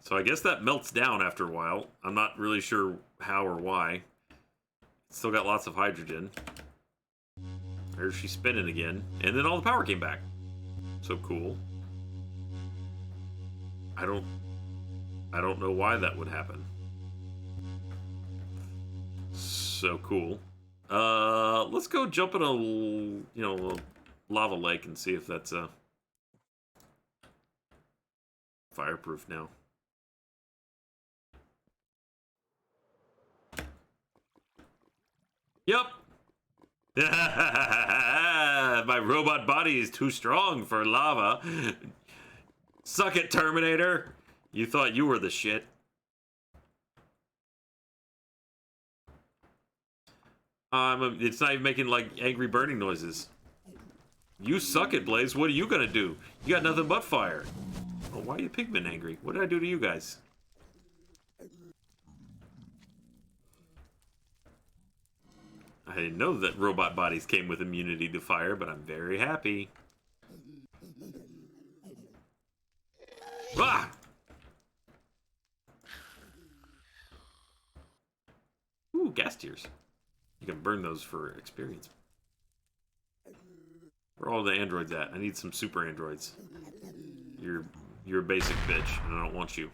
So I guess that melts down after a while. I'm not really sure how or why. It's still got lots of hydrogen. There's she spinning again. And then all the power came back. So cool. I don't know why that would happen. So cool. Let's go jump in a lava lake and see if that's fireproof now. Yep. My robot body is too strong for lava. Suck it, Terminator. You thought you were the shit. It's not even making, like, angry burning noises. You suck it, Blaze. What are you gonna do? You got nothing but fire. Oh, why are you pigmen angry? What did I do to you guys? I didn't know that robot bodies came with immunity to fire, but I'm very happy. Ah! Ooh, gas tears. You can burn those for experience. Where are all the androids at? I need some super androids. You're a basic bitch, and I don't want you.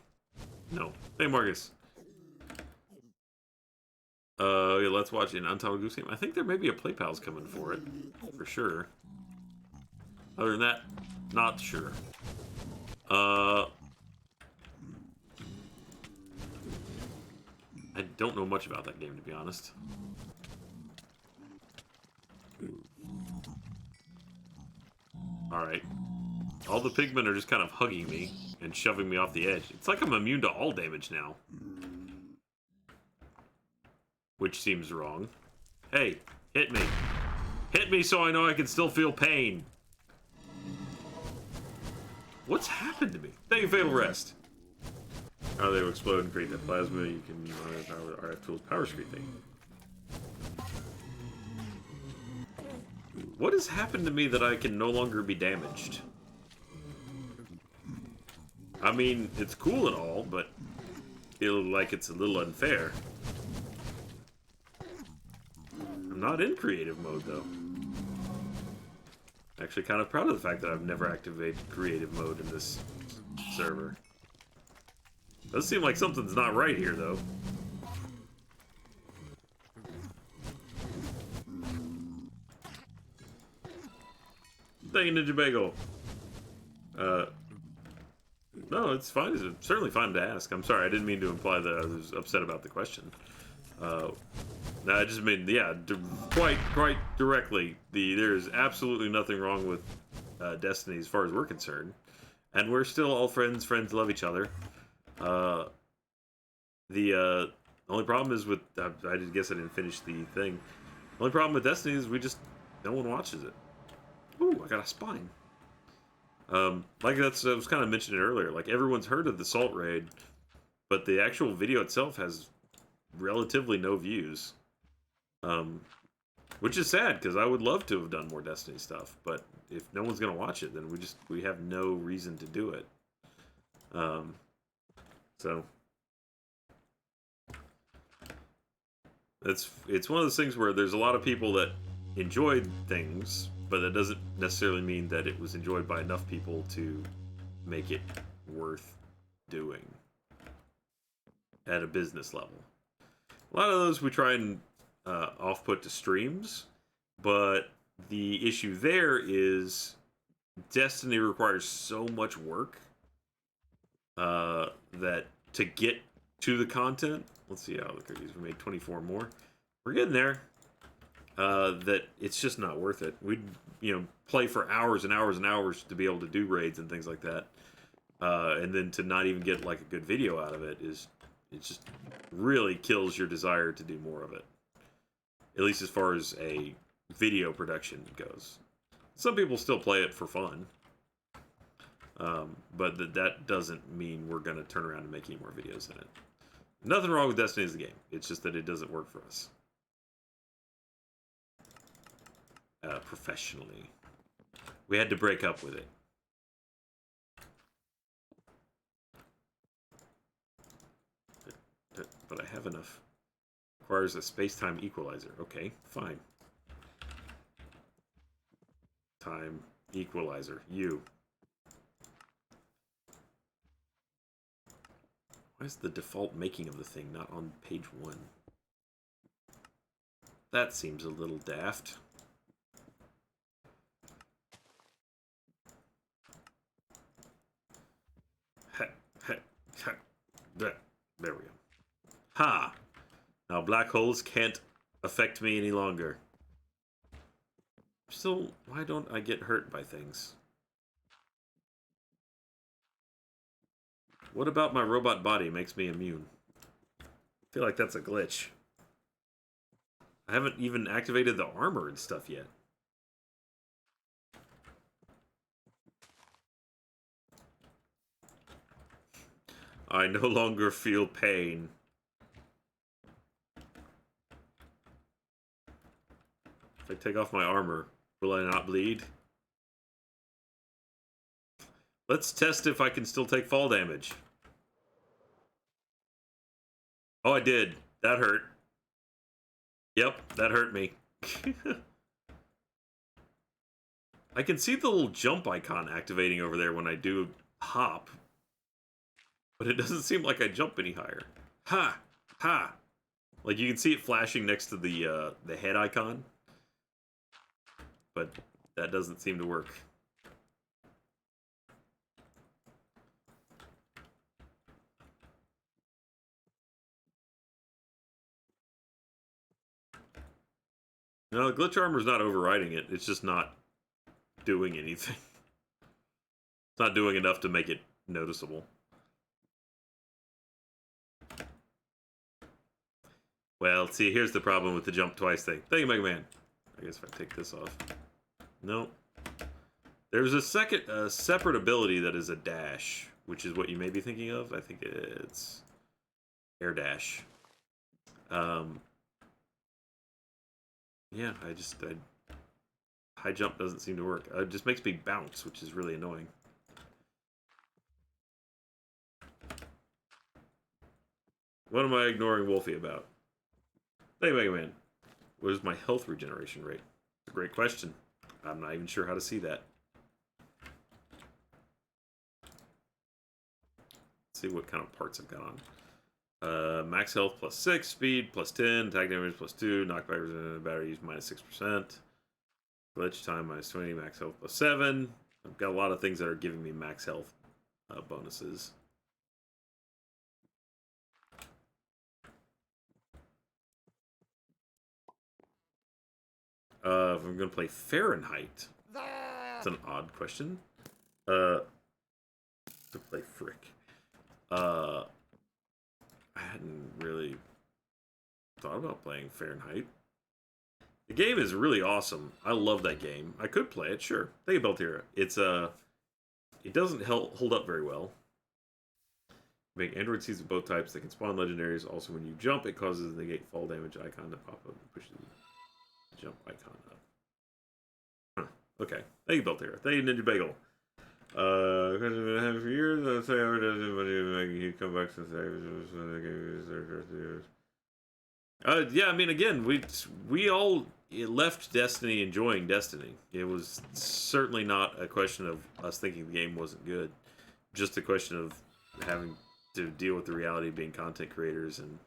No. Hey, Marcus. Yeah, let's watch an Untitled Goose Game. I think there may be a Play Pals coming for it. For sure. Other than that, not sure. I don't know much about that game, to be honest. Alright. All the pigmen are just kind of hugging me and shoving me off the edge. It's like I'm immune to all damage now. Which seems wrong. Hey, hit me. Hit me so I know I can still feel pain. What's happened to me? Thank you, Fatal Rest. How they will explode and create that plasma. You can monitor RF tools power screen thing. What has happened to me that I can no longer be damaged? I mean, it's cool and all, but I feel like it's a little unfair. I'm not in creative mode, though. Actually, kind of proud of the fact that I've never activated creative mode in this server. Does seem like something's not right here, though. Thank you, Ninja Bagel. No, it's fine. It's certainly fine to ask. I'm sorry, I didn't mean to imply that I was upset about the question. No, I just mean, yeah, quite directly. There's absolutely nothing wrong with Destiny as far as we're concerned. And we're still all friends love each other. The only problem is with, I guess I didn't finish the thing. The only problem with Destiny is no one watches it. Ooh, I got a spine. Like I was kind of mentioning earlier. Like everyone's heard of the Salt Raid, but the actual video itself has relatively no views. Which is sad because I would love to have done more Destiny stuff, but if no one's gonna watch it, then we have no reason to do it. So it's one of those things where there's a lot of people that enjoyed things, but that doesn't necessarily mean that it was enjoyed by enough people to make it worth doing at a business level. A lot of those we try and off-put to streams, but the issue there is Destiny requires so much work that to get to the content, let's see how look at these. We made 24 more. We're getting there. That it's just not worth it. We'd play for hours and hours and hours to be able to do raids and things like that, and then to not even get like a good video out of it it just really kills your desire to do more of it. At least as far as a video production goes. Some people still play it for fun. But that doesn't mean we're going to turn around and make any more videos in it. Nothing wrong with Destiny as a game. It's just that it doesn't work for us. Professionally. We had to break up with it. But I have enough. Requires a space-time equalizer. Okay, fine. Time equalizer. You. Why is the default making of the thing not on page 1? That seems a little daft. There we go. Ha! Now black holes can't affect me any longer. Still, why don't I get hurt by things? What about my robot body makes me immune? I feel like that's a glitch. I haven't even activated the armor and stuff yet. I no longer feel pain. If I take off my armor, will I not bleed? Let's test if I can still take fall damage. Oh, I did. That hurt. Yep, that hurt me. I can see the little jump icon activating over there when I do hop. But it doesn't seem like I jump any higher. Ha! Ha! Like you can see it flashing next to the head icon. But that doesn't seem to work. No, the glitch armor's not overriding it. It's just not doing anything. It's not doing enough to make it noticeable. Well, see, here's the problem with the jump twice thing. Thank you, Mega Man. I guess if I take this off. No. There's a separate ability that is a dash, which is what you may be thinking of. I think it's air dash. Yeah, high jump doesn't seem to work. It just makes me bounce, which is really annoying. What am I ignoring Wolfie about? Hey, Mega Man. What is my health regeneration rate? It's a great question. I'm not even sure how to see that. Let's see what kind of parts I've got on. Max health plus 6, speed plus 10, attack damage plus 2, knockback battery use minus 6%, glitch time minus 20, max health plus 7. I've got a lot of things that are giving me max health bonuses. If I'm going to play Fahrenheit, it's an odd question. To play Frick. I hadn't really thought about playing Fahrenheit. The game is really awesome. I love that game. I could play it, sure. Think about Beltera. It's it doesn't hold up very well. Make Android seeds of both types that can spawn legendaries. Also, when you jump, it causes the negate fall damage icon to pop up and push the jump icon up. Huh. Okay. Thank you, Beltera. Thank you, Ninja Bagel. I've been having for years. I'll say I making you come back since yeah, I mean, again, we all left Destiny enjoying Destiny. It was certainly not a question of us thinking the game wasn't good, just a question of having to deal with the reality of being content creators, and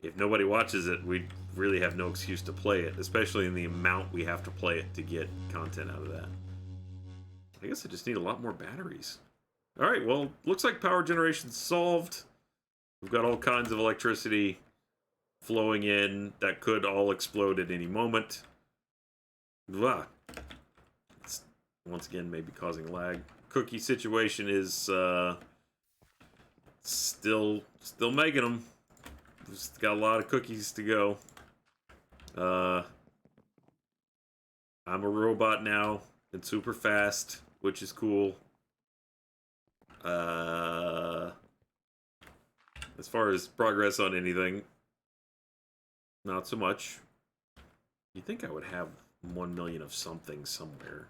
if nobody watches it, we really have no excuse to play it, especially in the amount we have to play it to get content out of that. I guess I just need a lot more batteries. Alright, well, looks like power generation's solved. We've got all kinds of electricity flowing in that could all explode at any moment. Blah. It's, once again, maybe causing lag. Cookie situation is still making them. Just got a lot of cookies to go. I'm a robot now and super fast, which is cool. As far as progress on anything, not so much. You'd think I would have 1 million of something somewhere,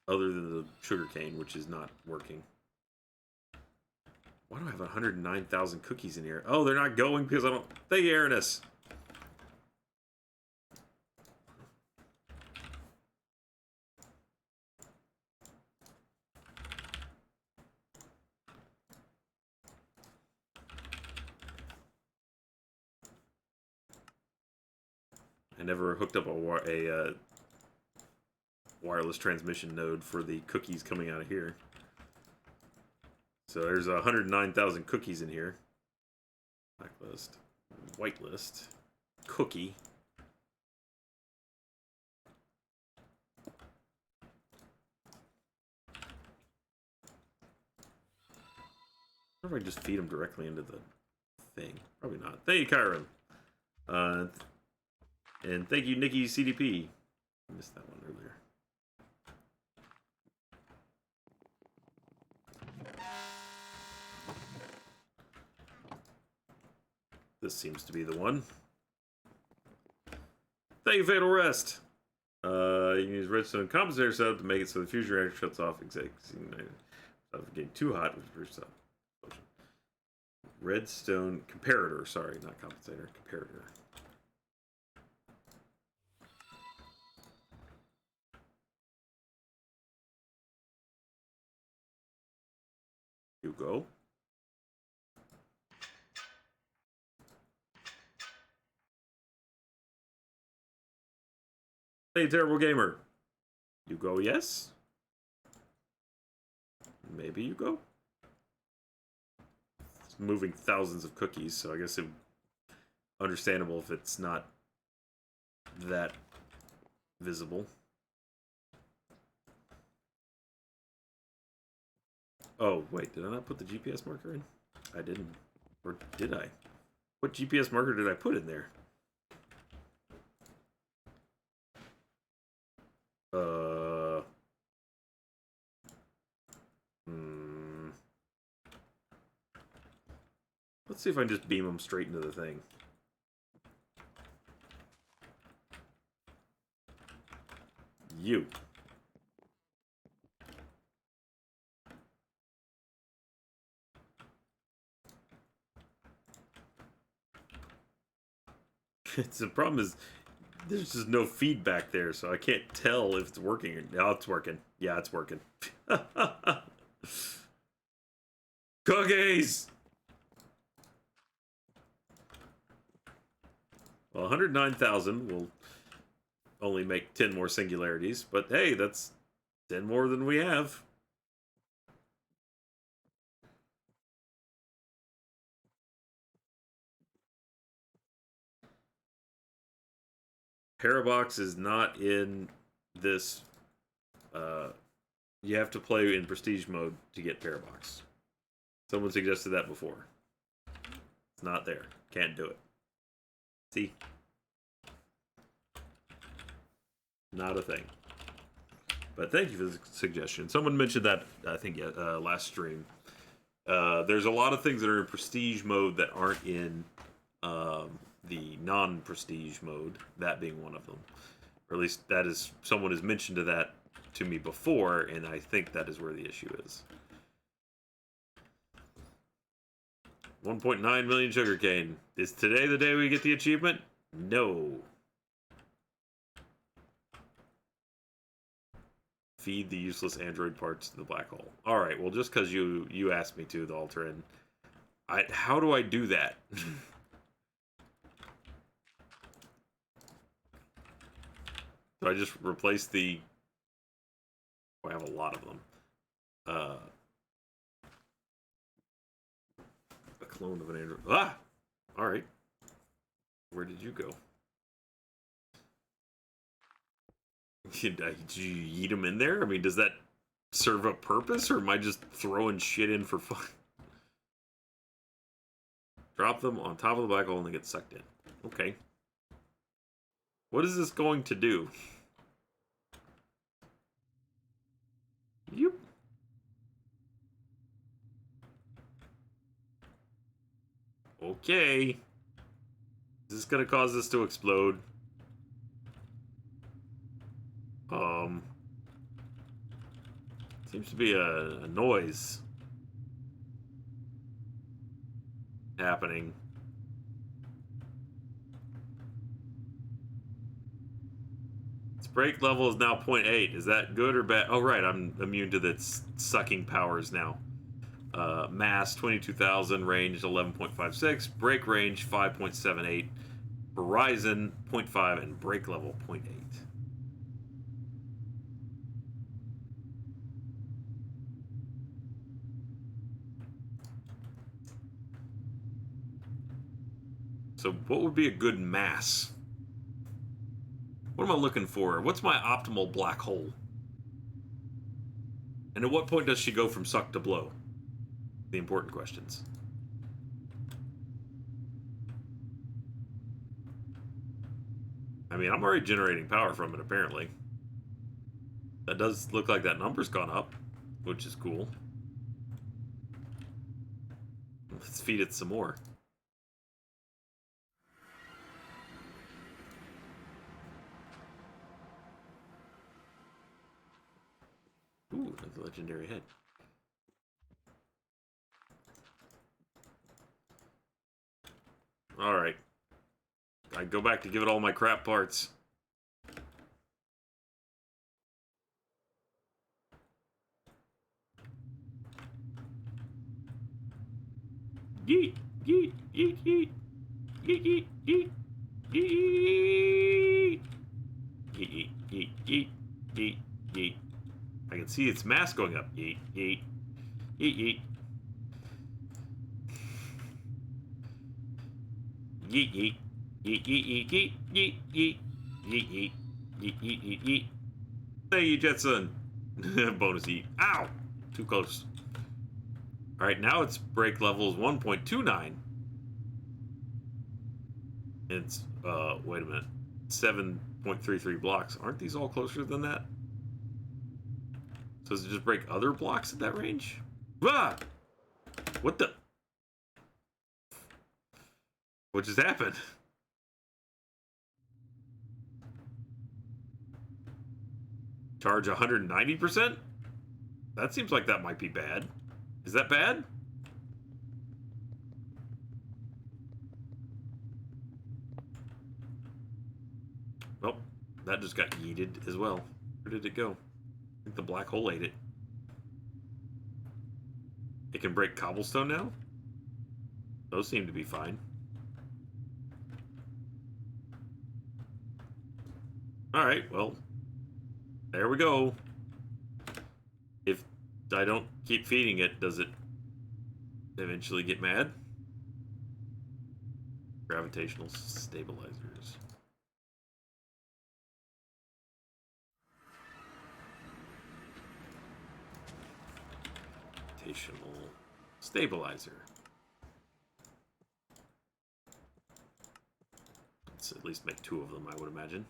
other than the sugarcane, which is not working. Why do I have 109,000 cookies in here? Oh, they're not going because I don't... Thank you, Aranus. I never hooked up a wireless transmission node for the cookies coming out of here. So there's 109,000 cookies in here. Blacklist, whitelist, cookie. I wonder if I just feed them directly into the thing. Probably not. Thank you, Kyron. And thank you, Nikki CDP. I missed that one earlier. This seems to be the one. Thank you, Fatal Rest. You can use redstone compensator setup to make it so the fusion reactor shuts off exactly. Getting too hot with first up. Redstone comparator, sorry, not compensator, comparator. You go. Hey, terrible gamer. You go, yes? Maybe you go? It's moving thousands of cookies, so I guess it's understandable if it's not that visible. Oh, wait, did I not put the GPS marker in? I didn't. Or did I? What GPS marker did I put in there? Let's see if I can just beam them straight into the thing. You. The problem is there's just no feedback there, so I can't tell if it's working. No, it's working. Yeah, it's working. Cookies! Well, 109,000 will only make 10 more singularities, but hey, that's 10 more than we have. Parabox is not in this. You have to play in prestige mode to get Parabox. Someone suggested that before. It's not there. Can't do it. See? Not a thing. But thank you for the suggestion. Someone mentioned that, I think, last stream. There's a lot of things that are in prestige mode that aren't in the non-prestige mode, that being one of them. Or at least that is, someone has mentioned that to me before, and I think that is where the issue is. 1.9 million sugarcane. Is today the day we get the achievement? No. Feed the useless android parts to the black hole. All right, well, just because you asked me to, the Alterin. How do I do that? So I just replace the... Oh, I have a lot of them. A clone of an android. Ah! Alright. Where did you go? Did you eat them in there? I mean, does that serve a purpose, or am I just throwing shit in for fun? Drop them on top of the black hole and they get sucked in. Okay. What is this going to do? Yep. Okay. Is this going to cause this to explode? Seems to be a noise happening. Its break level is now 0.8. Is that good or bad? Oh, right. I'm immune to its sucking powers now. Mass 22,000, range 11.56, break range 5.78, horizon 0.5, and break level 0.8. So what would be a good mass? What am I looking for? What's my optimal black hole? And at what point does she go from suck to blow? The important questions. I mean, I'm already generating power from it, apparently. That does look like that number's gone up, which is cool. Let's feed it some more. Ooh, another legendary head. Alright. I go back to give it all my crap parts. Yeet, yeet, yeet, yeet. Yeet, yeet, yeet. Yeet. Yeet, yeet, yeet, yeet, yeet. I can see its mass going up. Yeet, yeet. Yeet, yeet. Yeet, yeet. Yeet, yeet, yeet, yeet, yeet, yeet. Yeet, yeet. Yeet, yeet, yeet, yeet. Thank you, Jetson. Bonus eat. Ow! Too close. Alright, now its break level is 1.29. It's, wait a minute. 7.33 blocks. Aren't these all closer than that? So does it just break other blocks at that range? Ah! What the? What just happened? Charge 190%? That seems like that might be bad. Is that bad? Well, that just got yeeted as well. Where did it go? I think the black hole ate it. It can break cobblestone now? Those seem to be fine. Alright, well, there we go. If I don't keep feeding it, does it eventually get mad? Gravitational stabilizers. Gravitational stabilizer. Let's at least make 2 of them, I would imagine.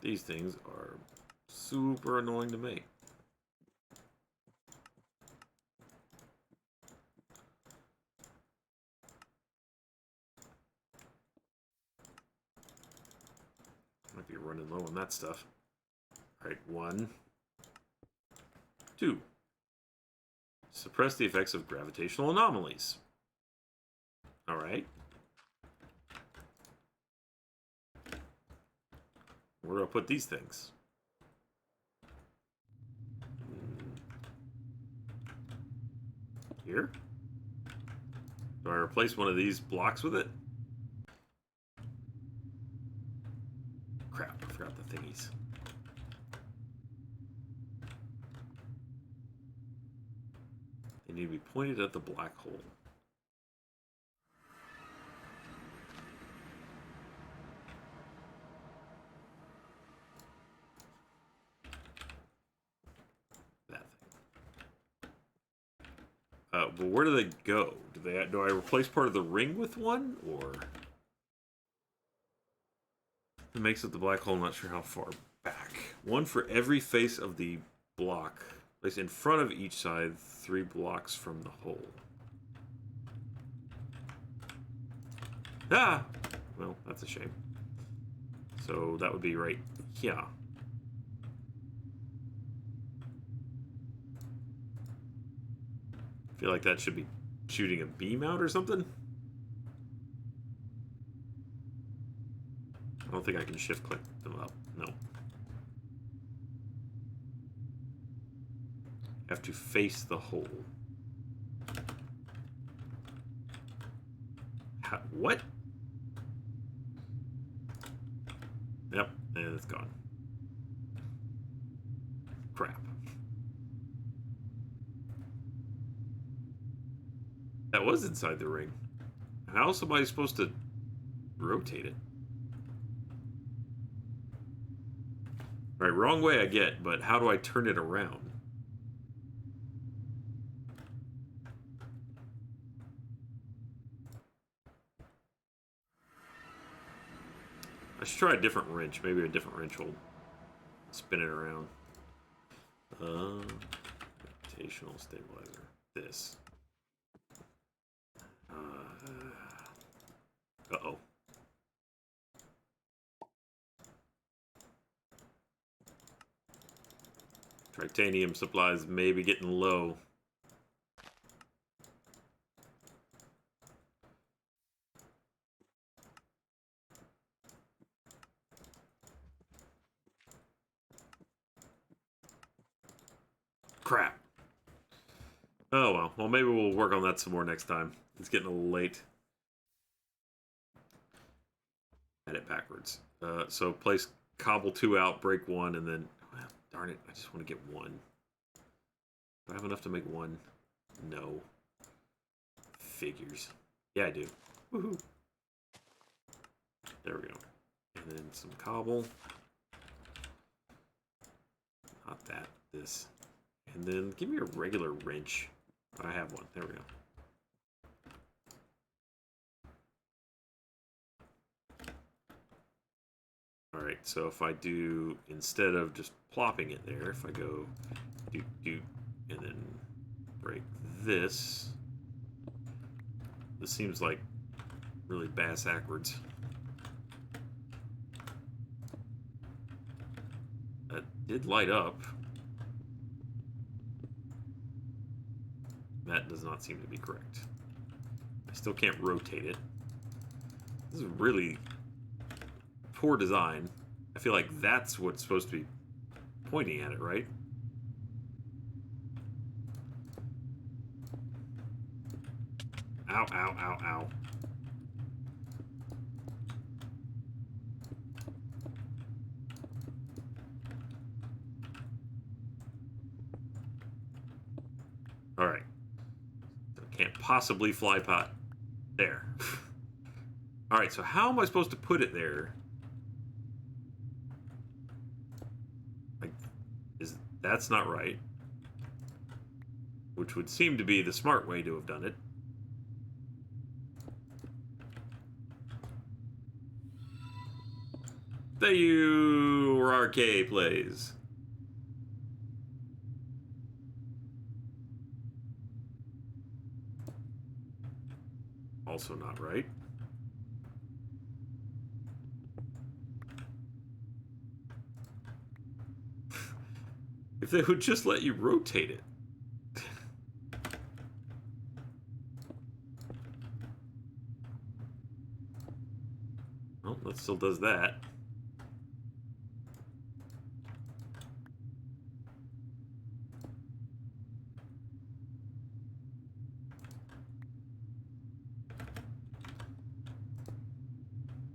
These things are super annoying to make. Might be running low on that stuff. Alright, 1, 2. Suppress the effects of gravitational anomalies. Alright. Where do I put these things? Here? Do I replace one of these blocks with it? Crap, I forgot the thingies. They need to be pointed at the black hole. That thing. But where do they go? Do I replace part of the ring with one, or it makes it the black hole? Not sure how far back. One for every face of the block. Place in front of each side, 3 blocks from the hole. Ah! Well, that's a shame. So that would be right here. I feel like that should be shooting a beam out or something. I don't think I can shift click them up. No. Have to face the hole. What? Yep, and it's gone. Crap. That was inside the ring. How else am I supposed to rotate it? Right, wrong way I get, but how do I turn it around? I should try a different wrench. Maybe a different wrench will spin it around. Gravitational stabilizer. This. Uh-oh. Titanium supplies may be getting low. Crap. Oh well. Well, maybe we'll work on that some more next time. It's getting a little late. Add it backwards. So place cobble 2 out, break 1, and then... Well, darn it, I just want to get 1. Do I have enough to make 1? No. Figures. Yeah, I do. Woohoo. There we go. And then some cobble. Not that. This. And then give me a regular wrench. I have one. There we go. Alright, so if I do, instead of just plopping it there, if I go doot doot and then break this, this seems like really bass-ackwards. That did light up. That does not seem to be correct. I still can't rotate it. This is really poor design. I feel like that's what's supposed to be pointing at it, right? Ow, ow, ow, ow. Alright. Can't possibly fly pot. There. Alright, so how am I supposed to put it there? That's not right. Which would seem to be the smart way to have done it. Thank you, RK Plays. Also not right. If they would just let you rotate it. Well, that still does that.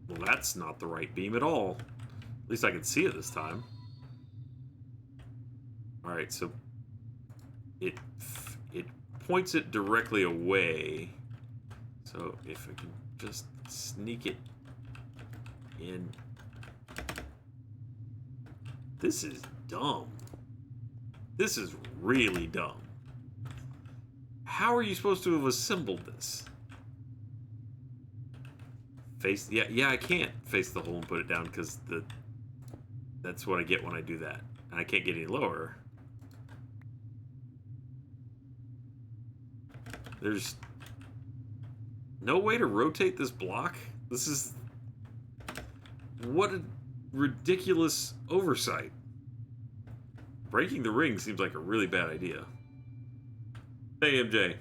Well, that's not the right beam at all. At least I can see it this time. Alright, so it points it directly away. So if I can just sneak it in. This is dumb. This is really dumb. How are you supposed to have assembled this? Face, yeah, I can't face the hole and put it down because that's what I get when I do that. And I can't get any lower. There's no way to rotate this block? This is... What a ridiculous oversight. Breaking the ring seems like a really bad idea. Hey, MJ.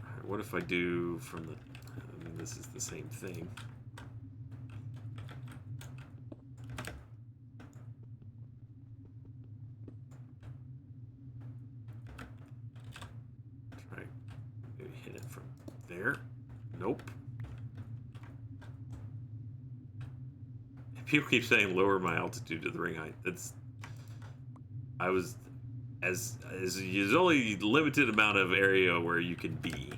Alright, what if I do from the... I mean, this is the same thing. Try maybe hit it from there. Nope. People keep saying lower my altitude to the ring height. That's... I was... As there's only limited amount of area where you can be.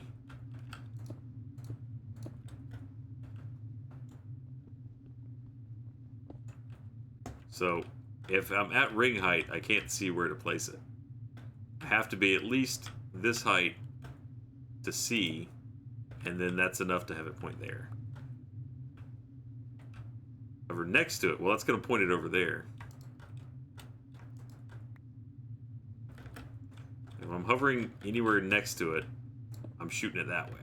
So, if I'm at ring height, I can't see where to place it. I have to be at least this height to see, and then that's enough to have it point there. Over next to it, well, that's going to point it over there. If I'm hovering anywhere next to it, I'm shooting it that way.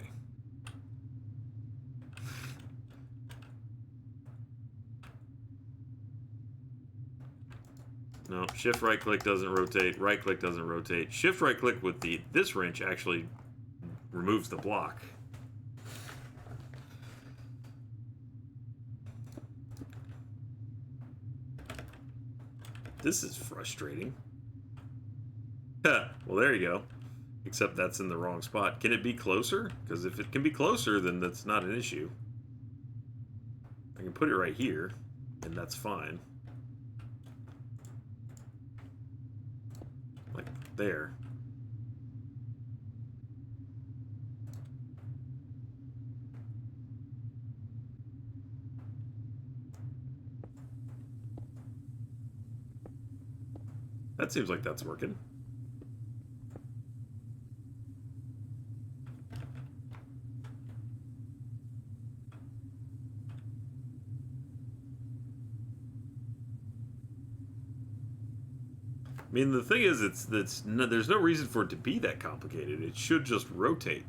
No, shift right click doesn't rotate, right click doesn't rotate. Shift right click with this wrench actually removes the block. This is frustrating. Well, there you go. Except that's in the wrong spot. Can it be closer? Because if it can be closer, then that's not an issue. I can put it right here, and that's fine. Like there. That seems like that's working. I mean, the thing is, there's no reason for it to be that complicated. It should just rotate.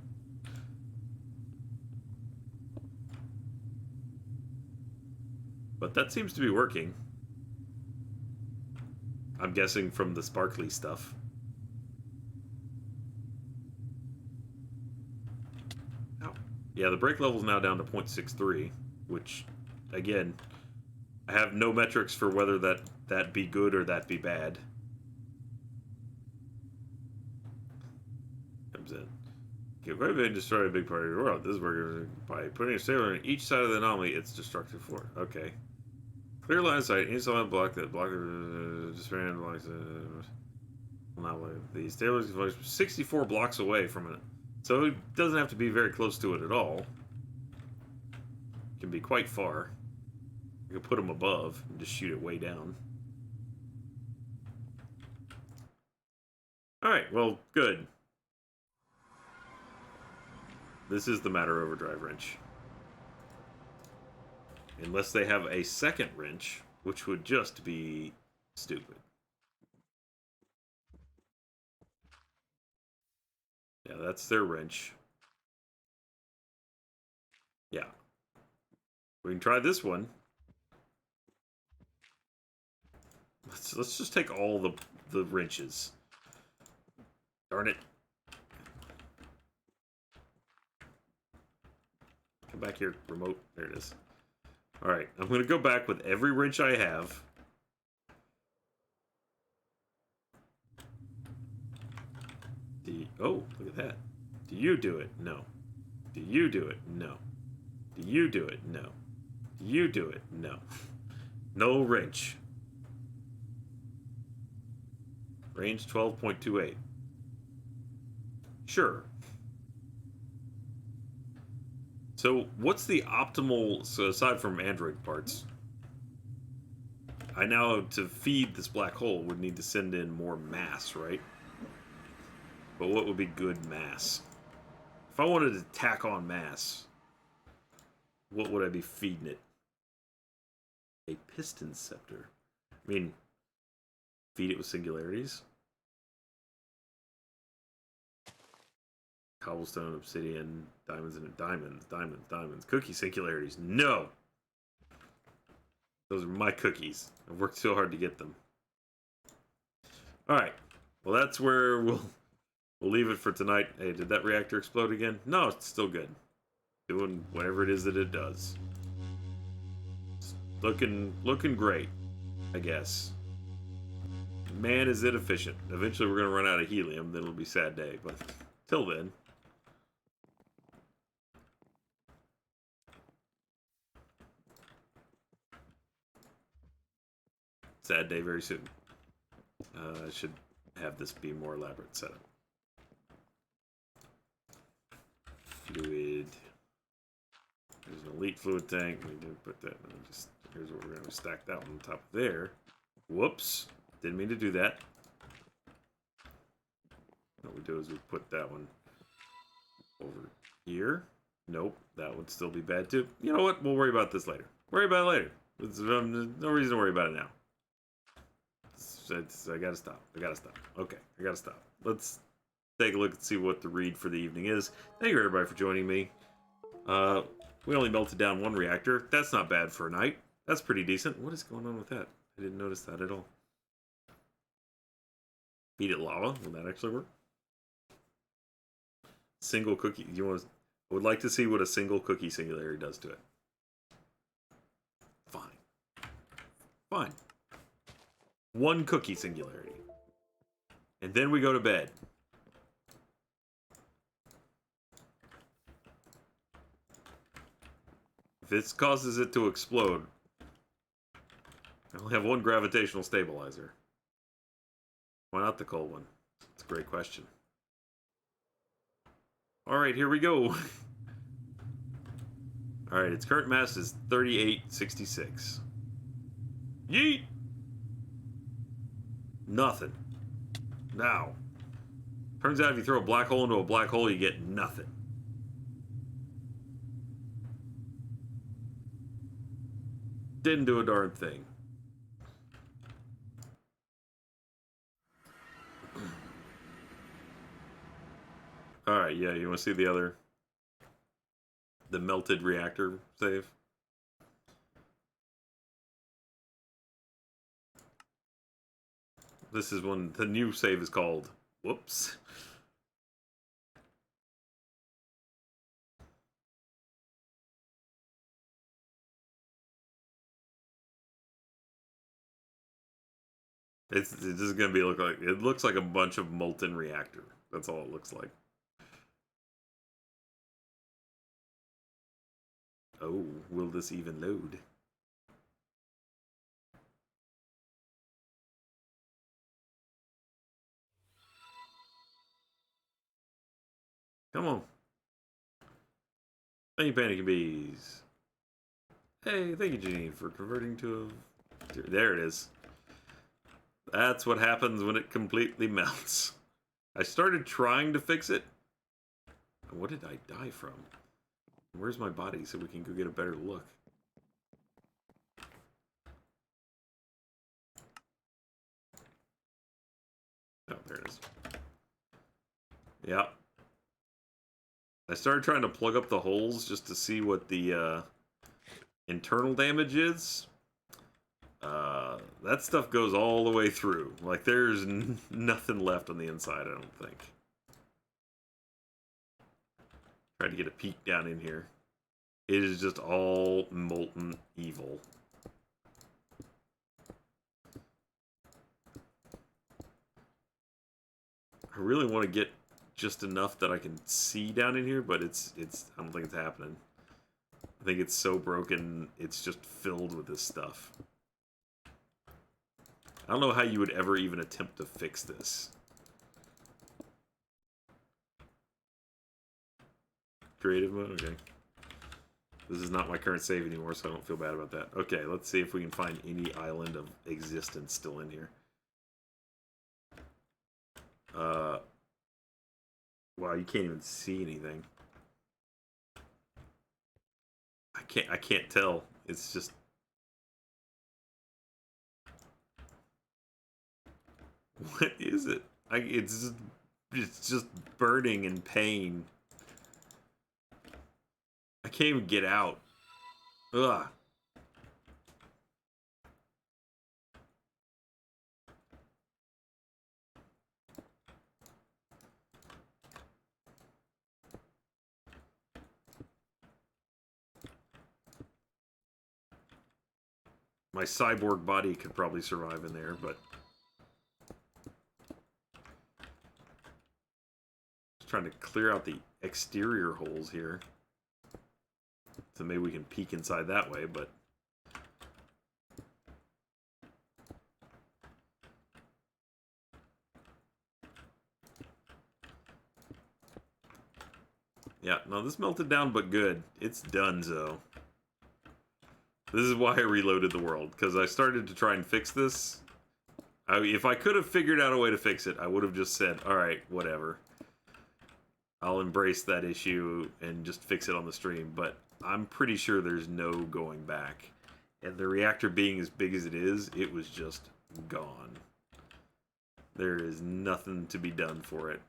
But that seems to be working. I'm guessing from the sparkly stuff. Ow. Yeah, the brake level is now down to 0.63, which, again, I have no metrics for whether that be good or that be bad. Comes in. Get quite a bit and destroy a big part of your world. This is where by putting a sailor on each side of the anomaly, it's destructive for. Okay. Clear line of sight. Any solid block that block just ran blocks. Not these tailors can 64 blocks away from it, so it doesn't have to be very close to it at all. It can be quite far. You can put them above and just shoot it way down. All right. Well, good. This is the Matter Overdrive wrench. Unless they have a second wrench, which would just be stupid. Yeah, that's their wrench. Yeah. We can try this one. Let's just take all the wrenches. Darn it. Come back here, remote. There it is. Alright, I'm going to go back with every wrench I have. Oh, look at that. Do you do it? No. Do you do it? No. Do you do it? No. Do you do it? No. No wrench. Range 12.28. Sure. So, what's the optimal, so aside from Android parts, I now, to feed this black hole, would need to send in more mass, right? But what would be good mass? If I wanted to tack on mass, what would I be feeding it? A piston scepter. I mean, feed it with singularities. Cobblestone, obsidian, diamonds, and diamonds. Cookie singularities. No! Those are my cookies. I've worked so hard to get them. Alright. Well, that's where we'll leave it for tonight. Hey, did that reactor explode again? No, it's still good. Doing whatever it is that it does. It's looking great, I guess. Man, is it efficient. Eventually we're going to run out of helium, then it'll be a sad day. But till then... sad day very soon. I should have this be more elaborate setup. Fluid. There's an elite fluid tank. We did put that. Here's what we're going to stack that one on top of there. Whoops. Didn't mean to do that. What we do is we put that one over here. Nope. That would still be bad too. You know what? We'll worry about this later. Worry about it later. There's no reason to worry about it now. I gotta stop. Okay, I gotta stop. Let's take a look and see what the read for the evening is. Thank you everybody for joining me. We only melted down one reactor. That's not bad for a night. That's pretty decent. What is going on with that? I didn't notice that at all. Feed it lava. Will that actually work? Single cookie. I would like to see what a single cookie singularity does to it. Fine. One cookie singularity. And then we go to bed. If this causes it to explode, I only have one gravitational stabilizer. Why not the cold one? That's a great question. Alright, here we go. Alright, its current mass is 3866. Yeet! Nothing. Now, turns out if you throw a black hole into a black hole, you get nothing. Didn't do a darn thing. Alright, yeah, you want to see the melted reactor save? This is one, the new save is called, whoops. This is going to be it looks like a bunch of molten reactor. That's all it looks like. Oh, will this even load? Come on. Thank you, Panicking Bees. Hey, thank you, Janine, for converting to a... There it is. That's what happens when it completely melts. I started trying to fix it. What did I die from? Where's my body so we can go get a better look? Oh, there it is. Yeah. I started trying to plug up the holes just to see what the internal damage is. That stuff goes all the way through. Like, there's nothing left on the inside, I don't think. Try to get a peek down in here. It is just all molten evil. I really want to get just enough that I can see down in here, but it's I don't think it's happening. I think it's so broken, it's just filled with this stuff. I don't know how you would ever even attempt to fix this. Creative mode? Okay. This is not my current save anymore, so I don't feel bad about that. Okay, let's see if we can find any island of existence still in here. Wow, you can't even see anything. I can't tell. It's just... What is it? It's just burning in pain. I can't even get out. Ugh. My cyborg body could probably survive in there, but... Just trying to clear out the exterior holes here. So maybe we can peek inside that way, but... Yeah, no, this melted down, but good. It's done, so. This is why I reloaded the world, because I started to try and fix this. If I could have figured out a way to fix it, I would have just said, alright, whatever. I'll embrace that issue and just fix it on the stream, but I'm pretty sure there's no going back. And the reactor being as big as it was just gone. There is nothing to be done for it.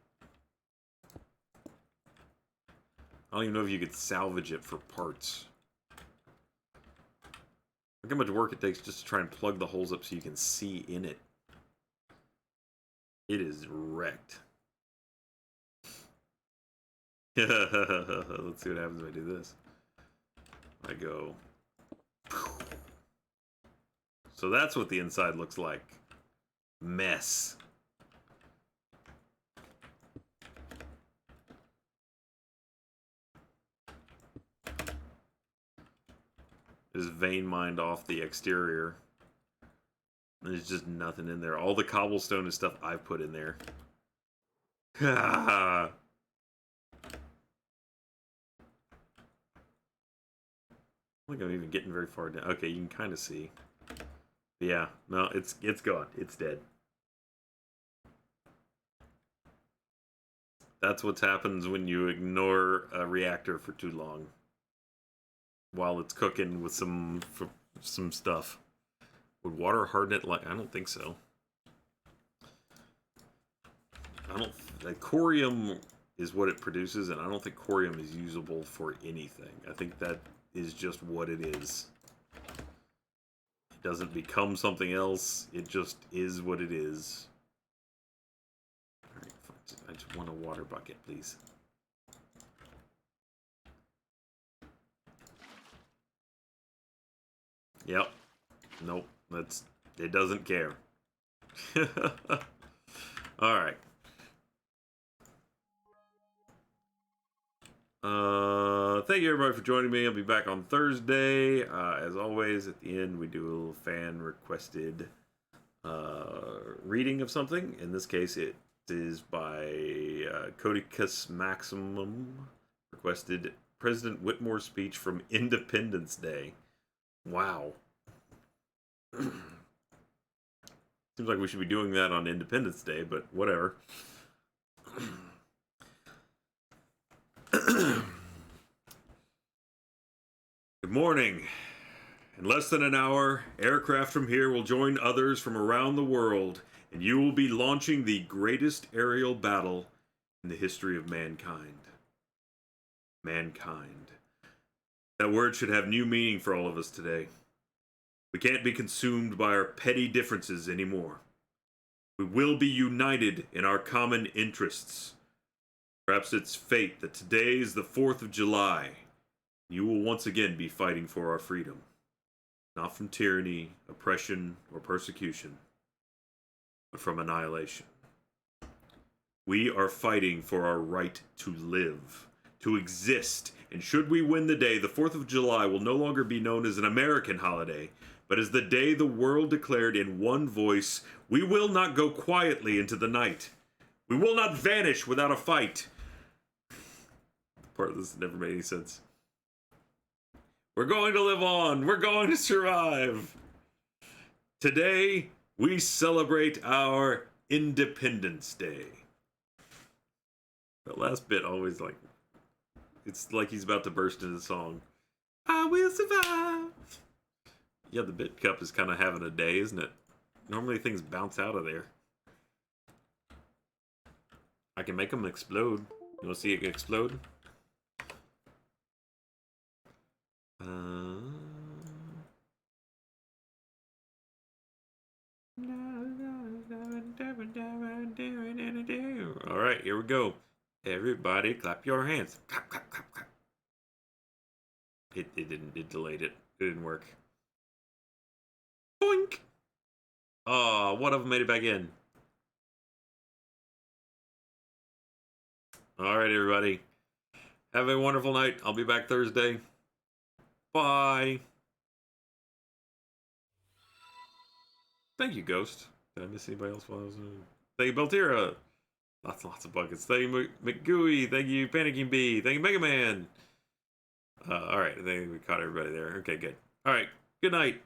I don't even know if you could salvage it for parts. Look how much work it takes just to try and plug the holes up so you can see in it. It is wrecked. Let's see what happens if I do this. I go... So that's what the inside looks like. Mess. Just vein mined off the exterior. There's just nothing in there. All the cobblestone is stuff I've put in there. I don't think I'm even getting very far down. Okay, you can kind of see. Yeah, no, it's gone. It's dead. That's what happens when you ignore a reactor for too long. While it's cooking with some stuff. Would water harden it? Like, I don't think so. Like, corium is what it produces, and I don't think corium is usable for anything. I think that is just what it is. It doesn't become something else. It just is what it is. Alright, I just want a water bucket, please. Yep. Nope. It doesn't care. Alright. Thank you everybody for joining me. I'll be back on Thursday. As always, at the end we do a little fan requested reading of something. In this case, it is by Codicus Maximum. Requested President Whitmore's speech from Independence Day. Wow. Seems like we should be doing that on Independence Day, but whatever. Good morning. In less than an hour, aircraft from here will join others from around the world, and you will be launching the greatest aerial battle in the history of mankind. Mankind. That word should have new meaning for all of us today. We can't be consumed by our petty differences anymore. We will be united in our common interests. Perhaps it's fate that today is the 4th of July. You will once again be fighting for our freedom. Not from tyranny, oppression, or persecution, but from annihilation. We are fighting for our right to live, to exist, and should we win the day, the 4th of July will no longer be known as an American holiday, but as the day the world declared in one voice, we will not go quietly into the night. We will not vanish without a fight. Part of this never made any sense. We're going to live on. We're going to survive. Today, we celebrate our Independence Day. That last bit always it's like he's about to burst into song. I will survive. Yeah, the bit cup is kind of having a day, isn't it? Normally things bounce out of there. I can make them explode. You want to see it explode? All right, here we go. Everybody clap your hands. Clap, clap, clap, clap. It didn't. It delayed it. It didn't work. Boink! Oh, one of them made it back in. All right, everybody. Have a wonderful night. I'll be back Thursday. Bye. Thank you, Ghost. Did I miss anybody else? Thank you, Beltira. Lots of buckets. Thank you, McGooey. Thank you, Panicking Bee. Thank you, Mega Man. All right, I think we caught everybody there. Okay, good. All right, good night.